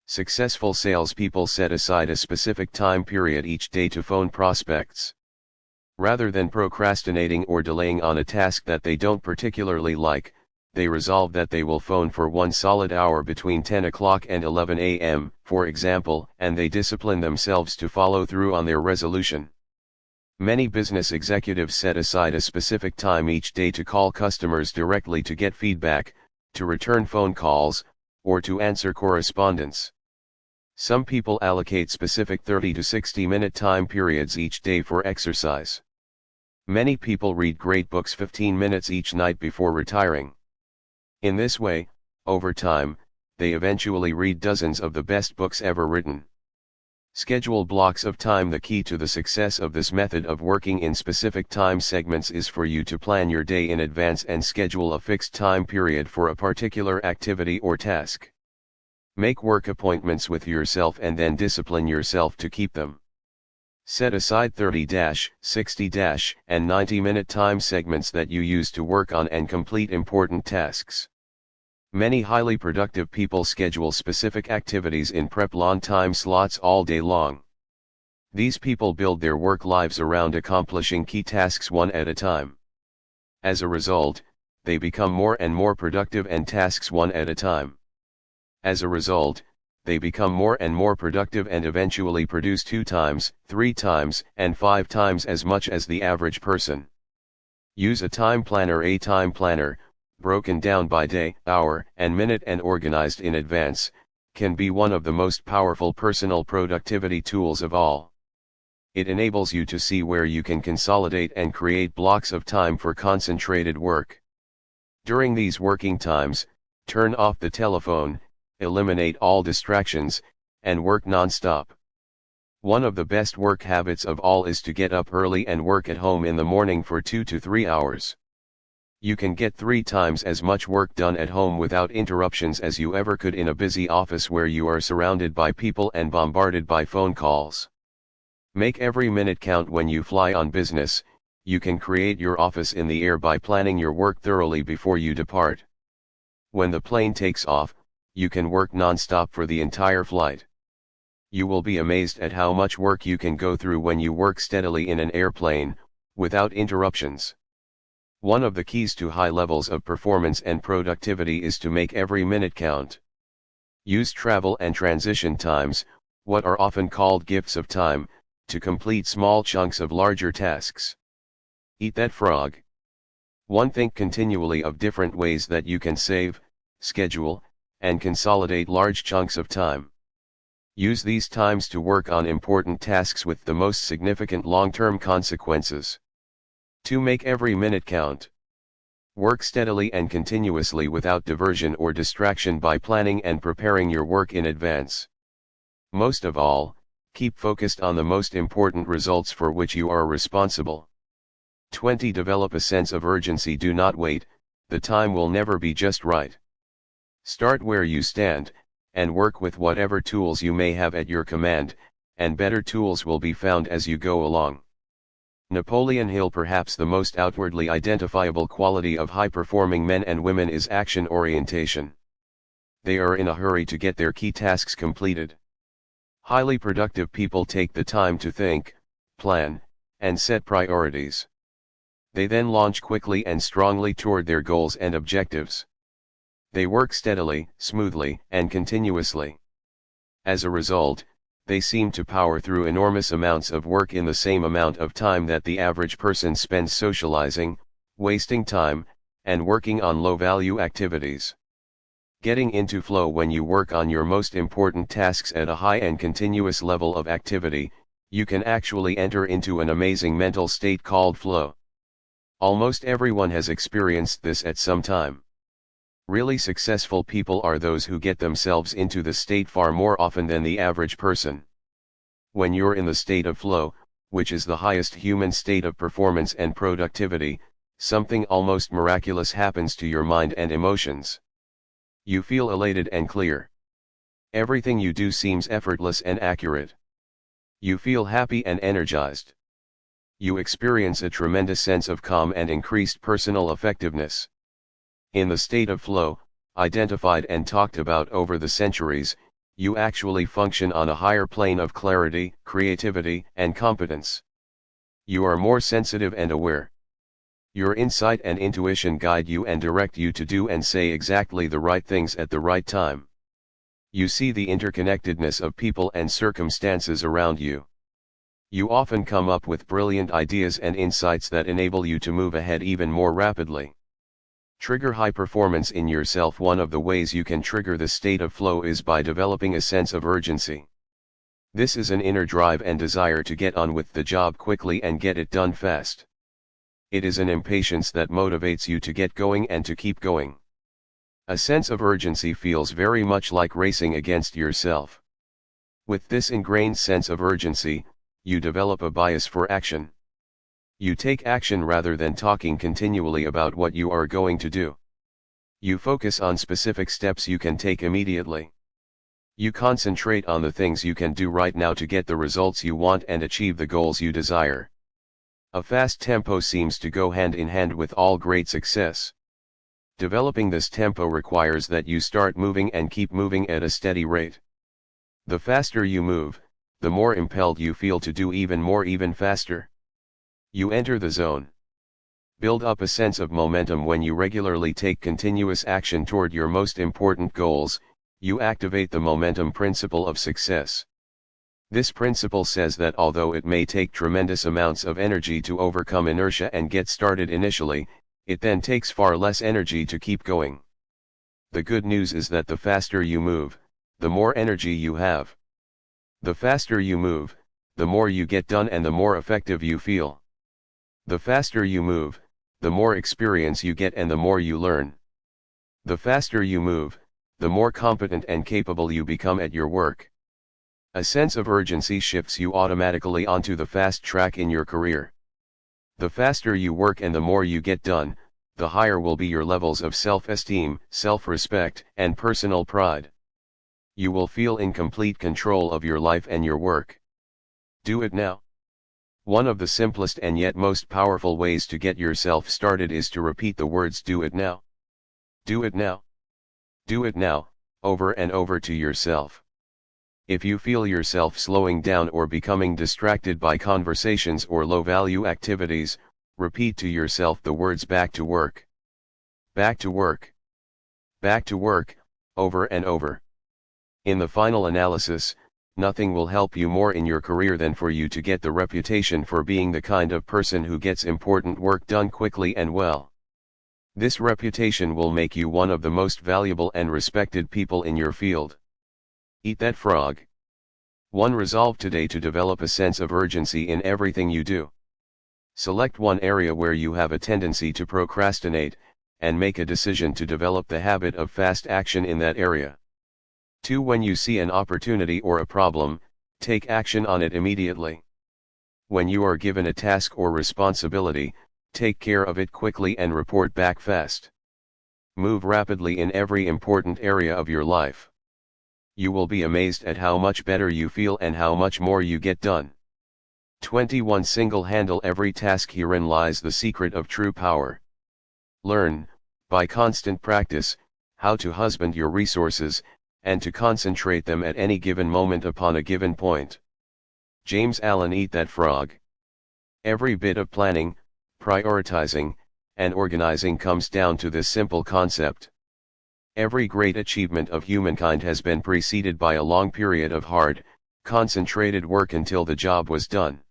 Successful salespeople set aside a specific time period each day to phone prospects. Rather than procrastinating or delaying on a task that they don't particularly like, they resolve that they will phone for 1 solid hour between 10 o'clock and 11 a.m., for example, and they discipline themselves to follow through on their resolution. Many business executives set aside a specific time each day to call customers directly to get feedback, to return phone calls, or to answer correspondence. Some people allocate specific 30 to 60-minute time periods each day for exercise. Many people read great books 15 minutes each night before retiring. In this way, over time, they eventually read dozens of the best books ever written. Schedule blocks of time. The key to the success of this method of working in specific time segments is for you to plan your day in advance and schedule a fixed time period for a particular activity or task. Make work appointments with yourself and then discipline yourself to keep them. Set aside 30, 60, and 90-minute time segments that you use to work on and complete important tasks. Many highly productive people schedule specific activities in prep-long time slots all day long. These people build their work lives around accomplishing key tasks one at a time. As a result, they become more and more productive and tasks one at a time. As a result, they become more and more productive and eventually produce 2 times, 3 times, and 5 times as much as the average person. Use a time planner. A time planner, broken down by day, hour, and minute and organized in advance, can be one of the most powerful personal productivity tools of all. It enables you to see where you can consolidate and create blocks of time for concentrated work. During these working times, turn off the telephone, eliminate all distractions, and work non-stop. One of the best work habits of all is to get up early and work at home in the morning for 2 to 3 hours. You can get 3 times as much work done at home without interruptions as you ever could in a busy office where you are surrounded by people and bombarded by phone calls. Make every minute count when you fly on business. You can create your office in the air by planning your work thoroughly before you depart. When the plane takes off, you can work non-stop for the entire flight. You will be amazed at how much work you can go through when you work steadily in an airplane, without interruptions. One of the keys to high levels of performance and productivity is to make every minute count. Use travel and transition times, what are often called gifts of time, to complete small chunks of larger tasks. Eat that frog. 1. Think continually of different ways that you can save, schedule, and consolidate large chunks of time. Use these times to work on important tasks with the most significant long-term consequences. 2. Make every minute count. Work steadily and continuously without diversion or distraction by planning and preparing your work in advance. Most of all, keep focused on the most important results for which you are responsible. 20. Develop a sense of urgency. Do not wait, the time will never be just right. Start where you stand, and work with whatever tools you may have at your command, and better tools will be found as you go along. Napoleon Hill. Perhaps the most outwardly identifiable quality of high-performing men and women is action orientation. They are in a hurry to get their key tasks completed. Highly productive people take the time to think, plan, and set priorities. They then launch quickly and strongly toward their goals and objectives. They work steadily, smoothly, and continuously. As a result, they seem to power through enormous amounts of work in the same amount of time that the average person spends socializing, wasting time, and working on low-value activities. Getting into flow. When you work on your most important tasks at a high and continuous level of activity, you can actually enter into an amazing mental state called flow. Almost everyone has experienced this at some time. Really successful people are those who get themselves into the state far more often than the average person. When you're in the state of flow, which is the highest human state of performance and productivity, something almost miraculous happens to your mind and emotions. You feel elated and clear. Everything you do seems effortless and accurate. You feel happy and energized. You experience a tremendous sense of calm and increased personal effectiveness. In the state of flow, identified and talked about over the centuries, you actually function on a higher plane of clarity, creativity, and competence. You are more sensitive and aware. Your insight and intuition guide you and direct you to do and say exactly the right things at the right time. You see the interconnectedness of people and circumstances around you. You often come up with brilliant ideas and insights that enable you to move ahead even more rapidly. Trigger high performance in yourself. One of the ways you can trigger the state of flow is by developing a sense of urgency. This is an inner drive and desire to get on with the job quickly and get it done fast. It is an impatience that motivates you to get going and to keep going. A sense of urgency feels very much like racing against yourself. With this ingrained sense of urgency, you develop a bias for action. You take action rather than talking continually about what you are going to do. You focus on specific steps you can take immediately. You concentrate on the things you can do right now to get the results you want and achieve the goals you desire. A fast tempo seems to go hand in hand with all great success. Developing this tempo requires that you start moving and keep moving at a steady rate. The faster you move, the more impelled you feel to do even more even faster. You enter the zone. Build up a sense of momentum. When you regularly take continuous action toward your most important goals, you activate the momentum principle of success. This principle says that although it may take tremendous amounts of energy to overcome inertia and get started initially, it then takes far less energy to keep going. The good news is that the faster you move, the more energy you have. The faster you move, the more you get done and the more effective you feel. The faster you move, the more experience you get and the more you learn. The faster you move, the more competent and capable you become at your work. A sense of urgency shifts you automatically onto the fast track in your career. The faster you work and the more you get done, the higher will be your levels of self-esteem, self-respect, and personal pride. You will feel in complete control of your life and your work. Do it now. One of the simplest and yet most powerful ways to get yourself started is to repeat the words "do it now." Do it now. Do it now, over and over to yourself. If you feel yourself slowing down or becoming distracted by conversations or low-value activities, repeat to yourself the words "back to work." Back to work. Back to work, over and over. In the final analysis, nothing will help you more in your career than for you to get the reputation for being the kind of person who gets important work done quickly and well. This reputation will make you one of the most valuable and respected people in your field. Eat that frog. 1. Resolve today to develop a sense of urgency in everything you do. Select one area where you have a tendency to procrastinate, and make a decision to develop the habit of fast action in that area. 2. When you see an opportunity or a problem, take action on it immediately. When you are given a task or responsibility, take care of it quickly and report back fast. Move rapidly in every important area of your life. You will be amazed at how much better you feel and how much more you get done. 21. Handle every task. Herein lies the secret of true power. Learn, by constant practice, how to husband your resources, and to concentrate them at any given moment upon a given point. James Allen. Eat that frog. Every bit of planning, prioritizing, and organizing comes down to this simple concept. Every great achievement of humankind has been preceded by a long period of hard, concentrated work until the job was done.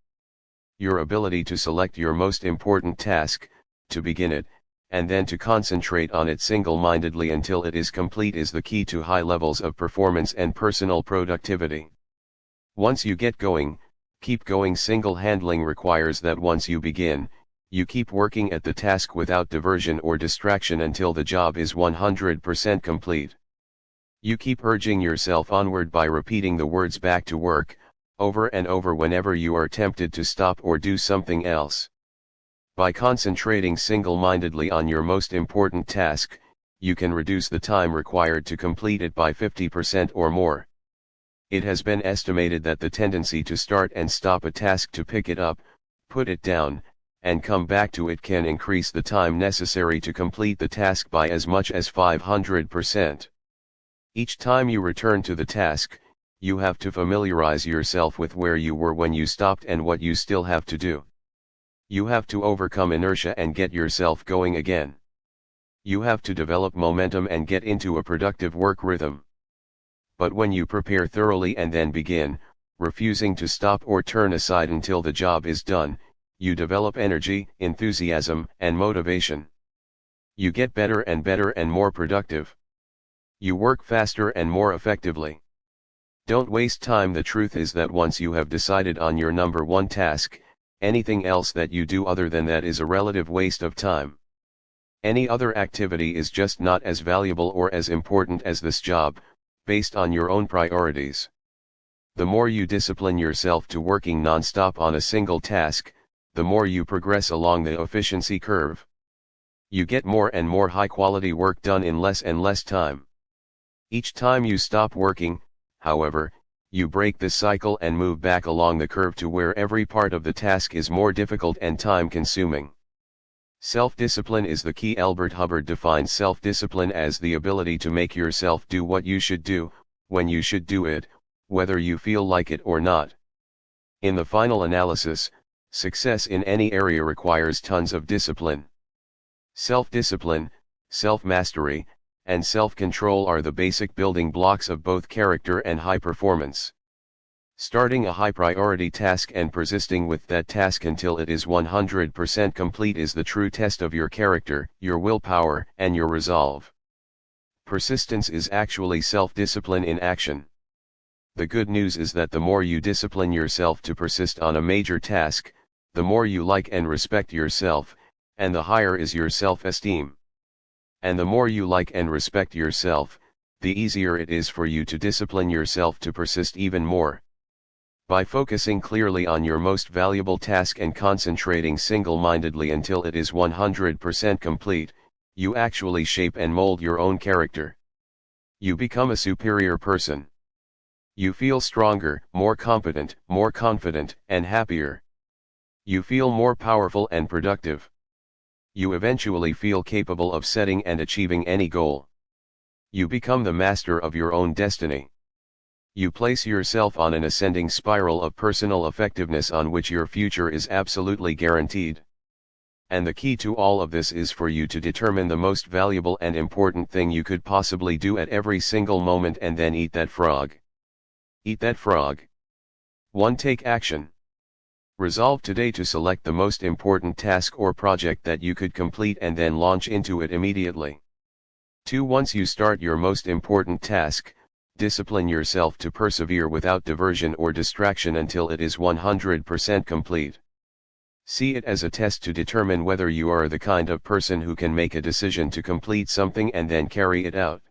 Your ability to select your most important task, to begin it, and then to concentrate on it single-mindedly until it is complete is the key to high levels of performance and personal productivity. Once you get going, keep going. Handling requires that once you begin, you keep working at the task without diversion or distraction until the job is 100% complete. You keep urging yourself onward by repeating the words "back to work" over and over whenever you are tempted to stop or do something else. By concentrating single-mindedly on your most important task, you can reduce the time required to complete it by 50% or more. It has been estimated that the tendency to start and stop a task, to pick it up, put it down, and come back to it can increase the time necessary to complete the task by as much as 500%. Each time you return to the task, you have to familiarize yourself with where you were when you stopped and what you still have to do. You have to overcome inertia and get yourself going again. You have to develop momentum and get into a productive work rhythm. But when you prepare thoroughly and then begin, refusing to stop or turn aside until the job is done, you develop energy, enthusiasm, and motivation. You get better and more productive. You work faster and more effectively. Don't waste time. The truth is that once you have decided on your number one task, anything else that you do other than that is a relative waste of time. Any other activity is just not as valuable or as important as this job, based on your own priorities. The more you discipline yourself to working non-stop on a single task, the more you progress along the efficiency curve. You get more and more high-quality work done in less and less time. Each time you stop working, however, you break this cycle and move back along the curve to where every part of the task is more difficult and time-consuming. Self-discipline is the key. Albert Hubbard defines self-discipline as the ability to make yourself do what you should do, when you should do it, whether you feel like it or not. In the final analysis, success in any area requires tons of discipline. Self-discipline, self-mastery, and self-control are the basic building blocks of both character and high performance. Starting a high-priority task and persisting with that task until it is 100% complete is the true test of your character, your willpower, and your resolve. Persistence is actually self-discipline in action. The good news is that the more you discipline yourself to persist on a major task, the more you like and respect yourself, and the higher is your self-esteem. And the more you like and respect yourself, the easier it is for you to discipline yourself to persist even more. By focusing clearly on your most valuable task and concentrating single-mindedly until it is 100% complete, you actually shape and mold your own character. You become a superior person. You feel stronger, more competent, more confident, and happier. You feel more powerful and productive. You eventually feel capable of setting and achieving any goal. You become the master of your own destiny. You place yourself on an ascending spiral of personal effectiveness on which your future is absolutely guaranteed. And the key to all of this is for you to determine the most valuable and important thing you could possibly do at every single moment and then eat that frog. Eat that frog. 1. Take action. Resolve today to select the most important task or project that you could complete and then launch into it immediately. 2. Once you start your most important task, discipline yourself to persevere without diversion or distraction until it is 100% complete. See it as a test to determine whether you are the kind of person who can make a decision to complete something and then carry it out.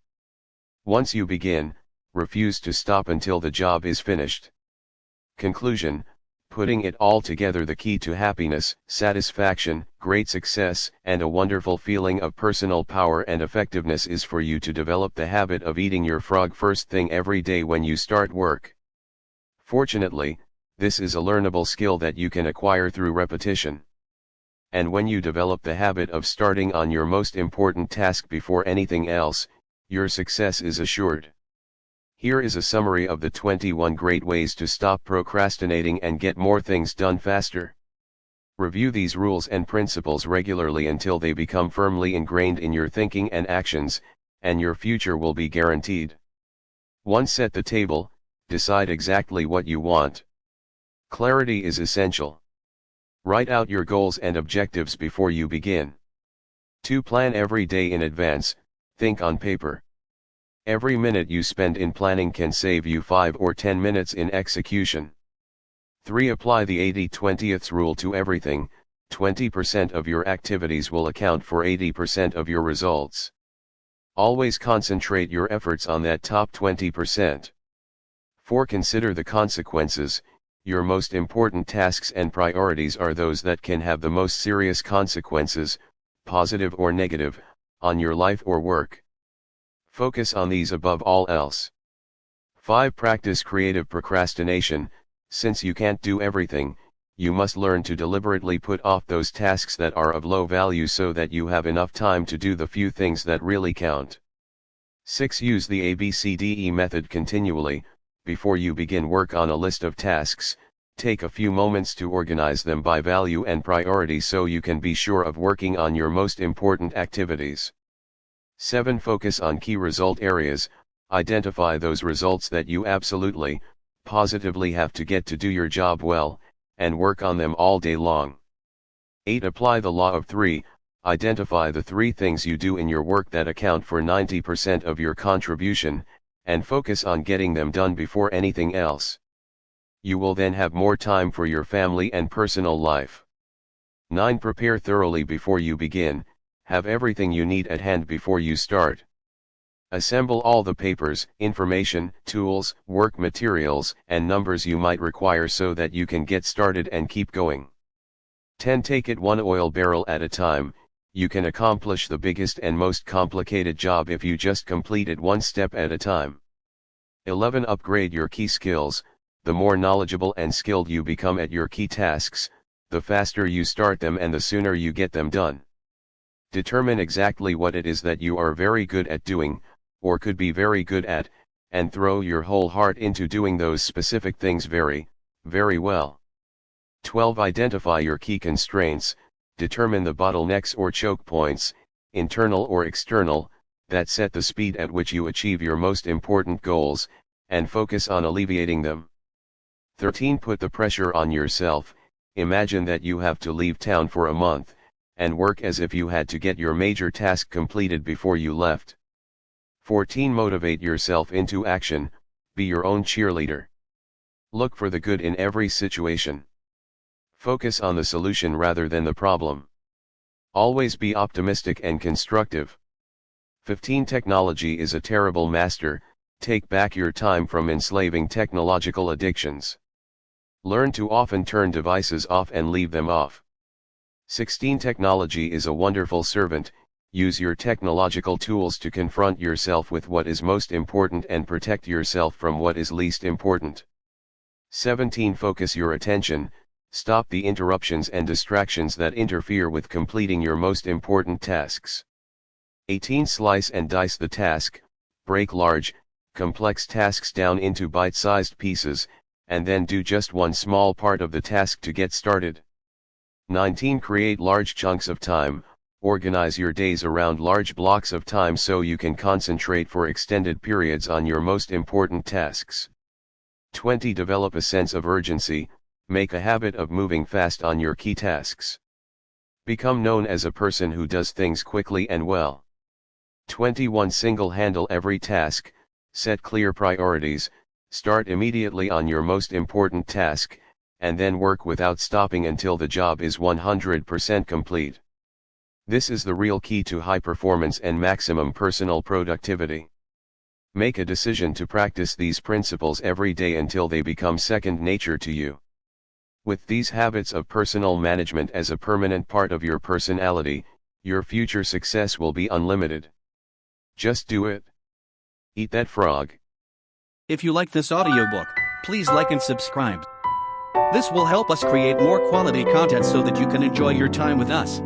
Once you begin, refuse to stop until the job is finished. Conclusion: putting it all together, the key to happiness, satisfaction, great success, and a wonderful feeling of personal power and effectiveness is for you to develop the habit of eating your frog first thing every day when you start work. Fortunately, this is a learnable skill that you can acquire through repetition. And when you develop the habit of starting on your most important task before anything else, your success is assured. Here is a summary of the 21 great ways to stop procrastinating and get more things done faster. Review these rules and principles regularly until they become firmly ingrained in your thinking and actions, and your future will be guaranteed. 1. Set the table. Decide exactly what you want. Clarity is essential. Write out your goals and objectives before you begin. 2. Plan every day in advance. Think on paper. Every minute you spend in planning can save you 5 or 10 minutes in execution. 3. Apply the 80-20th rule to everything. 20% of your activities will account for 80% of your results. Always concentrate your efforts on that top 20%. 4. Consider the consequences. Your most important tasks and priorities are those that can have the most serious consequences, positive or negative, on your life or work. Focus on these above all else. 5. Practice creative procrastination. Since you can't do everything, you must learn to deliberately put off those tasks that are of low value so that you have enough time to do the few things that really count. 6. Use the ABCDE method continually. Before you begin work on a list of tasks, take a few moments to organize them by value and priority so you can be sure of working on your most important activities. 7. Focus on key result areas. Identify those results that you absolutely, positively have to get to do your job well, and work on them all day long. 8. Apply the law of 3. Identify the 3 things you do in your work that account for 90% of your contribution, and focus on getting them done before anything else. You will then have more time for your family and personal life. 9. Prepare thoroughly before you begin. Have everything you need at hand before you start. Assemble all the papers, information, tools, work materials, and numbers you might require so that you can get started and keep going. 10. Take it one oil barrel at a time. You can accomplish the biggest and most complicated job if you just complete it one step at a time. 11. Upgrade your key skills. The more knowledgeable and skilled you become at your key tasks, the faster you start them and the sooner you get them done. Determine exactly what it is that you are very good at doing, or could be very good at, and throw your whole heart into doing those specific things very, very well. 12. Identify your key constraints. Determine the bottlenecks or choke points, internal or external, that set the speed at which you achieve your most important goals, and focus on alleviating them. 13. Put the pressure on yourself. Imagine that you have to leave town for a month, and work as if you had to get your major task completed before you left. 14. Motivate yourself into action. Be your own cheerleader. Look for the good in every situation. Focus on the solution rather than the problem. Always be optimistic and constructive. 15. Technology is a terrible master. Take back your time from enslaving technological addictions. Learn to often turn devices off and leave them off. 16. Technology is a wonderful servant. Use your technological tools to confront yourself with what is most important and protect yourself from what is least important. 17. Focus your attention. Stop the interruptions and distractions that interfere with completing your most important tasks. 18. Slice and dice the task. Break large, complex tasks down into bite-sized pieces, and then do just one small part of the task to get started. 19. Create large chunks of time. Organize your days around large blocks of time so you can concentrate for extended periods on your most important tasks. 20. Develop a sense of urgency, make a habit of moving fast on your key tasks. Become known as a person who does things quickly and well. 21. Handle every task, set clear priorities, start immediately on your most important task, and then work without stopping until the job is 100% complete. This is the real key to high performance and maximum personal productivity. Make a decision to practice these principles every day until they become second nature to you. With these habits of personal management as a permanent part of your personality, your future success will be unlimited. Just do it. Eat that frog. If you like this audiobook, please like and subscribe. This will help us create more quality content so that you can enjoy your time with us.